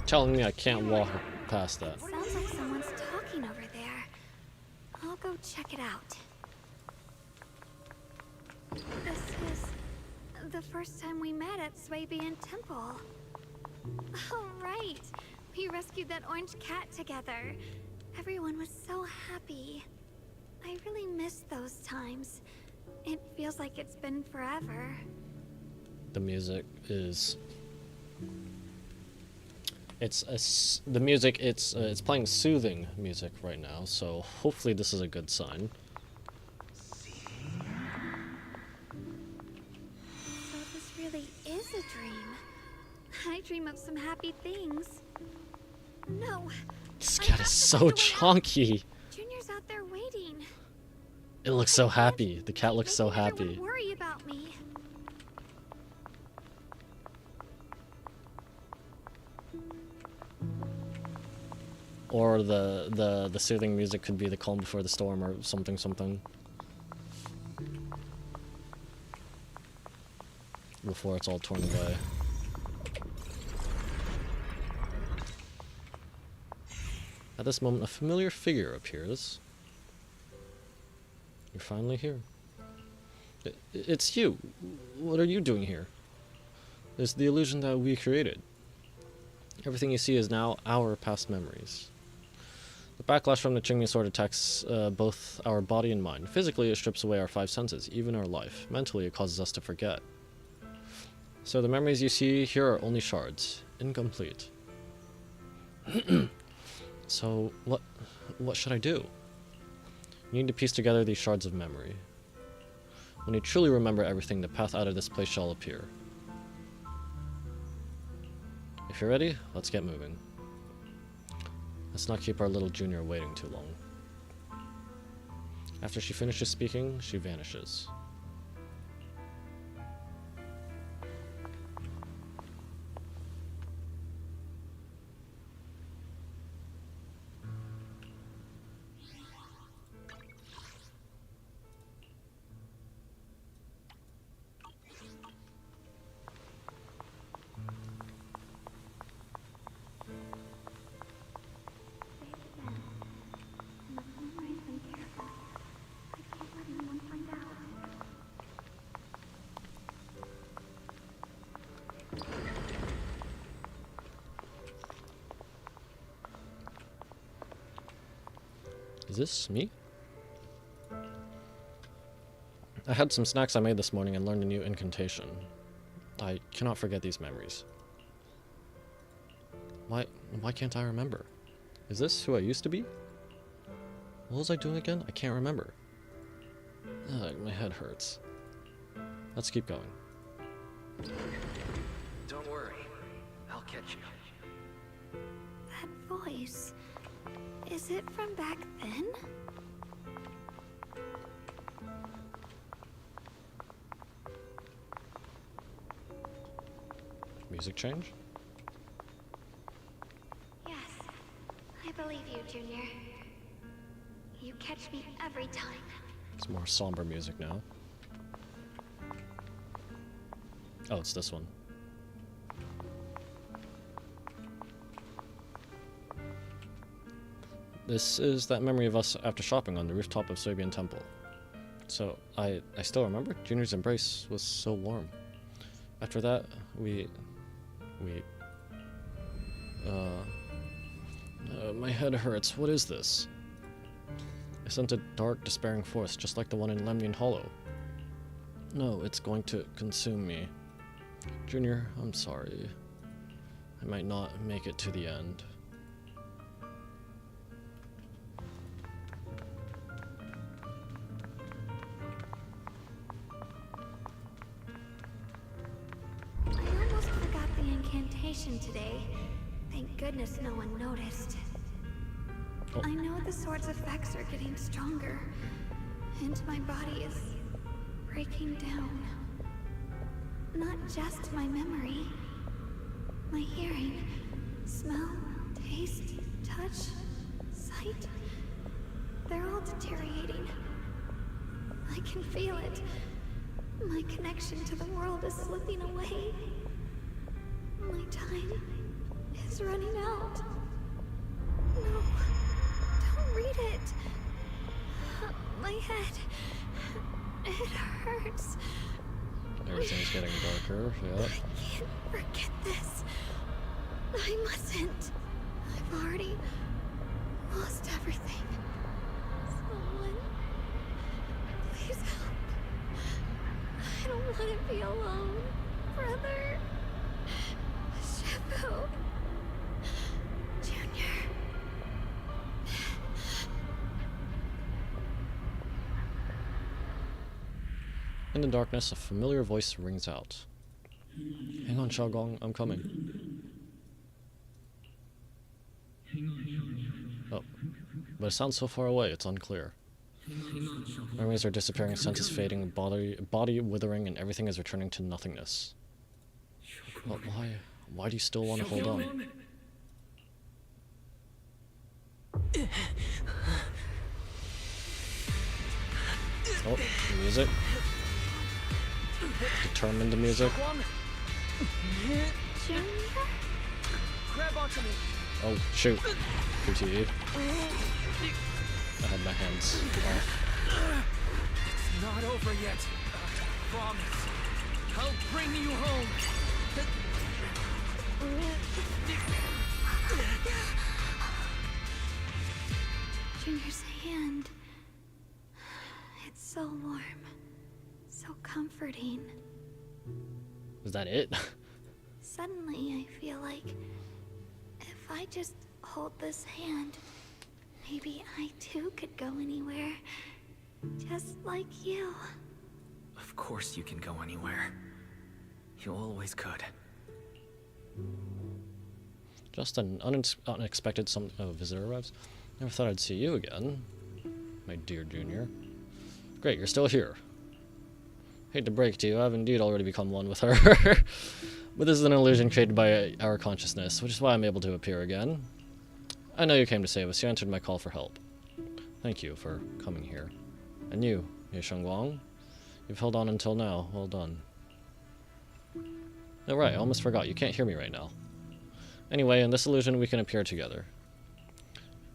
Telling me I can't walk past that. Sounds like someone's talking over there. I'll go check it out. This is the first time we met at Swabian Temple. Oh, right. We rescued that orange cat together. Everyone was so happy. I really miss those times. It feels like it's been forever. The music is... It's playing soothing music right now, so hopefully this is a good sign. So this really is a dream. I dream of some happy things. No. This cat is so chunky. Junior's out there waiting. It looks so happy. The cat looks so happy. Worry about me. Or the soothing music could be the calm before the storm or something. Before it's all torn away. At this moment, a familiar figure appears. You're finally here. It's you. What are you doing here? It's the illusion that we created. Everything you see is now our past memories. The backlash from the Qingming sword attacks both our body and mind. Physically, it strips away our 5 senses, even our life. Mentally, it causes us to forget. So the memories you see here are only shards, incomplete. So, what should I do? You need to piece together these shards of memory. When you truly remember everything, the path out of this place shall appear. If you're ready, let's get moving. Let's not keep our little junior waiting too long. After she finishes speaking, she vanishes. Is this me? I had some snacks I made this morning and learned a new incantation. I cannot forget these memories. Why can't I remember? Is this who I used to be? What was I doing again? I can't remember. Ugh, my head hurts. Let's keep going. Don't worry. I'll catch you. That voice. Is it from back then? Music change? Yes, I believe you, Junior. You catch me every time. It's more somber music now. Oh, it's this one. This is that memory of us after shopping on the rooftop of Soybian Temple. So, I still remember. Junior's embrace was so warm. After that, my head hurts. What is this? I sent a dark, despairing force, just like the one in Lemnian Hollow. No, it's going to consume me. Junior, I'm sorry. I might not make it to the end. I almost forgot the incantation today. Thank goodness no one noticed. Oh. I know the sword's effects are getting stronger, and my body is breaking down. Not just my memory, my hearing, smell, taste, touch, sight. They're all deteriorating. I can feel it. My connection to the world is slipping away. My time is running out. No, don't read it. My head, it hurts. Everything's getting darker, yeah. I can't forget this. I mustn't. I've already lost everything. Someone, please help. I don't want to be alone, brother. Shifu. Junior. In the darkness, a familiar voice rings out. Hang on, Xiaogong, I'm coming. Oh, but it sounds so far away, it's unclear. Memories are disappearing, senses fading, body withering, and everything is returning to nothingness. But why do you still want to hold on? Oh, the music. Determined music. Junior? Grab onto me. Oh, shoot. QTE. I had my hands off. It's not over yet. I promise. I'll bring you home. Junior's hand. It's so warm. So comforting. Is that it? Suddenly, I feel like if I just hold this hand, maybe I too could go anywhere. Just like you. Of course you can go anywhere. You always could. Just an unexpected visitor arrives. Never thought I'd see you again, my dear Junior. Great, you're still here. Hate to break to you, I've indeed already become one with her. But this is an illusion created by our consciousness, which is why I'm able to appear again. I know you came to save us. You answered my call for help. Thank you for coming here. And you, Ye Shengguang, you've held on until now. Well done. Oh right, I almost forgot. You can't hear me right now. Anyway, in this illusion, we can appear together.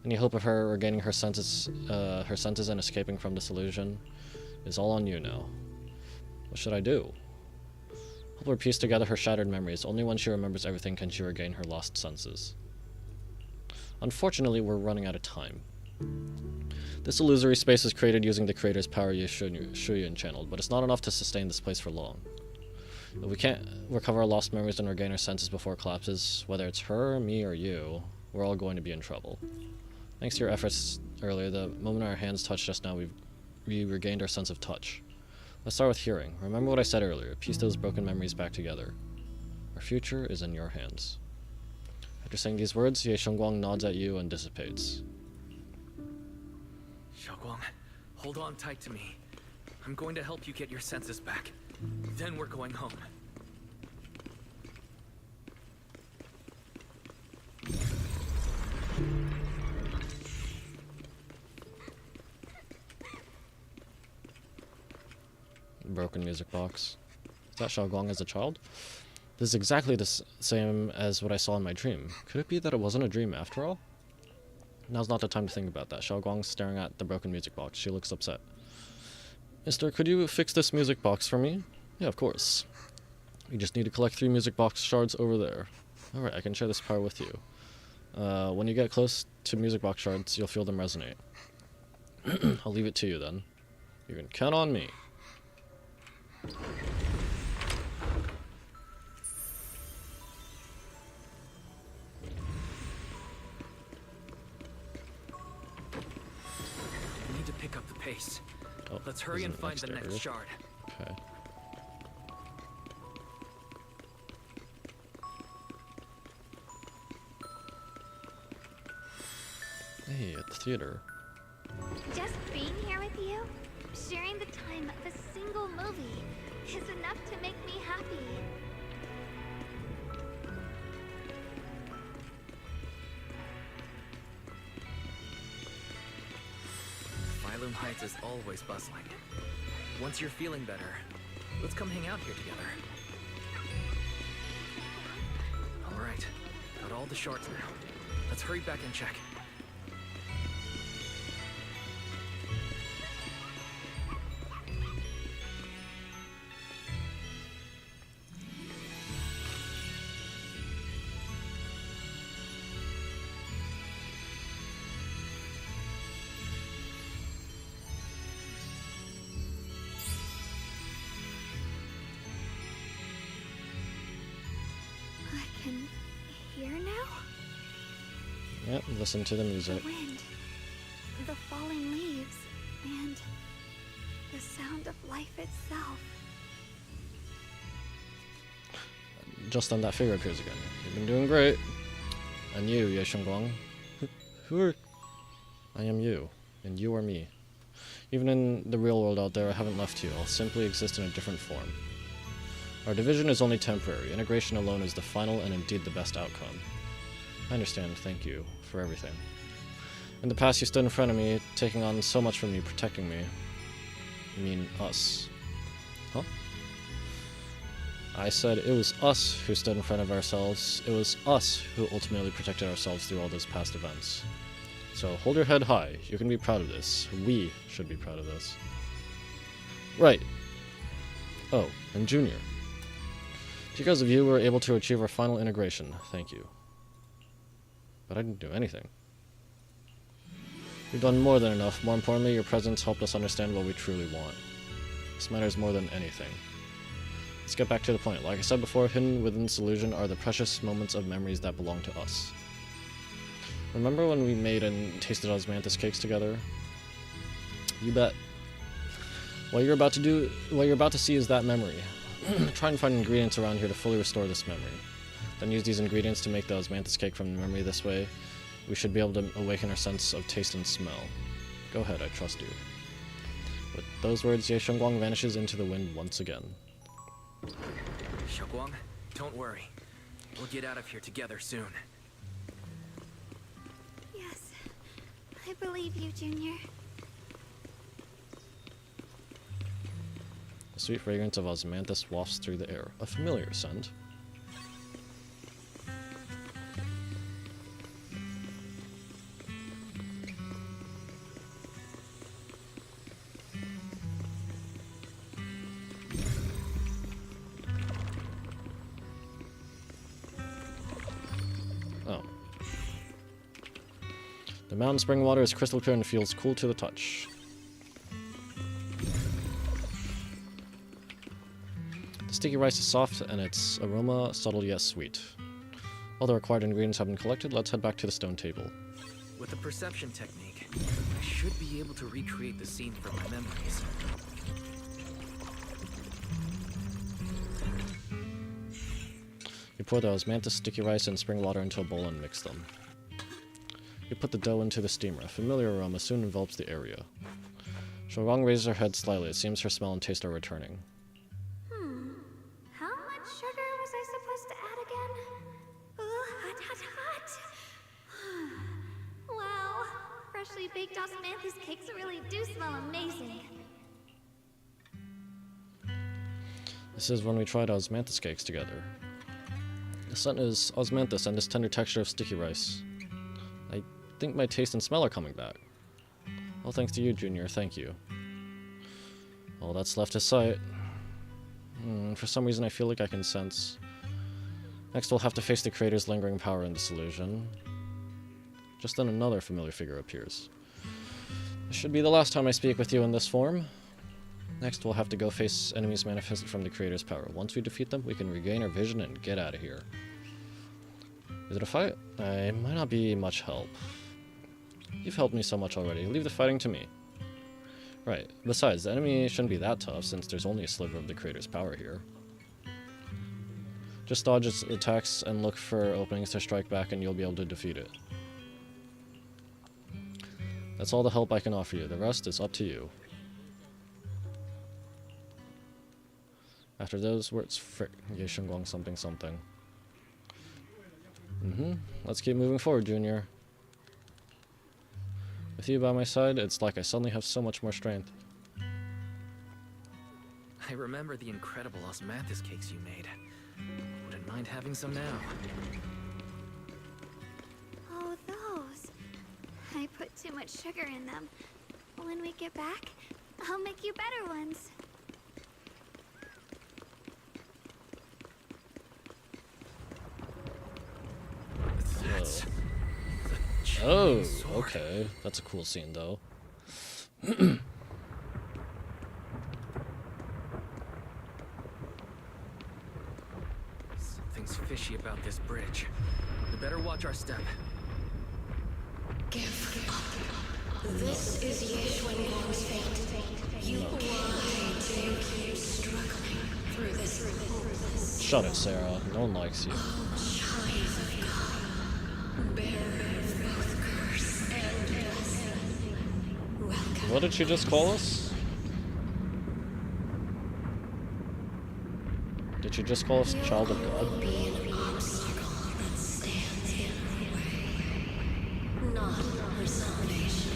Any hope of her regaining her senses and escaping from this illusion is all on you now. What should I do? Help her piece together her shattered memories. Only when she remembers everything can she regain her lost senses. Unfortunately, we're running out of time. This illusory space was created using the creator's power Shuyan channeled, but it's not enough to sustain this place for long. If we can't recover our lost memories and regain our senses before it collapses, whether it's her, me, or you, we're all going to be in trouble. Thanks to your efforts earlier, the moment our hands touched just now, we regained our sense of touch. Let's start with hearing. Remember what I said earlier, piece those broken memories back together. Our future is in your hands. After saying these words, Ye Shengguang nods at you and dissipates. Xiaoguang, hold on tight to me. I'm going to help you get your senses back. Then we're going home. broken music box. Is that Xiaoguang as a child? This is exactly the same as what I saw in my dream. Could it be that it wasn't a dream after all? Now's not the time to think about that. Xiaoguang's staring at the broken music box. She looks upset. Mister, could you fix this music box for me? Yeah, of course. You just need to collect 3 music box shards over there. Alright, I can share this power with you. When you get close to music box shards, you'll feel them resonate. I'll leave it to you then. You can count on me. I need to pick up the pace. Oh, let's hurry and find the next shard. Okay. Hey, at the theater. Just being here with you, sharing the time of a single movie, is enough to make me happy. Phylum Heights is always bustling. Once you're feeling better, let's come hang out here together. Alright, got all the shards now. Let's hurry back and check. I can hear now? Yep, listen to the music. The wind, the falling leaves, and the sound of life itself. Just then that figure appears again. You've been doing great. And you, Ye Shengguang. Who are... I am you, and you are me. Even in the real world out there, I haven't left you. I'll simply exist in a different form. Our division is only temporary. Integration alone is the final and indeed the best outcome. I understand. Thank you for everything. In the past, you stood in front of me, taking on so much from me, protecting me. You mean us? Huh? I said it was us who stood in front of ourselves. It was us who ultimately protected ourselves through all those past events. So hold your head high. You can be proud of this. We should be proud of this. Right. Oh, and Junior. Because of you, we were able to achieve our final integration. Thank you. But I didn't do anything. You've done more than enough. More importantly, your presence helped us understand what we truly want. This matters more than anything. Let's get back to the point. Like I said before, hidden within this illusion are the precious moments of memories that belong to us. Remember when we made and tasted osmanthus cakes together? You bet. What you're about to see is that memory. Try and find ingredients around here to fully restore this memory. Then use these ingredients to make the osmanthus cake from the memory. This way, we should be able to awaken our sense of taste and smell. Go ahead, I trust you. With those words, Ye Shengguang vanishes into the wind once again. Xiaoguang, don't worry. We'll get out of here together soon. Yes, I believe you, Junior. The sweet fragrance of osmanthus wafts through the air, a familiar scent. Oh. The mountain spring water is crystal clear and feels cool to the touch. The sticky rice is soft and its aroma subtle yet sweet. All the required ingredients have been collected. Let's head back to the stone table. With the perception technique, I should be able to recreate the scene from my memories. You pour the osmanthus, sticky rice, and spring water into a bowl and mix them. You put the dough into the steamer. A familiar aroma soon envelops the area. Xiaoguang raises her head slightly. It seems her smell and taste are returning. How much sugar was I supposed to add again? Hot, hot, hot. Wow, freshly baked osmanthus cakes really do smell amazing. This is when we tried osmanthus cakes together. The scent is osmanthus and this tender texture of sticky rice. I think my taste and smell are coming back. All thanks to you, Junior. Thank you. All that's left is sight. For some reason I feel like I can sense. Next we'll have to face the creator's lingering power in this illusion. Just then another familiar figure appears. This should be the last time I speak with you in this form. Next we'll have to go face enemies manifested from the creator's power. Once we defeat them, we can regain our vision and get out of here. Is it a fight? I might not be much help. You've helped me so much already. Leave the fighting to me. Right. Besides, the enemy shouldn't be that tough since there's only a sliver of the creator's power here. Just dodge its attacks and look for openings to strike back and you'll be able to defeat it. That's all the help I can offer you. The rest is up to you. After those words, frick, Ye Shengguang something something. Let's keep moving forward, Junior. With you by my side, it's like I suddenly have so much more strength. I remember the incredible osmanthus cakes you made. Wouldn't mind having some now. Oh, those. I put too much sugar in them. When we get back, I'll make you better ones. Oh, okay. That's a cool scene, though. Something's fishy about this bridge. We better watch our step. Give up. This is Ye Shengguang's fate. Why do you keep struggling through this hopeless? Shut it, Sarah. No one likes you. Child of God, bearer of both curse and blessing. Welcome. What did she just call us? Did she just call us child of God? Be an obstacle that stands in her way, not her salvation.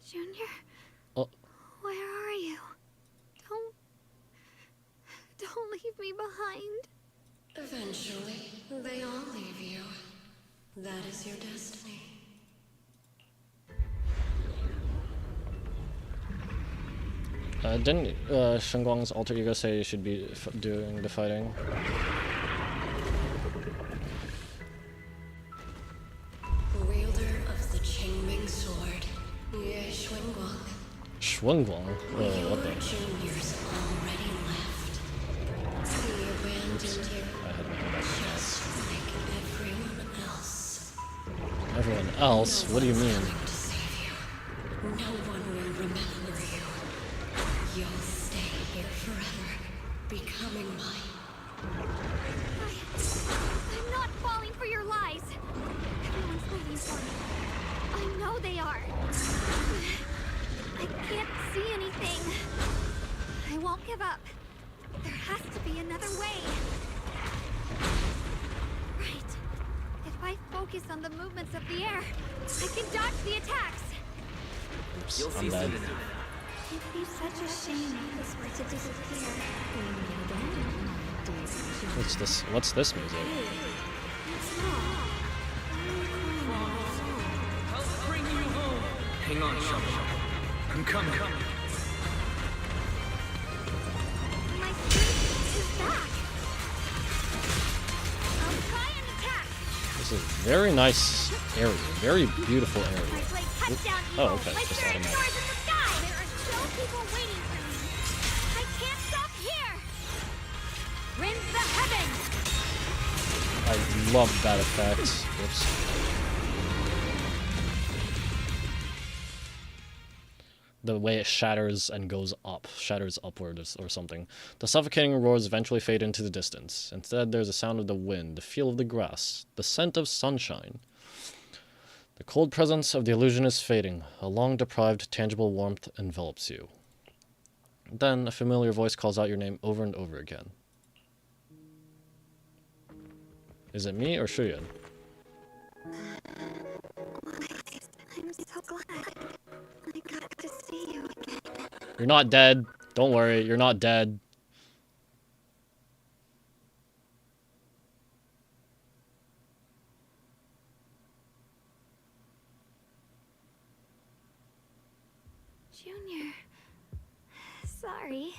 Junior? Oh. Where are you? Don't leave me behind. Eventually, they all leave you. That is your destiny. Didn't Shengguang's alter ego say you should be doing the fighting? Wielder of the Qingming sword, Ye Shengguang. Shengguang? What the? Your juniors already left. He abandoned you, I had my hand up. just like everyone else. Everyone else? What do you mean? To save you. No one will remember you. You'll stay here forever, becoming mine. I'm not falling for your lies. Everyone's waiting for me. I know they are. I can't see anything. I won't give up. There has to be another way. Right. If I focus on the movements of the air, I can dodge the attacks. Oops, You'll see I'm dead. soon enough. It'd be such a shame if this were to disappear. What's this? What's this music? I'll bring you home. Hang on, Shovel. I'm coming. My strength is back. I'll try and attack. This is very nice area. Very beautiful My area. blade cuts down Oh, evil, okay, like just there are automatic. stars in the sky. There are still people waiting for me. I can't stop here. Rend the heavens. I love that effect. Whoops. The way it shatters and goes up, shatters upward or something. The suffocating roars eventually fade into the distance. Instead, there's the sound of the wind, the feel of the grass, the scent of sunshine. The cold presence of the illusion is fading. A long-deprived, tangible warmth envelops you. Then a familiar voice calls out your name over and over again. Is it me or Shuyan? I'm so glad I got to see you again. You're not dead. Don't worry, you're not dead. Junior, sorry.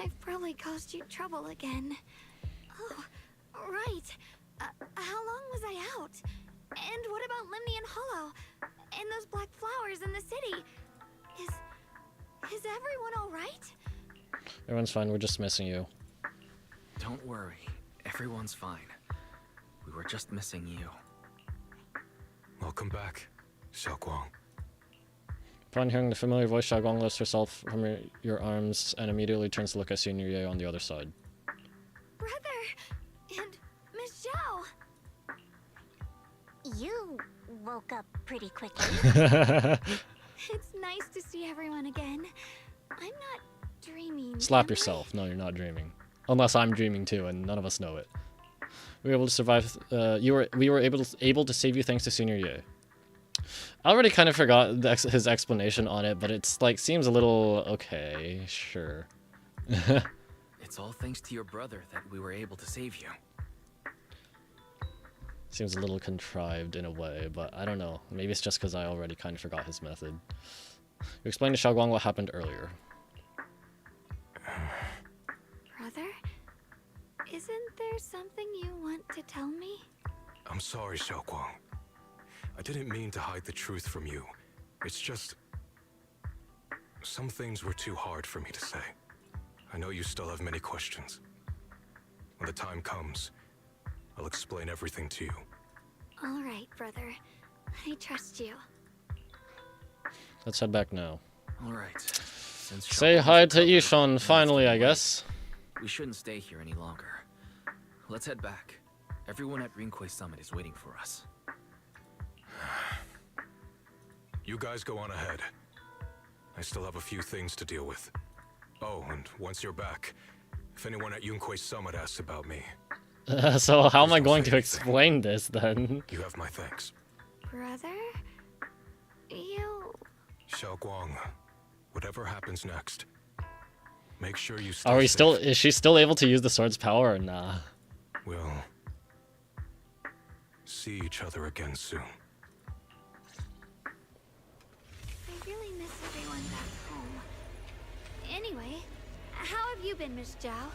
I've probably caused you trouble again. Oh, right. How long was I out? And what about Limnian Hollow? And those black flowers in the city? Is everyone alright? Everyone's fine, we're just missing you. Don't worry. Everyone's fine. We were just missing you. Welcome back, Xiaoguang. Upon hearing the familiar voice, Xiaoguang lifts herself from your arms and immediately turns to look at Senior Ye on the other side. Brother! And Miss Zhao! You woke up pretty quickly. It's nice to see everyone again. I'm not dreaming. Slap yourself. No, you're not dreaming. Unless I'm dreaming too, and none of us know it. We were able to survive. We were able to save you thanks to Senior Ye. I already kind of forgot his explanation on it, but it's like seems a little okay. Sure. It's all thanks to your brother that we were able to save you. Seems a little contrived in a way, but I don't know. Maybe it's just because I already kind of forgot his method. You explained to Xiaoguang what happened earlier. Brother? Isn't there something you want to tell me? I'm sorry, Xiaoguang. I didn't mean to hide the truth from you. It's just... some things were too hard for me to say. I know you still have many questions. When the time comes, I'll explain everything to you. All right, brother. I trust you. Let's head back now. All right. Since Say hi to Ishon, finally, I guess. We shouldn't stay here any longer. Let's head back. Everyone at Rinquay Summit is waiting for us. You guys go on ahead. I still have a few things to deal with. Oh, and once you're back, if anyone at Yunquay Summit asks about me... So how am I going to explain this, then? You have my thanks. Brother? You... Xiaoguang, whatever happens next, make sure you stay Are we safe. still... Is she still able to use the sword's power or nah? We'll... see each other again soon. I really miss everyone back home. Anyway, how have you been, Miss Zhao?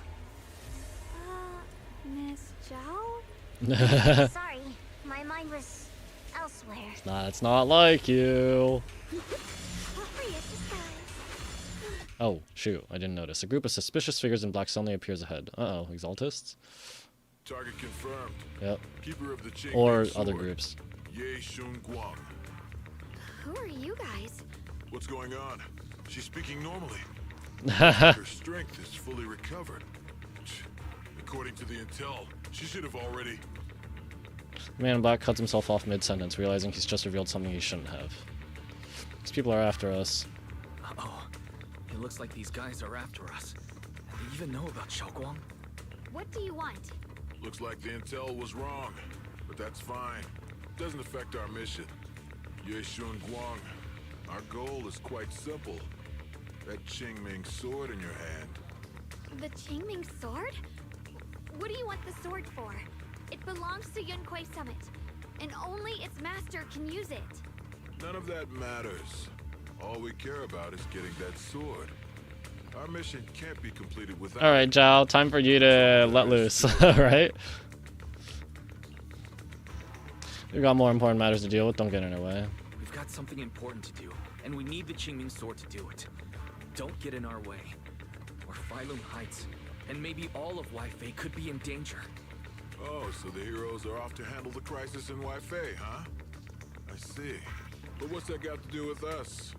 Miss Zhao? Sorry, my mind was elsewhere. It's not like you. Oh, shoot, I didn't notice. A group of suspicious figures in black suddenly appears ahead. Uh-oh, Exaltists? Target confirmed. Yep. Keeper of the Qing Or sword, other groups. Ye Shun Guang. Who are you guys? What's going on? She's speaking normally. Her strength is fully recovered. According to the intel, she should have already... The man in black cuts himself off mid-sentence, realizing he's just revealed something he shouldn't have. These people are after us. Uh-oh. It looks like these guys are after us. And they even know about Xiaoguang. What do you want? Looks like the intel was wrong, but that's fine. Doesn't affect our mission. Ye Shun Guang, our goal is quite simple. That Qingming sword in your hand. The Qingming sword? What do you want the sword for? It belongs to Yunquay Summit, and only its master can use it. None of that matters. All we care about is getting that sword. Our mission can't be completed without... Alright, Zhao, time for you to let loose, right? We've got more important matters to deal with, don't get in our way. We've got something important to do, and we need the Qingming sword to do it. Don't get in our way, or Phylum Heights, and maybe all of Waifei could be in danger. Oh, so the heroes are off to handle the crisis in Waifei, huh? I see. But what's that got to do with us?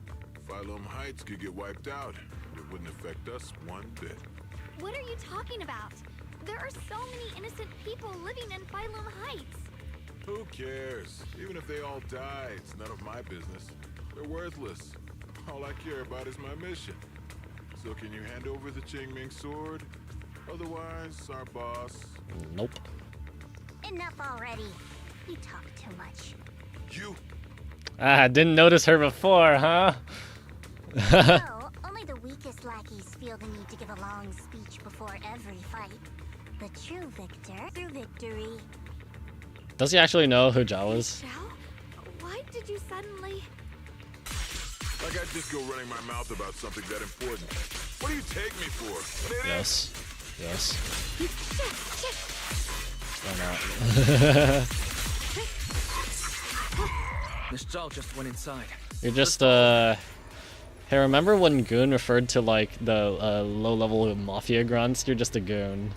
Phylum Heights could get wiped out. It wouldn't affect us one bit. What are you talking about? There are so many innocent people living in Phylum Heights. Who cares? Even if they all die, it's none of my business. They're worthless. All I care about is my mission. So can you hand over the Qingming sword? Otherwise, our boss... Nope. Enough already. You talk too much. You? Ah, didn't notice her before, huh? No, only the weakest lackeys feel the need to give a long speech before every fight. The true victor through victory. Does he actually know who Zhao is? Zhao? Why did you suddenly... Like I'd just go running my mouth about something that important. What do you take me for? An idiot? Yes. Yes. Why not? Miss Zhao just went inside. You're just, Hey, remember when Goon referred to, like, the low-level mafia grunts? You're just a goon.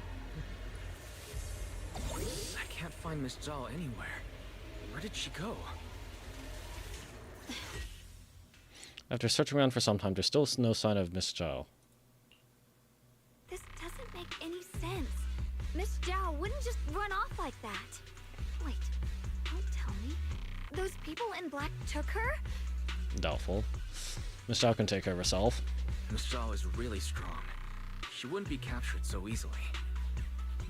I can't find Miss Zhao anywhere. Where did she go? After searching around for some time, there's still no sign of Miss Zhao. This doesn't make any sense. Miss Zhao wouldn't just run off like that. Wait, don't tell me. Those people in black took her? Doubtful. Miss Zhao can take care of herself. Miss Zhao is really strong. She wouldn't be captured so easily.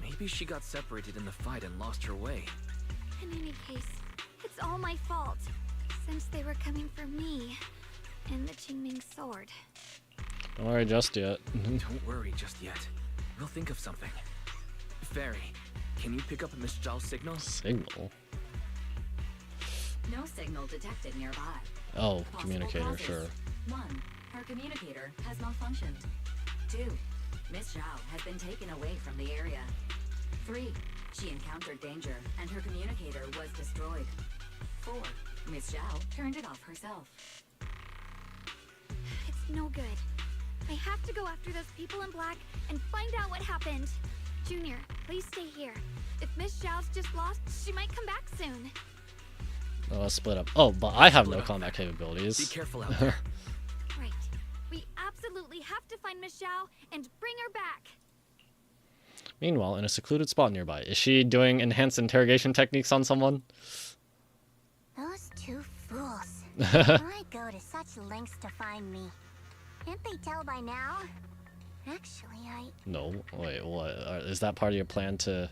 Maybe she got separated in the fight and lost her way. In any case, it's all my fault. Since they were coming for me and the Qingming sword. Don't worry just yet. Don't worry just yet. We'll think of something. Fairy, can you pick up Miss Zhao's signal? Signal? No signal detected nearby. Oh, Possible communicator, causes. sure. 1. Her communicator has malfunctioned. 2. Miss Zhao has been taken away from the area. 3. She encountered danger and her communicator was destroyed. 4. Miss Zhao turned it off herself. It's no good. I have to go after those people in black and find out what happened. Junior, please stay here. If Miss Zhao's just lost, she might come back soon. Oh, let's split up. Oh, but I have no combat capabilities. Be careful out there. Right. We absolutely have to find Miss Zhao and bring her back. Meanwhile, in a secluded spot nearby, is she doing enhanced interrogation techniques on someone? Those two fools. Why go to such lengths to find me? Can't they tell by now? Actually, No. Wait, what? Is that part of your plan to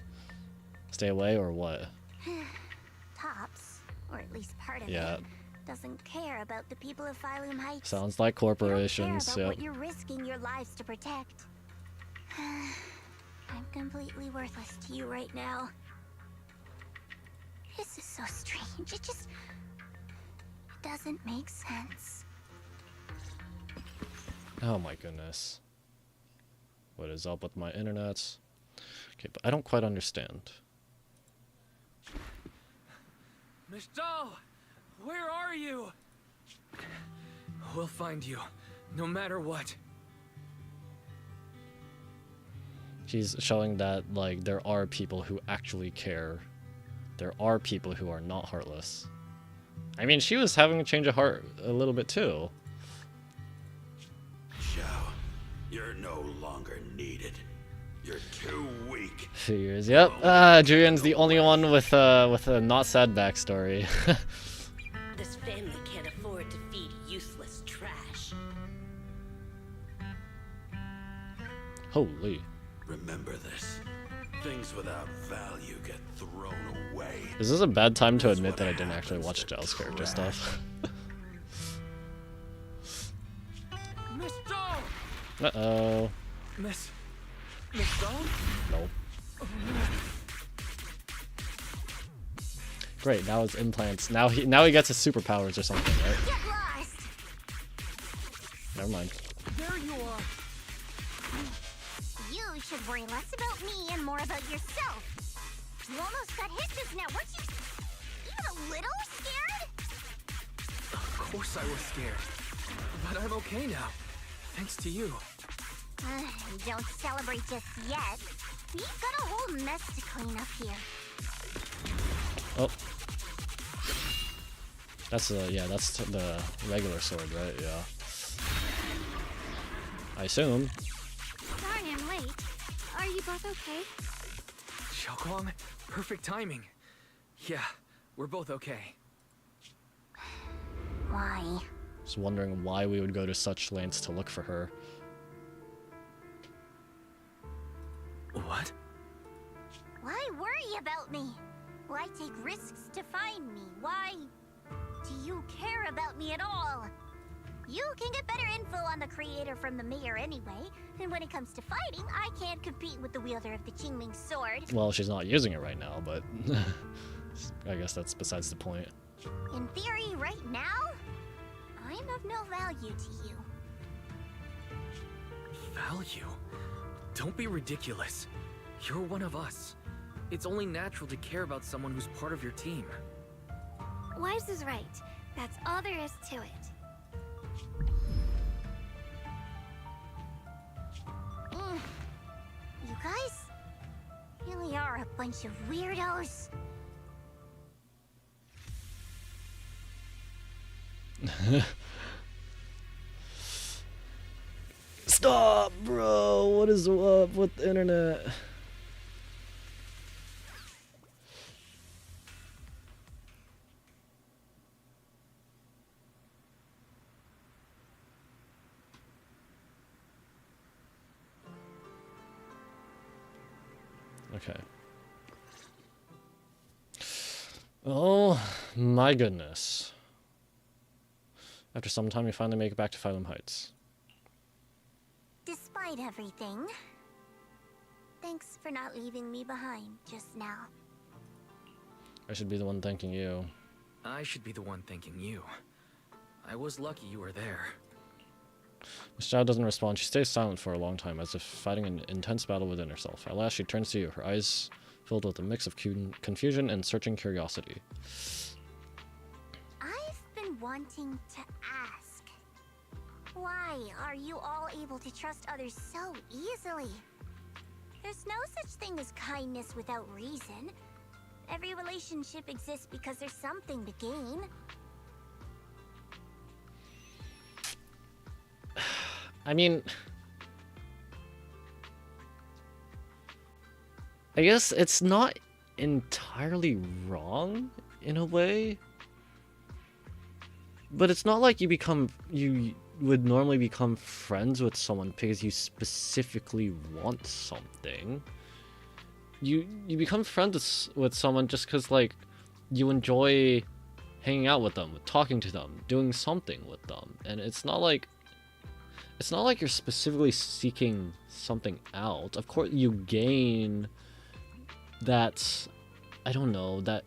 stay away or what? Tops, or at least part of Yeah. it, doesn't care about the people of Phylum Heights. Sounds like corporations. They don't care about Yep. what you're risking your lives to protect. I'm completely worthless to you right now. This is so strange. It just doesn't make sense. Oh my goodness. What is up with my internet? Okay, but I don't quite understand. Miss Zhao! Where are you? We'll find you, no matter what. She's showing that, like, there are people who actually care. There are people who are not heartless. I mean, she was having a change of heart a little bit too. Zhao, you're no longer needed. You're too weak. Figures. Yep. Julian's the only one with a not sad backstory. This family can't afford to feed useless trash. Holy. Remember this. Things without value get thrown away. Is this a bad time to admit that I didn't actually watch Zhao's character stuff? Miss Zhao! Uh-oh. Miss Zhao? No. Great, now it's implants. Now he gets his superpowers or something, right? Get lost! Never mind. There you are! You should worry less about me and more about yourself. You almost got hit just now. Weren't you even a little scared? Of course I was scared. But I'm okay now. Thanks to you. Don't celebrate just yet. We've got a whole mess to clean up here. Oh. That's the regular sword, right? Yeah. I assume. Sorry I'm late. Are you both okay? Xiaoguang, perfect timing. Yeah, we're both okay. Why? Just wondering why we would go to such lengths to look for her. worry about me? Why take risks to find me? Why do you care about me at all? You can get better info on the creator from the mayor anyway, and when it comes to fighting, I can't compete with the wielder of the Qingming sword. Well, she's not using it right now, but I guess that's besides the point. In theory, right now, I'm of no value to you. Value? Don't be ridiculous. You're one of us. It's only natural to care about someone who's part of your team. Wise is right. That's all there is to it. You guys really are a bunch of weirdos. Stop, bro. What is up with the internet? Okay. Oh my goodness. After some time, we finally make it back to Phylum Heights. Despite everything, thanks for not leaving me behind just now. I should be the one thanking you. I should be the one thanking you. I was lucky you were there. Miss Zhao doesn't respond. She stays silent for a long time, as if fighting an intense battle within herself. At last, she turns to you, her eyes filled with a mix of confusion and searching curiosity. I've been wanting to ask, why are you all able to trust others so easily? There's no such thing as kindness without reason. Every relationship exists because there's something to gain. I mean, I guess it's not entirely wrong in a way, but it's not like you would normally become friends with someone because you specifically want something. You become friends with someone just because, like, you enjoy hanging out with them, talking to them, doing something with them, and it's not like you're specifically seeking something out. Of course, you gain that, I don't know, that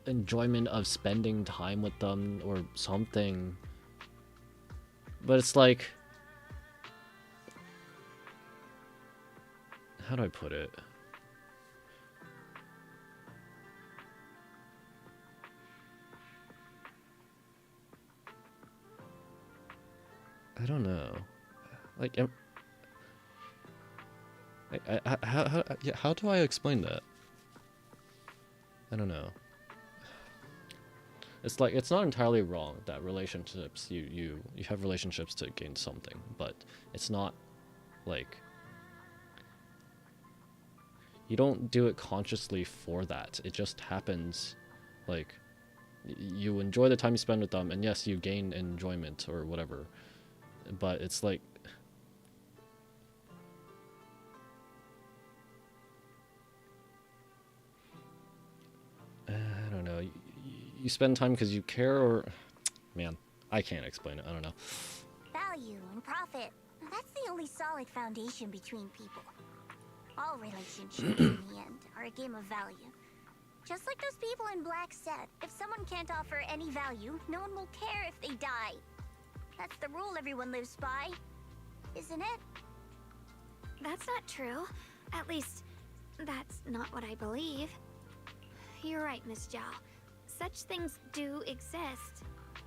enjoyment of spending time with them or something. But it's like, how do I put it? I don't know. Like, how do I explain that? I don't know. It's like, it's not entirely wrong that relationships, you have relationships to gain something, but it's not like, you don't do it consciously for that. It just happens. Like, you enjoy the time you spend with them, and yes, you gain enjoyment or whatever, but it's like, I don't know. You spend time because you care, or, man, I can't explain it. I don't know. Value and profit. That's the only solid foundation between people. All relationships, in the end, are a game of value. Just like those people in Black said, if someone can't offer any value, no one will care if they die. That's the rule everyone lives by, isn't it? That's not true. At least, that's not what I believe. You're right, Miss Zhao. Such things do exist.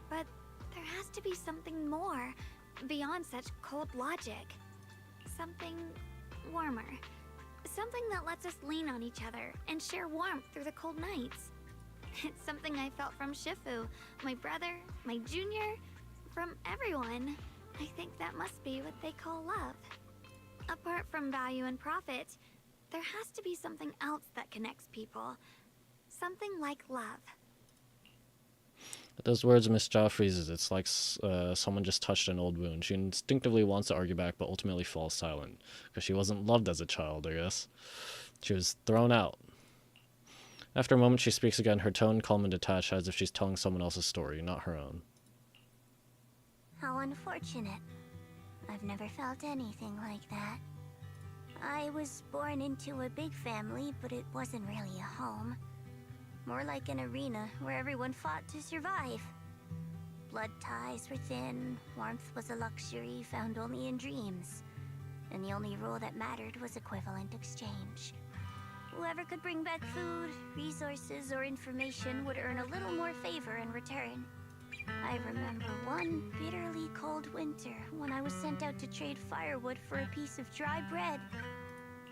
But there has to be something more, beyond such cold logic. Something warmer. Something that lets us lean on each other and share warmth through the cold nights. It's something I felt from Shifu, my brother, my junior, from everyone. I think that must be what they call love. Apart from value and profit, there has to be something else that connects people. Something like love. At those words, Miss Zhao freezes. It's like someone just touched an old wound. She instinctively wants to argue back, but ultimately falls silent. Because she wasn't loved as a child, I guess. She was thrown out. After a moment, she speaks again, her tone calm and detached, as if she's telling someone else's story, not her own. How unfortunate. I've never felt anything like that. I was born into a big family, but it wasn't really a home. More like an arena where everyone fought to survive. Blood ties were thin, warmth was a luxury found only in dreams. And the only rule that mattered was equivalent exchange. Whoever could bring back food, resources, or information would earn a little more favor in return. I remember one bitterly cold winter when I was sent out to trade firewood for a piece of dry bread.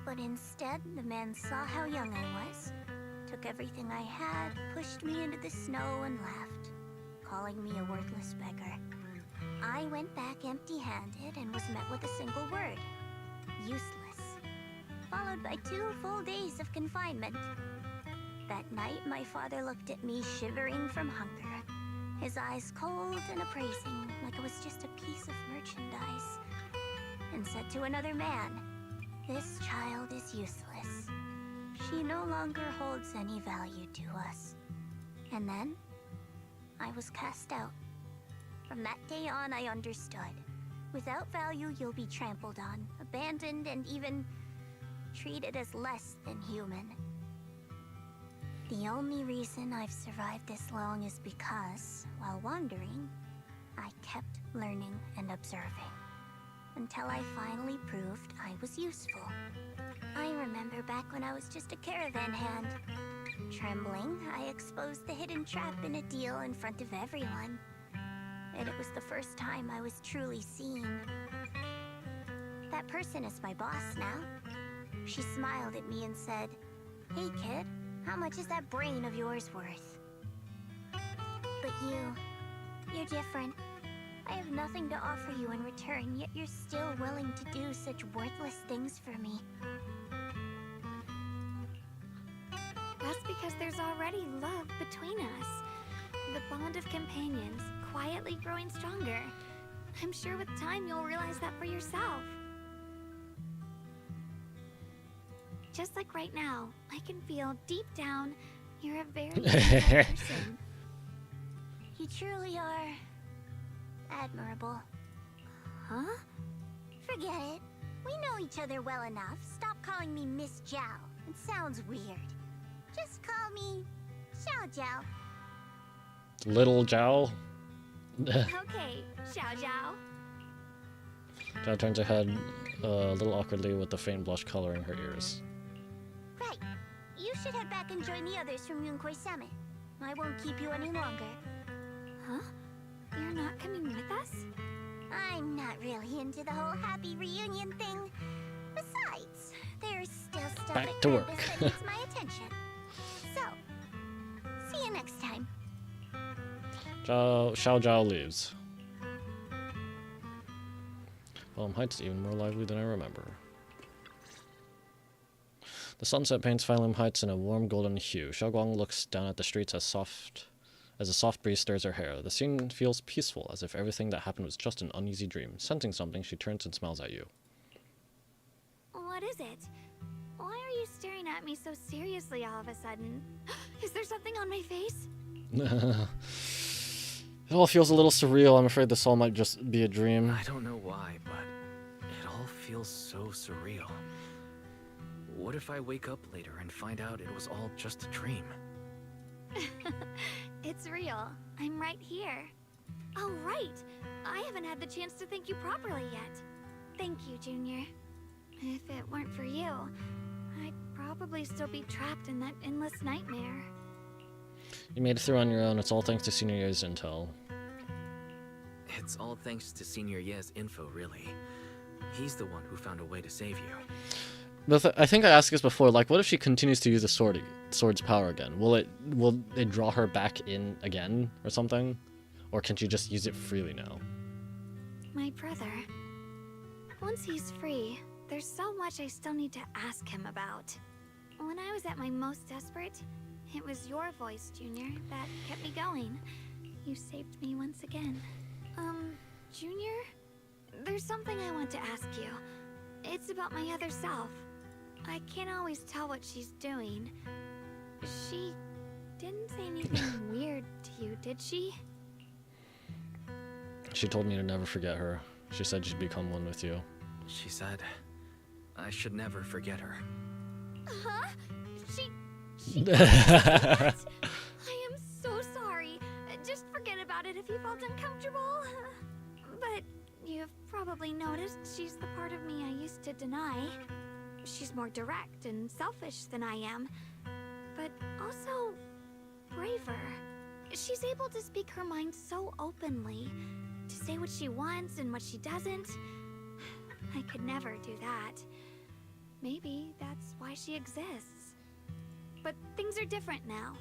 But instead, the man saw how young I was, took everything I had, pushed me into the snow, and left, calling me a worthless beggar. I went back empty-handed and was met with a single word: useless, followed by 2 full days of confinement. That night, my father looked at me shivering from hunger, his eyes cold and appraising, like it was just a piece of merchandise, and said to another man, "This child is useless. She no longer holds any value to us." And then, I was cast out. From that day on, I understood. Without value, you'll be trampled on, abandoned, and even treated as less than human. The only reason I've survived this long is because, while wandering, I kept learning and observing, until I finally proved I was useful. I remember back when I was just a caravan hand. Trembling, I exposed the hidden trap in a deal in front of everyone. And it was the first time I was truly seen. That person is my boss now. She smiled at me and said, "Hey kid, how much is that brain of yours worth?" But you're different. I have nothing to offer you in return, yet you're still willing to do such worthless things for me. That's because there's already love between us. The bond of companions, quietly growing stronger. I'm sure with time you'll realize that for yourself. Just like right now, I can feel deep down you're a very beautiful person. You truly are admirable. Huh? Forget it. We know each other well enough. Stop calling me Miss Zhao. It sounds weird. Just call me Xiao Zhao. Little Zhao? Okay, Xiao Zhao. Zhao turns her head a little awkwardly with the faint blush color in her ears. Right. You should head back and join the others from Yunquai Summit. I won't keep you any longer. Huh? You're not coming with us? I'm not really into the whole happy reunion thing. Besides, there's still stuff Back at to work. campus that needs my attention. So, see you next time. Xiao Zhao leaves. Heights even more lively than I remember. The sunset paints Phylum Heights in a warm golden hue. Xiaoguang looks down at the streets as a soft breeze stirs her hair. The scene feels peaceful, as if everything that happened was just an uneasy dream. Sensing something, she turns and smiles at you. What is it? Why are you staring at me so seriously all of a sudden? Is there something on my face? It all feels a little surreal. I'm afraid this all might just be a dream. I don't know why, but it all feels so surreal. What if I wake up later and find out it was all just a dream? It's real. I'm right here. Oh, right. I haven't had the chance to thank you properly yet. Thank you, Junior. If it weren't for you, I'd probably still be trapped in that endless nightmare. You made it through on your own. It's all thanks to Senior Ye's intel. It's all thanks to Senior Ye's info, really. He's the one who found a way to save you. But I think I asked this before. Like, what if she continues to use the sword's power again? Will it draw her back in again or something, or can she just use it freely now? My brother. Once he's free, there's so much I still need to ask him about. When I was at my most desperate, it was your voice, Junior, that kept me going. You saved me once again. Junior? There's something I want to ask you. It's about my other self. I can't always tell what she's doing. She didn't say anything weird to you, did she? She told me to never forget her. She said she'd become one with you. She said I should never forget her. Huh? She what? I am so sorry. Just forget about it if you felt uncomfortable. But you've probably noticed she's the part of me I used to deny. She's more direct and selfish than I am, but also braver. She's able to speak her mind so openly, to say what she wants and what she doesn't. I could never do that. Maybe that's why she exists. But things are different now.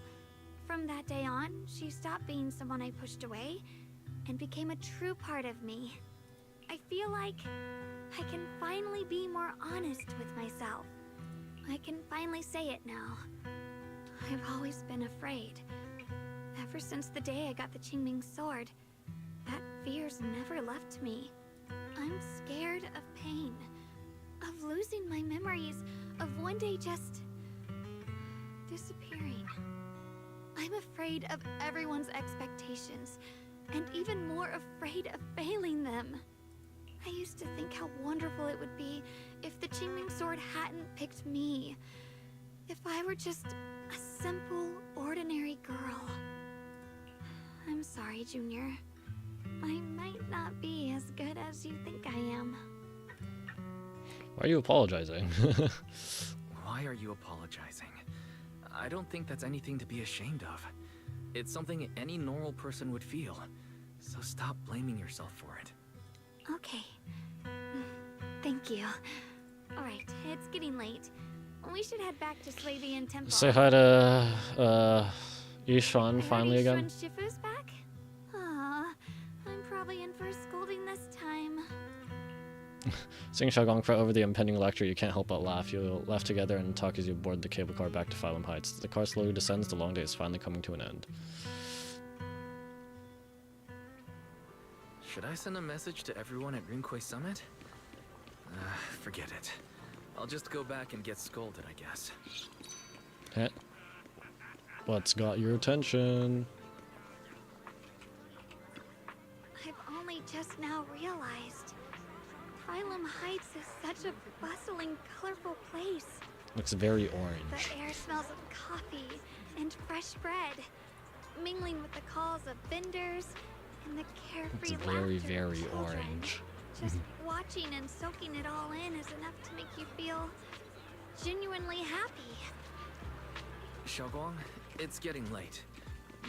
From that day on, she stopped being someone I pushed away and became a true part of me. I feel like I can finally be more honest with myself. I can finally say it now. I've always been afraid. Ever since the day I got the Qingming sword, that fear's never left me. I'm scared of pain, of losing my memories, of one day just disappearing. I'm afraid of everyone's expectations, and even more afraid of failing them. I used to think how wonderful it would be if the Qingming sword hadn't picked me. If I were just a simple, ordinary girl. I'm sorry, Junior. I might not be as good as you think I am. Why are you apologizing? Why are you apologizing? I don't think that's anything to be ashamed of. It's something any normal person would feel. So stop blaming yourself for it. Okay. Thank you. Alright, it's getting late. We should head back to Slavian Temple. Say hi to Ishan finally again. Shifu's back? Aw, I'm probably in for a scolding this time. Seeing Xiaogong fret over the impending lecture, you can't help but laugh. You laugh together and talk as you board the cable car back to Phylum Heights. The car slowly descends, the long day is finally coming to an end. Should I send a message to everyone at Rinkway Summit? Forget it. I'll just go back and get scolded, I guess. Hey. What's got your attention? I've only just now realized. Phylum Heights is such a bustling, colorful place. Looks very orange. The air smells of coffee and fresh bread, mingling with the calls of vendors and the carefree It's laughter very, of very children. orange. Just watching and soaking it all in is enough to make you feel genuinely happy. Xiaoguang, it's getting late.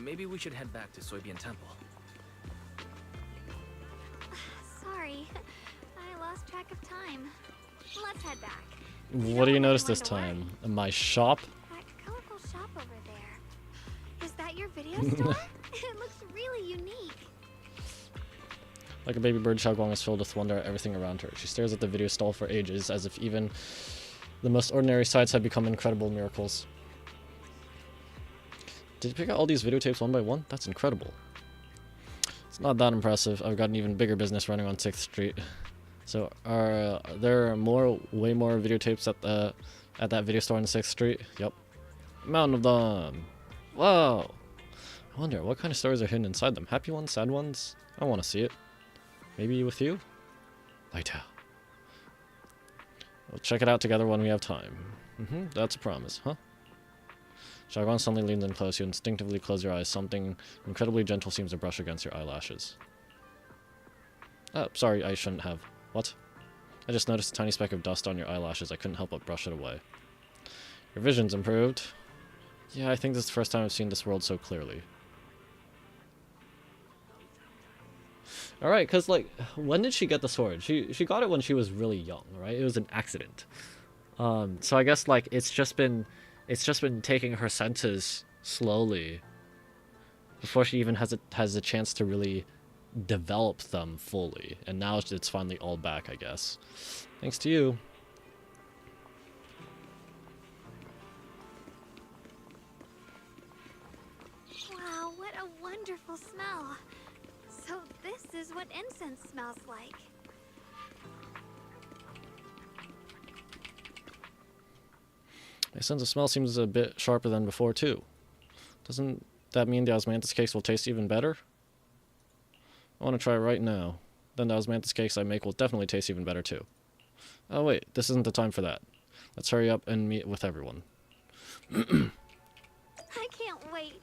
Maybe we should head back to Soybian Temple. Sorry, I lost track of time. Let's head back. What do you notice this time? My shop? That colorful shop over there. Is that your video store? It looks really unique. Like a baby bird, Xiaogong is filled with wonder at everything around her. She stares at the video stall for ages, as if even the most ordinary sights have become incredible miracles. Did you pick out all these videotapes one by one? That's incredible. It's not that impressive. I've got an even bigger business running on 6th Street. So, are there way more videotapes at that video store on 6th Street? Yep. Mountain of them. Whoa. I wonder, what kind of stories are hidden inside them? Happy ones? Sad ones? I want to see it. Maybe with you? Later. We'll check it out together when we have time. That's a promise, huh? Xiaogong suddenly leans in close. You instinctively close your eyes. Something incredibly gentle seems to brush against your eyelashes. Oh, sorry, I shouldn't have. What? I just noticed a tiny speck of dust on your eyelashes. I couldn't help but brush it away. Your vision's improved. Yeah, I think this is the first time I've seen this world so clearly. Alright, because, like, when did she get the sword? She got it when she was really young, right? It was an accident. So I guess, like, it's just been taking her senses slowly before she even has a chance to really develop them fully. And now it's finally all back, I guess. Thanks to you. Wow, what a wonderful beautiful smell. So this is what incense smells like. My sense of smell seems a bit sharper than before, too. Doesn't that mean the osmanthus cakes will taste even better? I want to try it right now. Then the osmanthus cakes I make will definitely taste even better, too. Oh wait, this isn't the time for that. Let's hurry up and meet with everyone. I can't wait.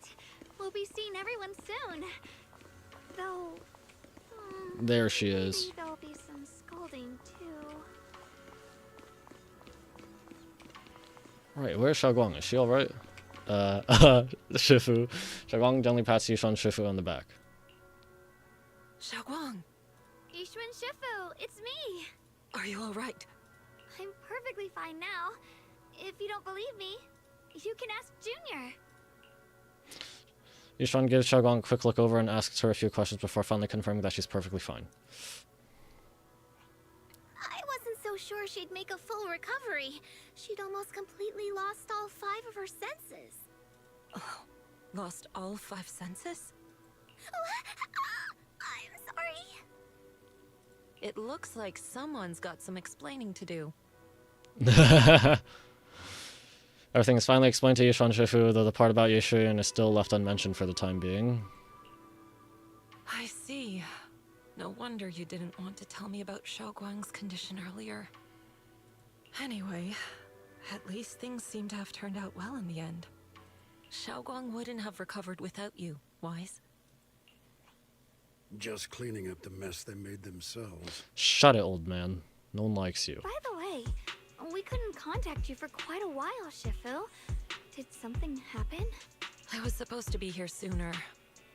We'll be seeing everyone soon. Though... There she is. maybe there'll be some scolding, too. Right, where's Xiaoguang? Is she alright? Shifu. Xiaoguang gently pats Yishuan Shifu on the back. Xiaoguang, Yishuan Shifu, it's me! are you alright? I'm perfectly fine now. If you don't believe me, you can ask Junior. Yishuan gives Xiaoguang a quick look over and asks her a few questions before finally confirming that she's perfectly fine. I wasn't so sure she'd make a full recovery. She'd almost completely lost all 5 of her senses. Oh, lost all 5 senses? I'm sorry. It looks like someone's got some explaining to do. Everything is finally explained to Yishuan Shifu, though the part about Yishuan is still left unmentioned for the time being. I see. No wonder you didn't want to tell me about Xiaoguang's condition earlier. Anyway, at least things seem to have turned out well in the end. Xiaoguang wouldn't have recovered without you, Wise. Just cleaning up the mess they made themselves. Shut it, old man. No one likes you. By the way, we couldn't contact you for quite a while, Shifu. Did something happen? I was supposed to be here sooner.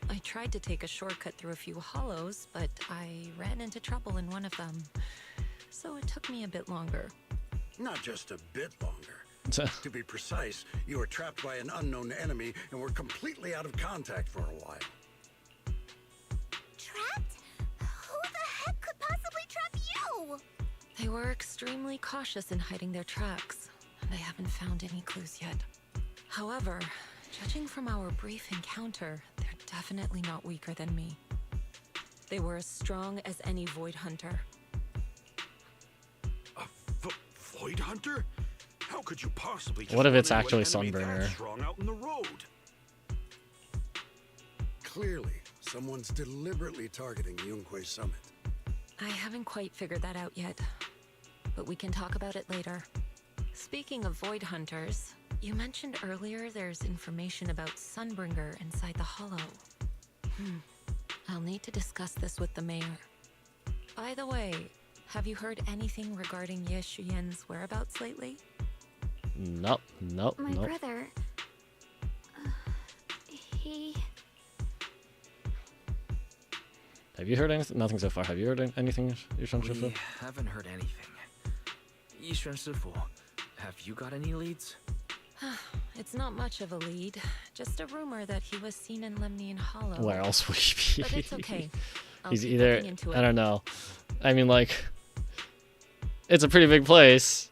I tried to take a shortcut through a few hollows, but I ran into trouble in one of them. So it took me a bit longer. Not just a bit longer. To be precise, you were trapped by an unknown enemy and were completely out of contact for a while. Trapped? Who the heck could possibly trap you? They were extremely cautious in hiding their tracks, and I haven't found any clues yet. However, judging from our brief encounter, they're definitely not weaker than me. They were as strong as any Void Hunter. A Void Hunter? How could you possibly just What if it's run actually into an enemy Sunburner? that strong out in the road? Clearly, someone's deliberately targeting Yunquei Summit. I haven't quite figured that out yet, but we can talk about it later. Speaking of Void Hunters, you mentioned earlier there's information about Sunbringer inside the Hollow. I'll need to discuss this with the mayor. By the way, have you heard anything regarding Ye Shuyan's whereabouts lately? Nope. My brother... he... Have you heard anything? Nothing so far. Have you heard anything, Yishuan Shifu? We haven't heard anything. Yishuan Shifu, have you got any leads? It's not much of a lead, just a rumor that he was seen in Lemnian Hollow. Where else would he be? But it's okay. I'll He's keep either... looking into it. I don't know. I mean, like... It's a pretty big place.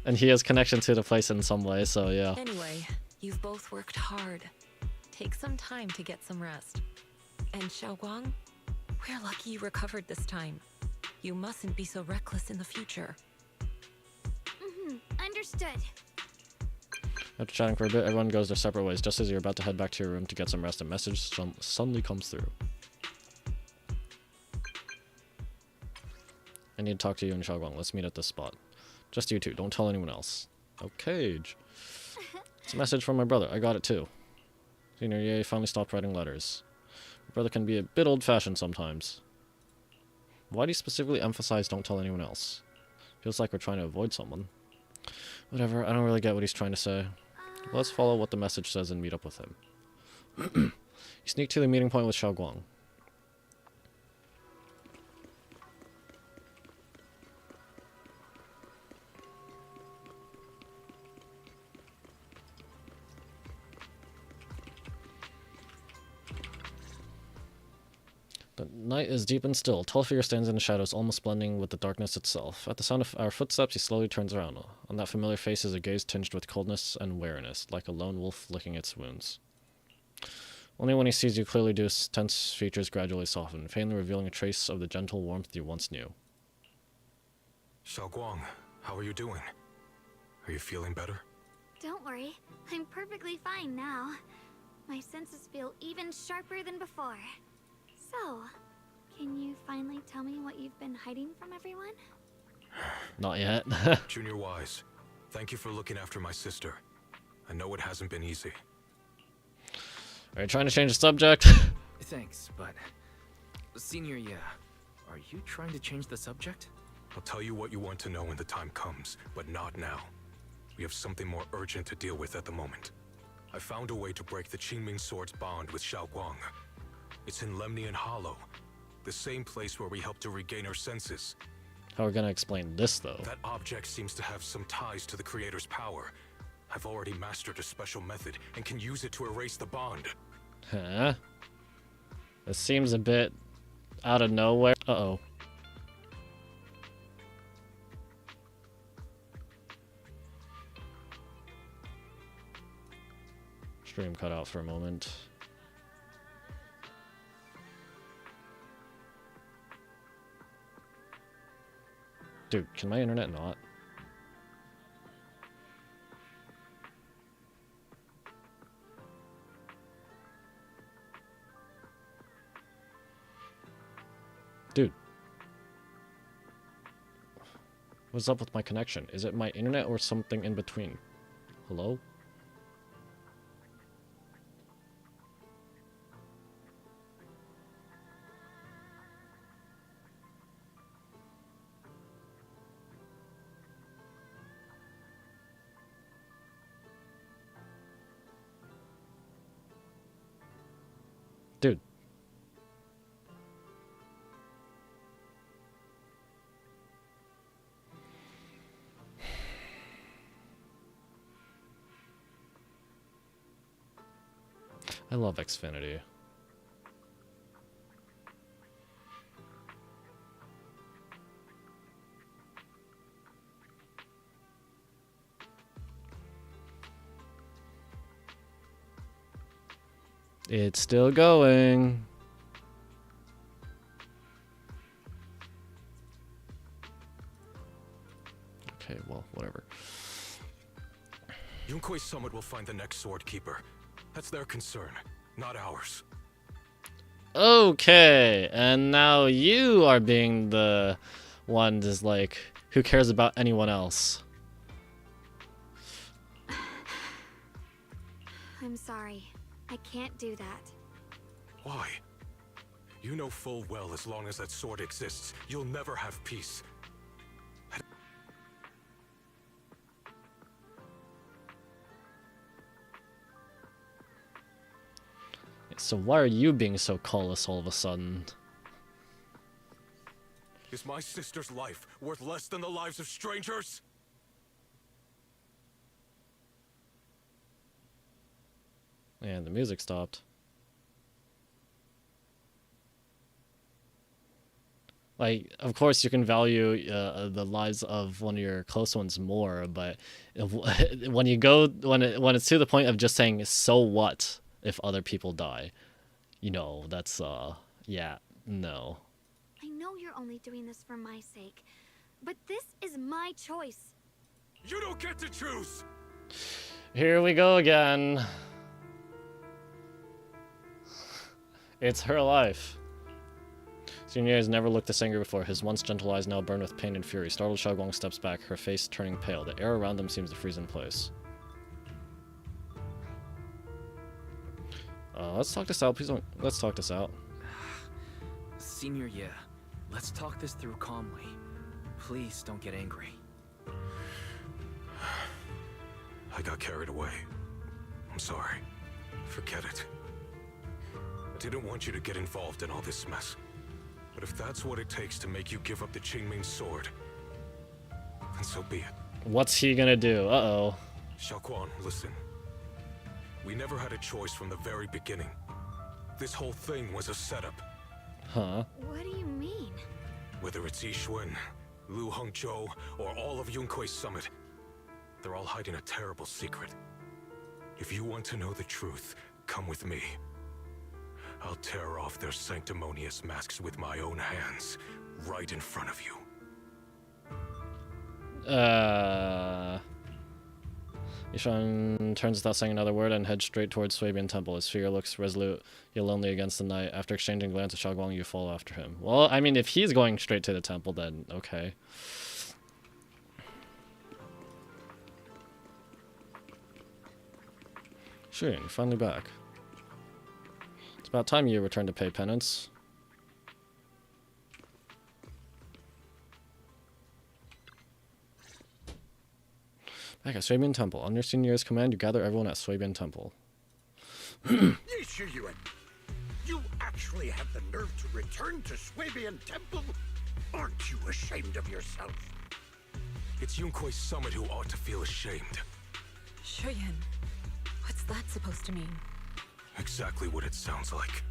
And he has connection to the place in some way, so yeah. Anyway, you've both worked hard. Take some time to get some rest. And Xiaoguang, we're lucky you recovered this time. You mustn't be so reckless in the future. Understood. After chatting for a bit, everyone goes their separate ways. Just as you're about to head back to your room to get some rest, a message suddenly comes through. I need to talk to you and Xiaoguang. Let's meet at this spot. Just you two. Don't tell anyone else. Okay. It's a message from my brother. I got it too. Senior Ye finally stopped writing letters. My brother can be a bit old-fashioned sometimes. Why do you specifically emphasize don't tell anyone else? Feels like we're trying to avoid someone. Whatever, I don't really get what he's trying to say. Let's follow what the message says and meet up with him. You sneak to the meeting point with Xiaoguang. The night is deep and still. A tall figure stands in the shadows, almost blending with the darkness itself. At the sound of our footsteps, he slowly turns around. On that familiar face is a gaze tinged with coldness and wariness, like a lone wolf licking its wounds. Only when he sees you clearly do tense features gradually soften, faintly revealing a trace of the gentle warmth you once knew. Xiaoguang, how are you doing? Are you feeling better? Don't worry, I'm perfectly fine now. My senses feel even sharper than before. So, can you finally tell me what you've been hiding from everyone? Not yet. Junior Wise, thank you for looking after my sister. I know it hasn't been easy. Are you trying to change the subject? Thanks, but... Senior, yeah. Are you trying to change the subject? I'll tell you what you want to know when the time comes, but not now. We have something more urgent to deal with at the moment. I found a way to break the Qingming Sword's bond with Xiaoguang. It's in Lemnian Hollow, the same place where we helped to regain our senses. How are we gonna explain this, though? That object seems to have some ties to the Creator's power. I've already mastered a special method and can use it to erase the bond. Huh? This seems a bit out of nowhere. Uh-oh. Stream cut out for a moment. Dude, can my internet not? Dude. What's up with my connection? Is it my internet or something in between? Hello? Dude. I love Xfinity. It's still going. Okay, well, whatever. Yunkuei Summit will find the next Sword Keeper. That's their concern, not ours. Okay, and now you are being the one that's like, who cares about anyone else? I'm sorry. I can't do that. Why? You know full well as long as that sword exists, you'll never have peace. So why are you being so callous all of a sudden? Is my sister's life worth less than the lives of strangers? And the music stopped. Like, of course you can value the lives of one of your close ones more, but when you go, when it's to the point of just saying, so what if other people die? You know, that's, yeah, no. I know you're only doing this for my sake, but this is my choice. You don't get to choose! Here we go again. It's her life. Senior has never looked this angry before. His once gentle eyes now burn with pain and fury. Startled, Xiaoguang steps back, her face turning pale. The air around them seems to freeze in place. Let's talk this out. Please don't. Let's talk this out. Senior, yeah. Let's talk this through calmly. Please don't get angry. I got carried away. I'm sorry. Forget it. I didn't want you to get involved in all this mess. But if that's what it takes to make you give up the Qingming Sword, then so be it. What's he gonna do? Uh-oh. Xiaoguang, listen. We never had a choice from the very beginning. This whole thing was a setup. Huh? What do you mean? Whether it's Yixuan, Lu Hongzhou, or all of Yunkuei Summit, they're all hiding a terrible secret. If you want to know the truth, come with me. I'll tear off their sanctimonious masks with my own hands, right in front of you. Yishan turns without saying another word and heads straight towards Swabian Temple. His figure looks resolute, yet lonely against the night. After exchanging a glance with Xiaoguang, you follow after him. Well, I mean, if he's going straight to the temple, then okay. Sure, you're finally back. It's about time you return to pay penance. Back at Swabian Temple. Under Senior's command, you gather everyone at Swabian Temple. Yishuan, you actually have the nerve to return to Swabian Temple? Aren't you ashamed of yourself? It's Yunkui's summit who ought to feel ashamed. Shuyan, what's that supposed to mean? Exactly what it sounds like.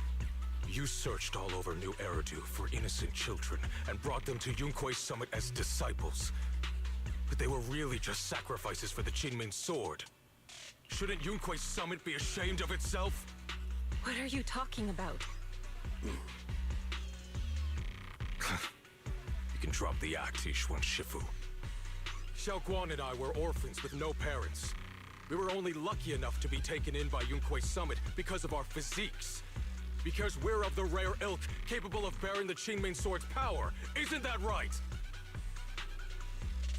You searched all over New Eridu for innocent children and brought them to Yunkui's summit as disciples. But they were really just sacrifices for the Qingming sword. Shouldn't Yunkui's summit be ashamed of itself? What are you talking about? You can drop the act, Yishuan Shifu. Xiaoguang and I were orphans with no parents. We were only lucky enough to be taken in by Yunkui's summit because of our physiques. Because we're of the rare ilk capable of bearing the Qingming sword's power. Isn't that right?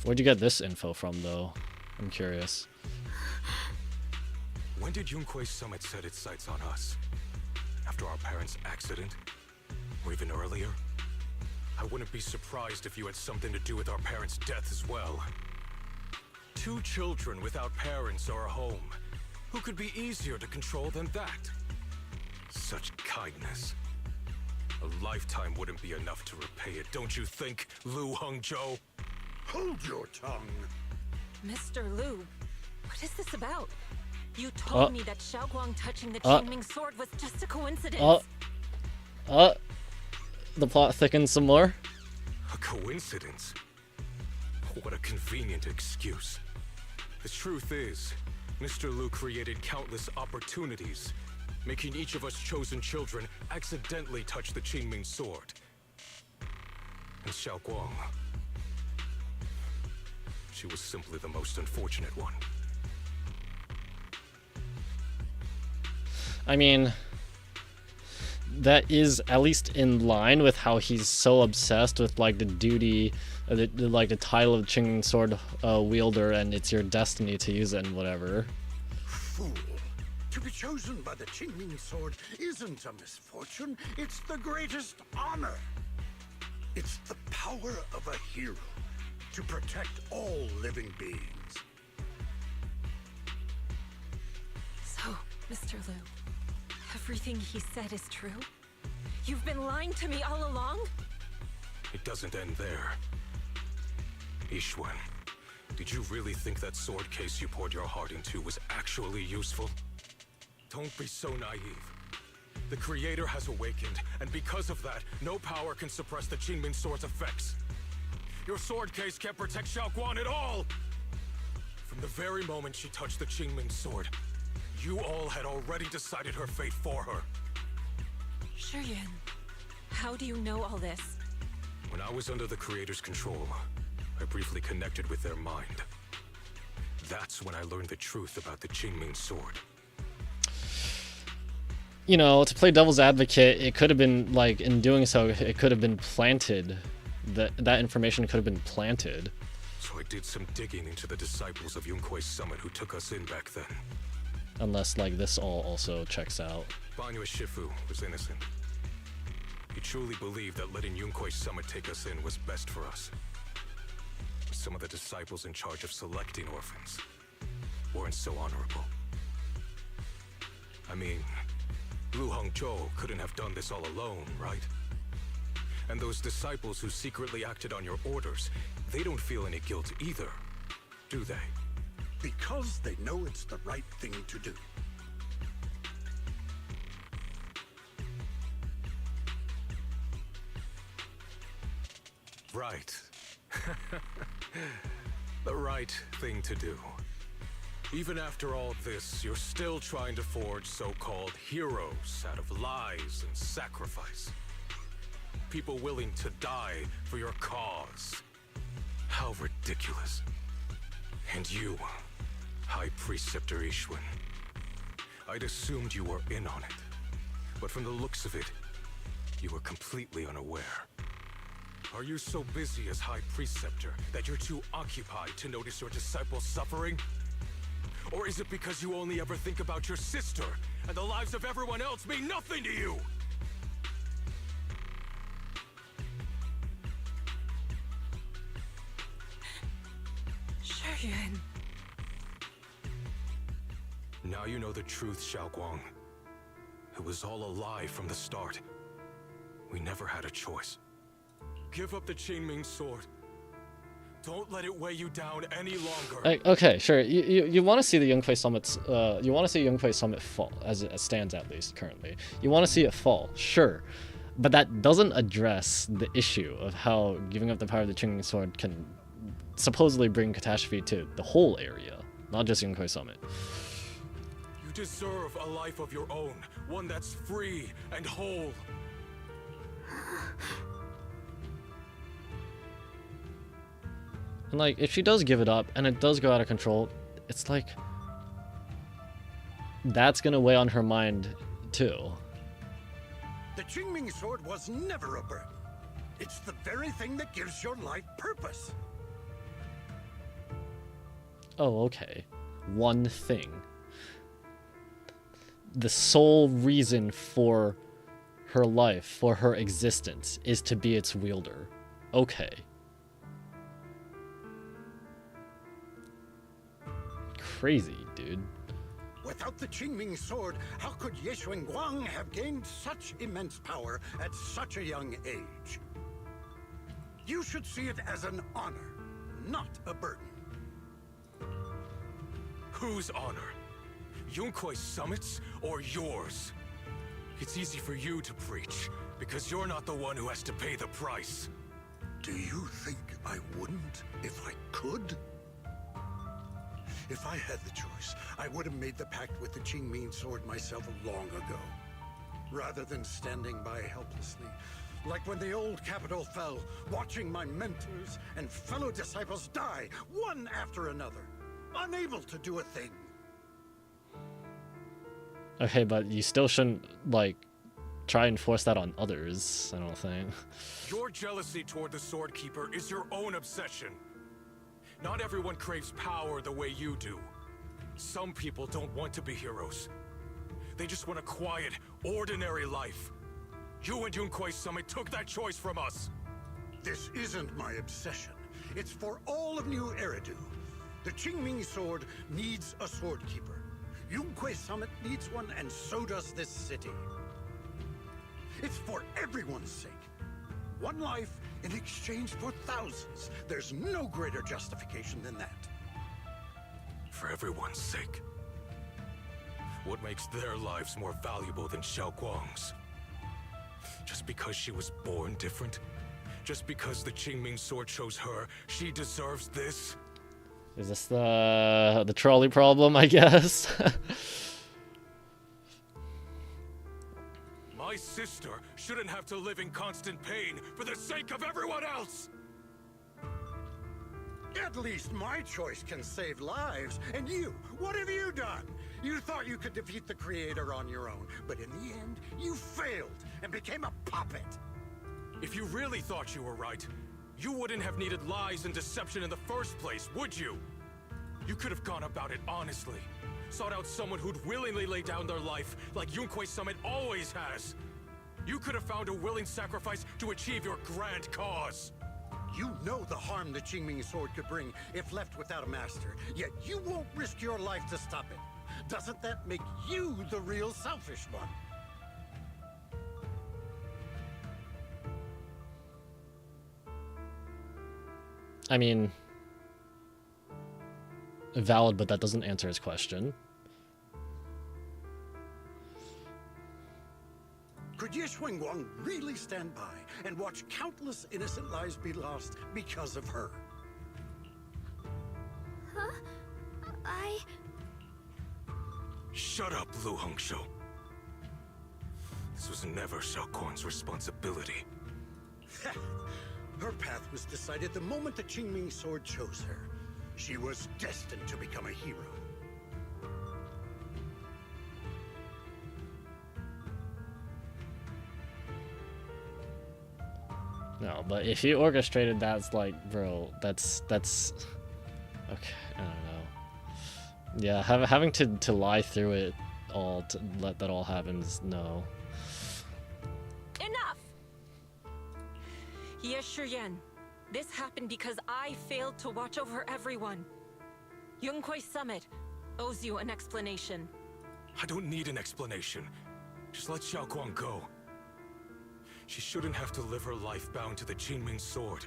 Where'd you get this info from, though? I'm curious. When did Yunkui's summit set its sights on us? After our parents' accident? Or even earlier? I wouldn't be surprised if you had something to do with our parents' death as well. 2 children without parents or a home. Who could be easier to control than that? Such kindness. A lifetime wouldn't be enough to repay it, don't you think, Lu Hongzhou? Hold your tongue. Mr. Lu, what is this about? You told me that Xiaoguang touching the Qingming sword was just a coincidence. The plot thickens some more. A coincidence? What a convenient excuse. The truth is, Mr. Lu created countless opportunities, making each of us chosen children accidentally touch the Qingming sword. And Xiaoguang, she was simply the most unfortunate one. I mean, that is at least in line with how he's so obsessed with like the duty, like the title of Qingming sword wielder, and it's your destiny to use it and whatever. Fool. To be chosen by the Qingming sword isn't a misfortune, it's the greatest honor. It's the power of a hero to protect all living beings. So, Mr. Lu, everything he said is true? You've been lying to me all along? It doesn't end there. Yishuan, did you really think that sword case you poured your heart into was actually useful? Don't be so naive. The Creator has awakened, and because of that, no power can suppress the Qingming sword's effects. Your sword case can't protect Xiaoguang at all! From the very moment she touched the Qingming sword, you all had already decided her fate for her. Shuyan, how do you know all this? When I was under the Creator's control, I briefly connected with their mind. That's when I learned the truth about the Qingming sword. You know, to play devil's advocate, it could have been, like, in doing so, it could have been planted. That information could have been planted. So I did some digging into the disciples of Yunkui's summit who took us in back then. Unless, like, this all also checks out. Banyue Shifu was innocent. He truly believed that letting Yunkui's summit take us in was best for us. But some of the disciples in charge of selecting orphans weren't so honorable. I mean, Lu Hongzhou couldn't have done this all alone, right? And those disciples who secretly acted on your orders, they don't feel any guilt either, do they? Because they know it's the right thing to do. Right. The right thing to do. Even after all this, you're still trying to forge so-called heroes out of lies and sacrifice. People willing to die for your cause. How ridiculous. And you, High Preceptor Ishwin. I'd assumed you were in on it. But from the looks of it, you were completely unaware. Are you so busy as High Preceptor that you're too occupied to notice your disciples suffering? Or is it because you only ever think about your sister, and the lives of everyone else mean nothing to you? Shuyan. Now you know the truth, Xiaoguang. It was all a lie from the start. We never had a choice. Give up the Qingming sword. Don't let it weigh you down any longer. Like, okay, sure. You want to see the Yunquei Summit's you want to see Yunquei Summit fall as it stands, at least currently. You want to see it fall, sure, but that doesn't address the issue of how giving up the power of the Qingming sword can supposedly bring catastrophe to the whole area, not just Yunquei Summit. You deserve a life of your own, one that's free and whole. And like, if she does give it up and it does go out of control, it's like that's gonna weigh on her mind too. The Qingming sword was never a burden. It's the very thing that gives your life purpose. Oh, okay. One thing. The sole reason for her life, for her existence, is to be its wielder. Okay. Crazy, dude. Without the Qingming sword, how could Ye Guang have gained such immense power at such a young age? You should see it as an honor, not a burden. Whose honor? Yunquei Summit's or yours? It's easy for you to preach, because you're not the one who has to pay the price. Do you think I wouldn't if I could? If I had the choice, I would have made the pact with the Qingming sword myself long ago. Rather than standing by helplessly, like when the old capital fell, watching my mentors and fellow disciples die, one after another, unable to do a thing. Okay, but you still shouldn't, like, try and force that on others, I don't think. Your jealousy toward the Sword Keeper is your own obsession. Not everyone craves power the way you do. Some people don't want to be heroes. They just want a quiet, ordinary life. You and Yunquei Summit took that choice from us. This isn't my obsession. It's for all of New Eridu. The Qingming sword needs a sword keeper. Yunquei Summit needs one, and so does this city. It's for everyone's sake. One life in exchange for thousands. There's no greater justification than that. For everyone's sake. What makes their lives more valuable than Xiao Guang's? Just because she was born different? Just because the Qingming sword chose her, she deserves this? Is this the trolley problem, I guess? My sister shouldn't have to live in constant pain for the sake of everyone else! At least my choice can save lives. And you, what have you done? You thought you could defeat the Creator on your own, but in the end, you failed and became a puppet. If you really thought you were right, you wouldn't have needed lies and deception in the first place, would you? You could have gone about it honestly. Sought out someone who'd willingly lay down their life, like Yunquei Summit always has. You could have found a willing sacrifice to achieve your grand cause. You know the harm the Qingming sword could bring if left without a master, yet you won't risk your life to stop it. Doesn't that make you the real selfish one? I mean, valid, but that doesn't answer his question. Could Ye Guang really stand by and watch countless innocent lives be lost because of her? Huh? Shut up, Lu Hongzhou. This was never Xiaoguang's responsibility. Her path was decided the moment the Qingming sword chose her. She was destined to become a hero. No, but if you orchestrated that's like, bro, that's okay, I don't know. Yeah, having to lie through it all to let that all happen is no. Enough! Ye Shiyan, this happened because I failed to watch over everyone. Yunkwei Summit owes you an explanation. I don't need an explanation. Just let Xiaoguang go. She shouldn't have to live her life bound to the Qingming sword.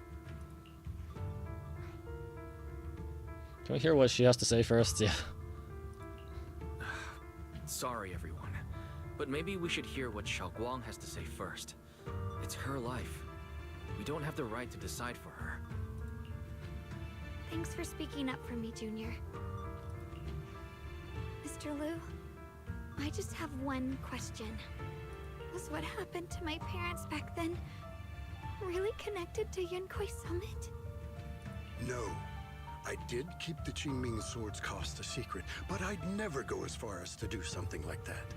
Can we hear what she has to say first? Yeah. Sorry, everyone. But maybe we should hear what Xiaoguang has to say first. It's her life. We don't have the right to decide for her. Thanks for speaking up for me, Junior. Mr. Liu, I just have one question. Was what happened to my parents back then really connected to Yunkwei Summit? No. I did keep the Qingming sword's cost a secret, but I'd never go as far as to do something like that.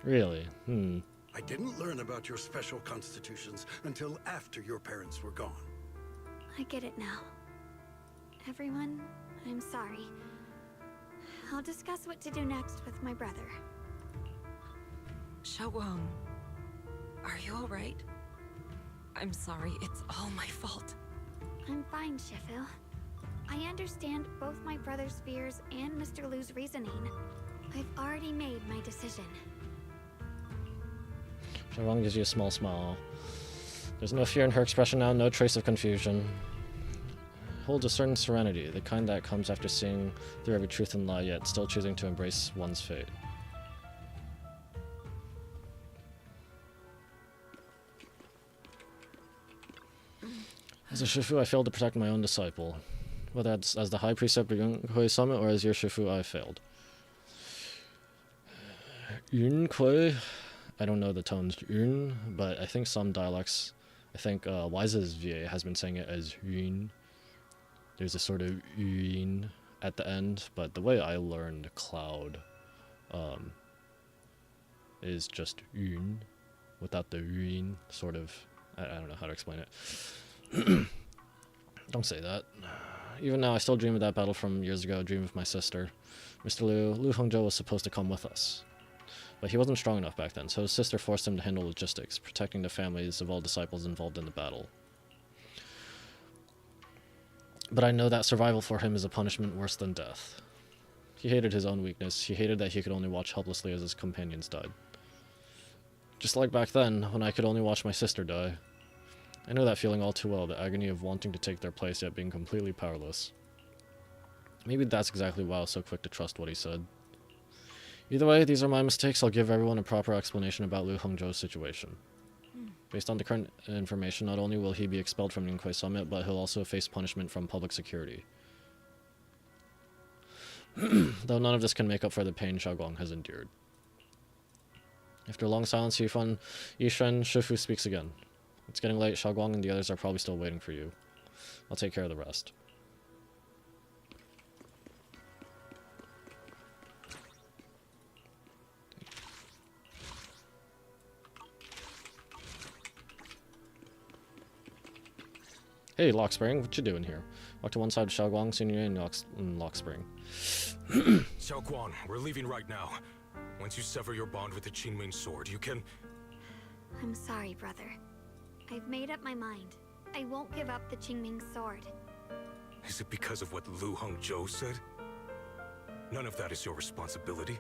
Really? I didn't learn about your special constitutions until after your parents were gone. I get it now. Everyone, I'm sorry. I'll discuss what to do next with my brother. Xiaoguang, are you alright? I'm sorry, it's all my fault. I'm fine, Shifu. I understand both my brother's fears and Mr. Liu's reasoning. I've already made my decision. Xiaoguang gives you a small smile. There's no fear in her expression now, no trace of confusion. Holds a certain serenity, the kind that comes after seeing through every truth and lie, yet still choosing to embrace one's fate. As a Shifu, I failed to protect my own disciple. Whether it's as the High Precept of Yunkwei Summit or as your Shifu, I failed. Yunkwei, I don't know the tones Yun, but I think some dialects, I think Wise's VA has been saying it as Yun. There's a sort of Yun at the end, but the way I learned Cloud is just Yun without the Yun sort of. I don't know how to explain it. Don't say that. Even now, I still dream of that battle from years ago, dream of my sister. Mr. Lu Hongzhou was supposed to come with us. But he wasn't strong enough back then, so his sister forced him to handle logistics, protecting the families of all disciples involved in the battle. But I know that survival for him is a punishment worse than death. He hated his own weakness. He hated that he could only watch helplessly as his companions died. Just like back then, when I could only watch my sister die. I know that feeling all too well, the agony of wanting to take their place yet being completely powerless. Maybe that's exactly why I was so quick to trust what he said. Either way, these are my mistakes. I'll give everyone a proper explanation about Lu Hongzhou's situation. Based on the current information, not only will he be expelled from Yunkwei Summit, but he'll also face punishment from public security. Though none of this can make up for the pain Xiaoguang has endured. After a long silence, Yishen Shifu speaks again. It's getting late. Xiaoguang and the others are probably still waiting for you. I'll take care of the rest. Hey, Lock Spring, what you doing here? Walk to one side of Xiaoguang, Senior in Lock Spring. Xiaoguang, we're leaving right now. Once you sever your bond with the Qingming sword, you can... I'm sorry, brother. I've made up my mind. I won't give up the Qingming sword. Is it because of what Lu Hongzhou said? None of that is your responsibility.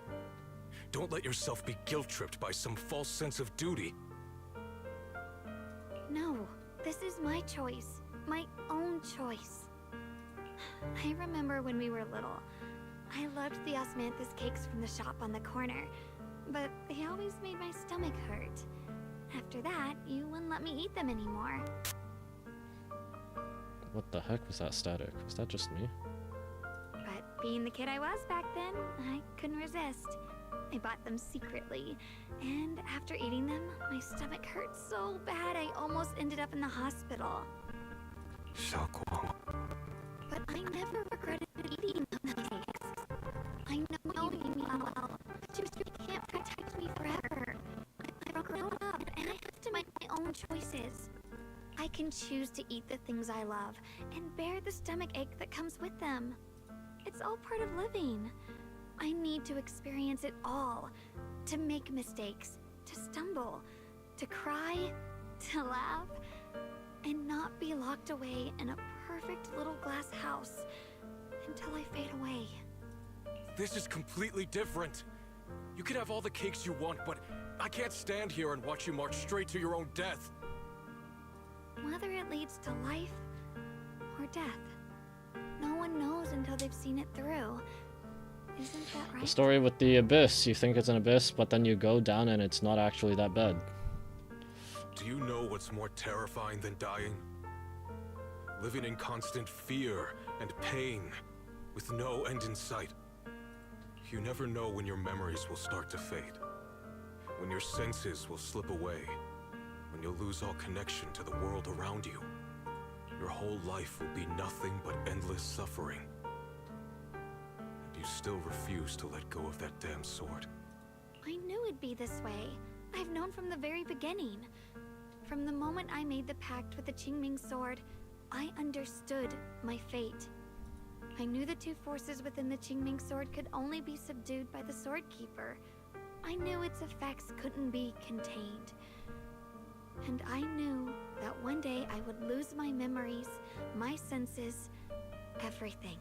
Don't let yourself be guilt-tripped by some false sense of duty. No, this is my choice. My own choice. I remember when we were little. I loved the osmanthus cakes from the shop on the corner, but they always made my stomach hurt. After that, you wouldn't let me eat them anymore. What the heck was that static? Was that just me? Being the kid I was back then, I couldn't resist. I bought them secretly, and after eating them, my stomach hurt so bad I almost ended up in the hospital. Xiaoguang. But I never regretted eating those cakes. I know you mean well, but you can't protect me forever. I've grown up, and I have to make my own choices. I can choose to eat the things I love, and bear the stomach ache that comes with them. It's all part of living. I need to experience it all. To make mistakes, to stumble, to cry, to laugh, and not be locked away in a perfect little glass house until I fade away. This is completely different. You can have all the cakes you want, but I can't stand here and watch you march straight to your own death. Whether it leads to life or death, no one knows until they've seen it through. Isn't that right? The story with the abyss. You think it's an abyss, but then you go down and it's not actually that bad. Do you know what's more terrifying than dying? Living in constant fear and pain, with no end in sight. You never know when your memories will start to fade, when your senses will slip away, when you'll lose all connection to the world around you. Your whole life will be nothing but endless suffering. And you still refuse to let go of that damn sword. I knew it'd be this way. I've known from the very beginning. From the moment I made the pact with the Qingming sword, I understood my fate. I knew the two forces within the Qingming sword could only be subdued by the sword keeper. I knew its effects couldn't be contained. And I knew that one day I would lose my memories, my senses, everything.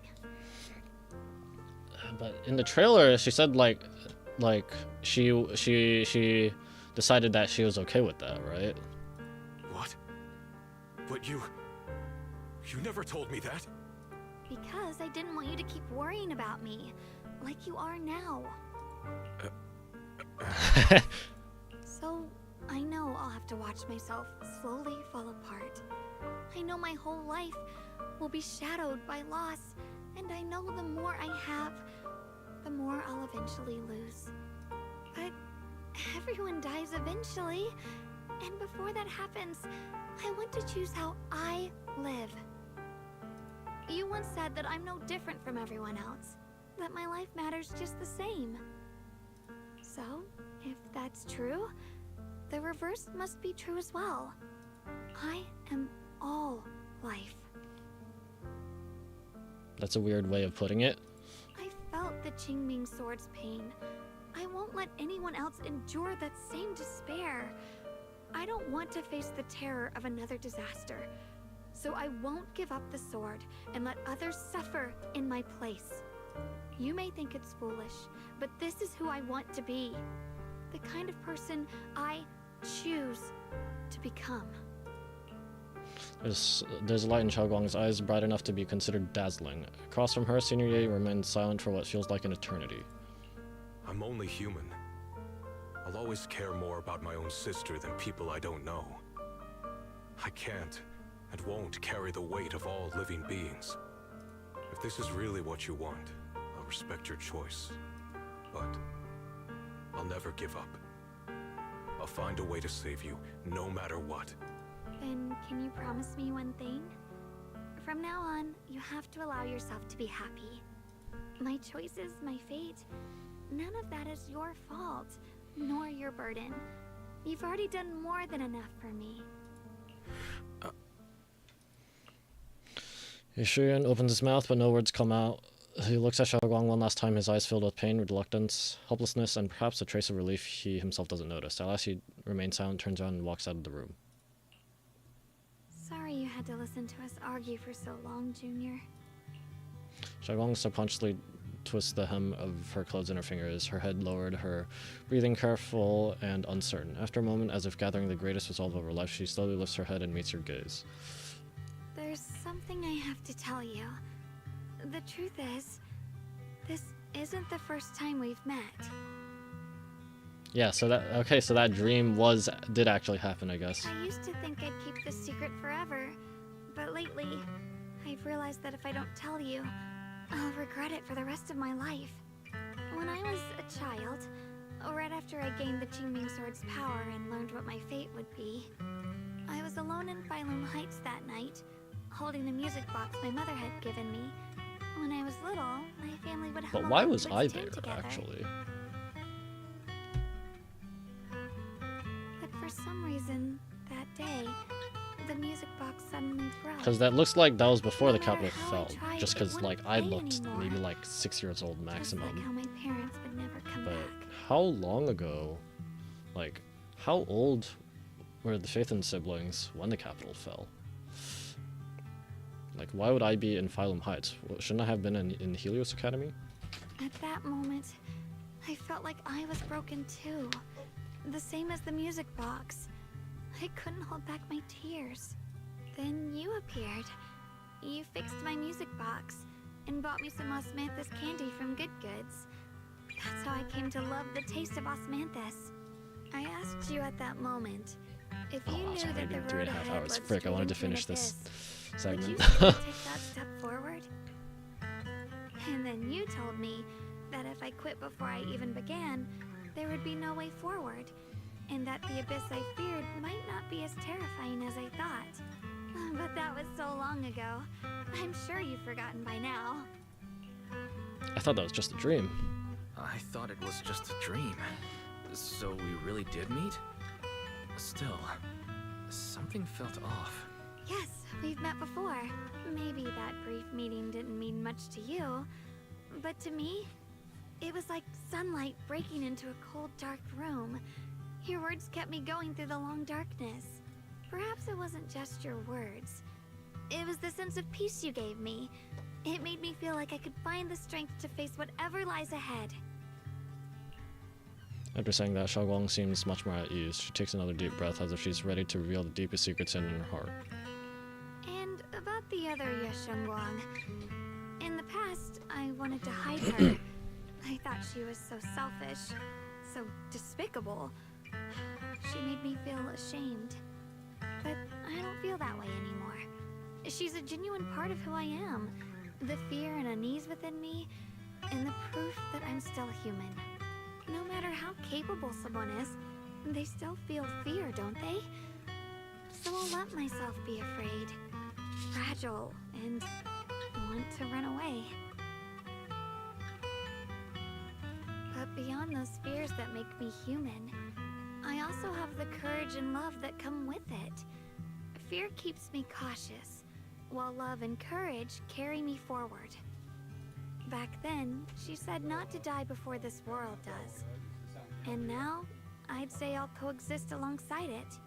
But in the trailer, she said like she decided that she was okay with that, right? What? But you never told me that. Because I didn't want you to keep worrying about me, like you are now. So, I know I'll have to watch myself slowly fall apart. I know my whole life will be shadowed by loss, and I know the more I have, the more I'll eventually lose. But everyone dies eventually, and before that happens, I want to choose how I live. You once said that I'm no different from everyone else, that my life matters just the same. So, if that's true, the reverse must be true as well. I am all life. That's a weird way of putting it. I felt the Qingming sword's pain. I won't let anyone else endure that same despair. I don't want to face the terror of another disaster. So I won't give up the sword and let others suffer in my place. You may think it's foolish, but this is who I want to be. The kind of person I choose to become. There's a light in Xiaoguang's eyes, bright enough to be considered dazzling. Across from her, Senior Ye remains silent for what feels like an eternity. I'm only human. I'll always care more about my own sister than people I don't know. I can't and won't carry the weight of all living beings. If this is really what you want, I'll respect your choice. But I'll never give up. I'll find a way to save you, no matter what. Then can you promise me one thing? From now on, you have to allow yourself to be happy. My choices, my fate, none of that is your fault, nor your burden. You've already done more than enough for me. Yushuyan opens his mouth, but no words come out. He looks at Xiaoguang one last time, his eyes filled with pain, reluctance, helplessness, and perhaps a trace of relief he himself doesn't notice. At last he remains silent, turns around, and walks out of the room. Sorry you had to listen to us argue for so long, Junior. Xiaoguang subconsciously twists the hem of her clothes in her fingers, her head lowered, her breathing careful and uncertain. After a moment, as if gathering the greatest resolve of her life, she slowly lifts her head and meets your gaze. There's something I have to tell you. The truth is, this isn't the first time we've met. Yeah, so that dream did actually happen, I guess. I used to think I'd keep this secret forever, but lately, I've realized that if I don't tell you, I'll regret it for the rest of my life. When I was a child, right after I gained the Qingming Sword's power and learned what my fate would be, I was alone in Phylum Heights that night, holding the music box my mother had given me. When I was little, my family would hum But why along was to I its tune there, together. actually? But for some reason, that day, the music box suddenly broke. Because that looks like that was before the No matter capital how I fell. tried, Just it because, like, wouldn't I play looked anymore. maybe like 6 years old Just like maximum. how my parents would never come But back. how long ago, like, how old were the Phaethon siblings when the capital fell? Like, why would I be in Phylum Heights? Shouldn't I have been in Helios Academy? At that moment, I felt like I was broken too. The same as the music box. I couldn't hold back my tears. Then you appeared. You fixed my music box and bought me some osmanthus candy from Good Goods. That's how I came to love the taste of osmanthus. I asked you at that moment if you Oh, it's knew that already the been road 3.5 ahead hours. led Frick, I wanted to straight into finish an this abyss. segment. Would you still take that step forward? And then you told me that if I quit before I even began, there would be no way forward, and that the abyss I feared might not be as terrifying as I thought. But that was so long ago. I'm sure you've forgotten by now. I thought that was just a dream. I thought it was just a dream. So we really did meet? Still, something felt off. Yes, we've met before. Maybe that brief meeting didn't mean much to you, but to me, it was like sunlight breaking into a cold, dark room. Your words kept me going through the long darkness. Perhaps it wasn't just your words. It was the sense of peace you gave me. It made me feel like I could find the strength to face whatever lies ahead. After saying that, Xiaoguang seems much more at ease. She takes another deep breath as if she's ready to reveal the deepest secrets hidden in her heart. And about the other Yeshengguang. In the past, I wanted to hide her. I thought she was so selfish, so despicable. She made me feel ashamed. But I don't feel that way anymore. She's a genuine part of who I am. The fear and unease within me, and the proof that I'm still human. No matter how capable someone is, they still feel fear, don't they? So I'll let myself be afraid, fragile, and want to run away. But beyond those fears that make me human, I also have the courage and love that come with it. Fear keeps me cautious, while love and courage carry me forward. Back then, she said not to die before this world does. And now, I'd say I'll coexist alongside it.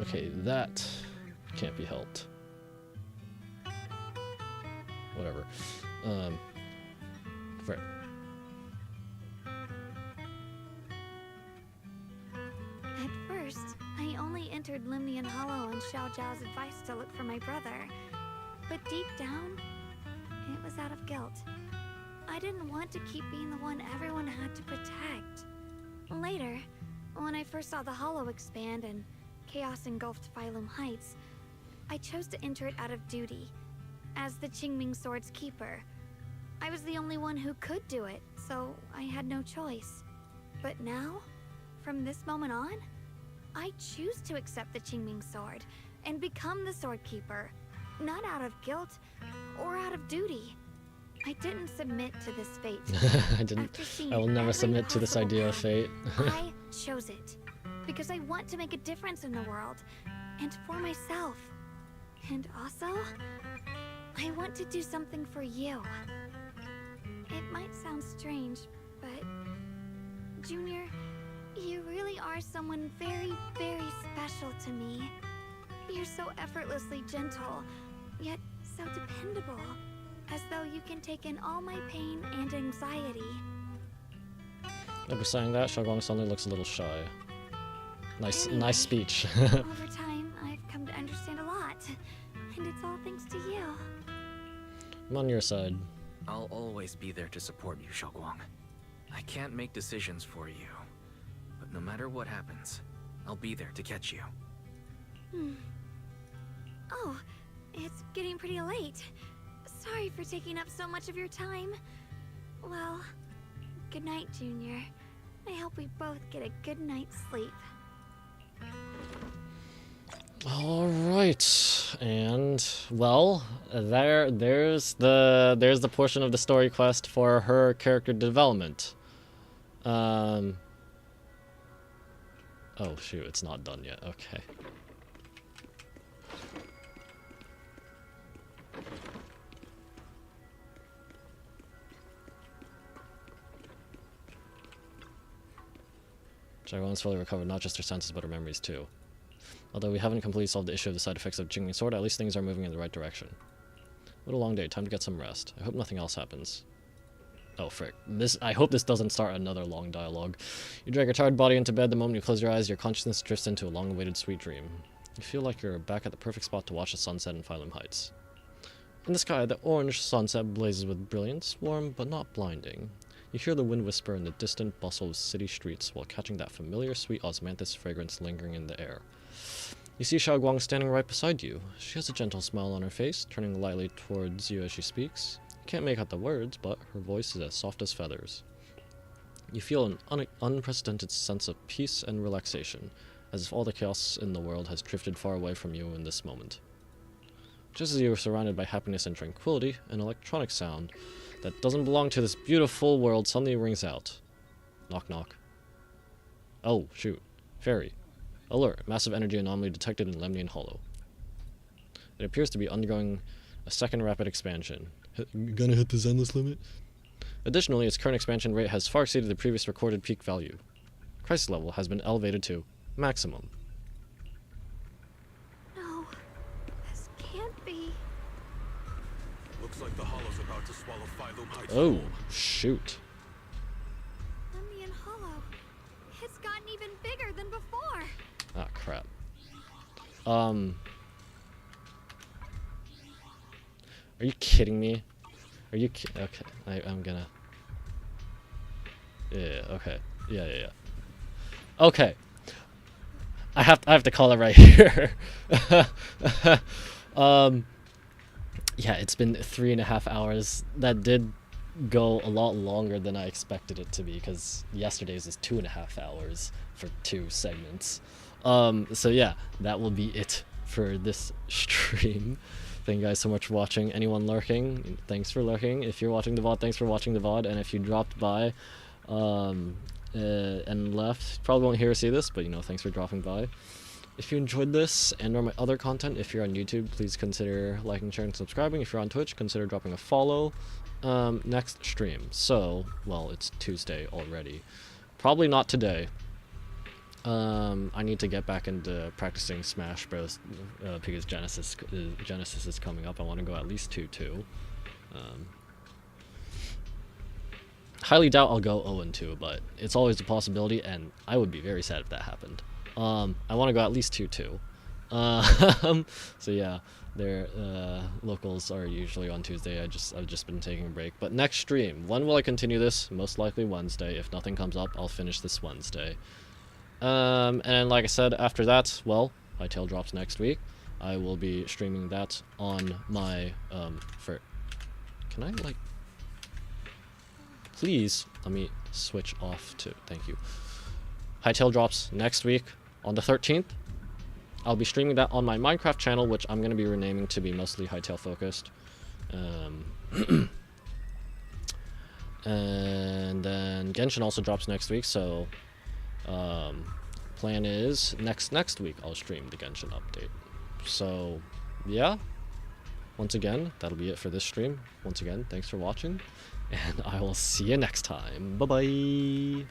Okay, that can't be helped. Whatever. Right. At first, I only entered Limnian Hollow on Xiao Zhao's advice to look for my brother. But deep down, it was out of guilt. I didn't want to keep being the one everyone had to protect. Later, when I first saw the Hollow expand and chaos engulfed Phylum Heights, I chose to enter it out of duty, as the Qingming Sword's keeper. I was the only one who could do it, so I had no choice. But now, from this moment on, I choose to accept the Qingming Sword and become the Sword Keeper, not out of guilt or out of duty. I didn't submit to this fate. I will never submit to this idea of fate. I chose it because I want to make a difference in the world and for myself. And also, I want to do something for you. It might sound strange, but Junior, you really are someone very, very special to me. You're so effortlessly gentle, yet so dependable. as though you can take in all my pain and anxiety. After saying that, Xiaoguang suddenly looks a little shy. Nice speech. Over time, I've come to understand a lot, and it's all thanks to you. I'm on your side. I'll always be there to support you, Xiaoguang. I can't make decisions for you, but no matter what happens, I'll be there to catch you. Oh, it's getting pretty late. Sorry for taking up so much of your time. Well, good night, Junior. I hope we both get a good night's sleep. All right, and well, there's the portion of the story quest for her character development. Oh shoot, it's not done yet. Okay. Xiaoguang's fully recovered not just her senses but her memories too. Although we haven't completely solved the issue of the side effects of Qingming Sword, at least things are moving in the right direction. What a long day, time to get some rest. I hope nothing else happens. Oh frick. I hope this doesn't start another long dialogue. You drag your tired body into bed. The moment you close your eyes, your consciousness drifts into a long-awaited sweet dream. You feel like you're back at the perfect spot to watch the sunset in Phylum Heights. In the sky, the orange sunset blazes with brilliance, warm but not blinding. You hear the wind whisper in the distant bustle of city streets while catching that familiar sweet osmanthus fragrance lingering in the air. You see Xiaoguang standing right beside you. She has a gentle smile on her face, turning lightly towards you as she speaks. You can't make out the words, but her voice is as soft as feathers. You feel an unprecedented sense of peace and relaxation, as if all the chaos in the world has drifted far away from you in this moment. Just as you are surrounded by happiness and tranquility, an electronic sound that doesn't belong to this beautiful world suddenly rings out. Knock knock. Oh, shoot. Fairy. Alert. Massive energy anomaly detected in Lemnian Hollow. It appears to be undergoing a second rapid expansion. Gonna hit the Zenless limit? Additionally, its current expansion rate has far exceeded the previous recorded peak value. Crisis level has been elevated to maximum. No, this can't be. Looks like the hollow's about to swallow Phylum Heights. Oh, shoot. Lemnian Hollow. It's gotten even bigger than before. Ah, crap. Are you kidding me? Are you okay, I'm gonna... Yeah, okay. Yeah. Okay. I have to call it right here. Yeah, it's been 3.5 hours. That did go a lot longer than I expected it to be, because yesterday's is 2.5 hours for 2 segments. So yeah, that will be it for this stream. Thank you guys so much for watching. Anyone lurking, thanks for lurking. If you're watching the VOD, thanks for watching the VOD. And if you dropped by and left, probably won't hear or see this, but you know, thanks for dropping by. If you enjoyed this and or my other content, if you're on YouTube, please consider liking, sharing, and subscribing. If you're on Twitch, consider dropping a follow. Next stream. So, well, it's Tuesday already. Probably not today. I need to get back into practicing Smash Bros. Because Genesis is coming up. I want to go at least 2-2. Highly doubt I'll go 0-2, but it's always a possibility, and I would be very sad if that happened. I want to go at least 2-2. So yeah, their locals are usually on Tuesday. I've just been taking a break. But next stream, when will I continue this? Most likely Wednesday. If nothing comes up, I'll finish this Wednesday. And like I said, after that, well, my tail drops next week. I will be streaming that on my can I like please let me switch off to thank you. Hytale drops next week on the 13th. I'll be streaming that on my Minecraft channel, which I'm going to be renaming to be mostly Hytale focused. And then Genshin also drops next week, so plan is next week I'll stream the Genshin update. So yeah, once again, that'll be it for this stream. Once again, thanks for watching, and I will see you next time. Bye bye.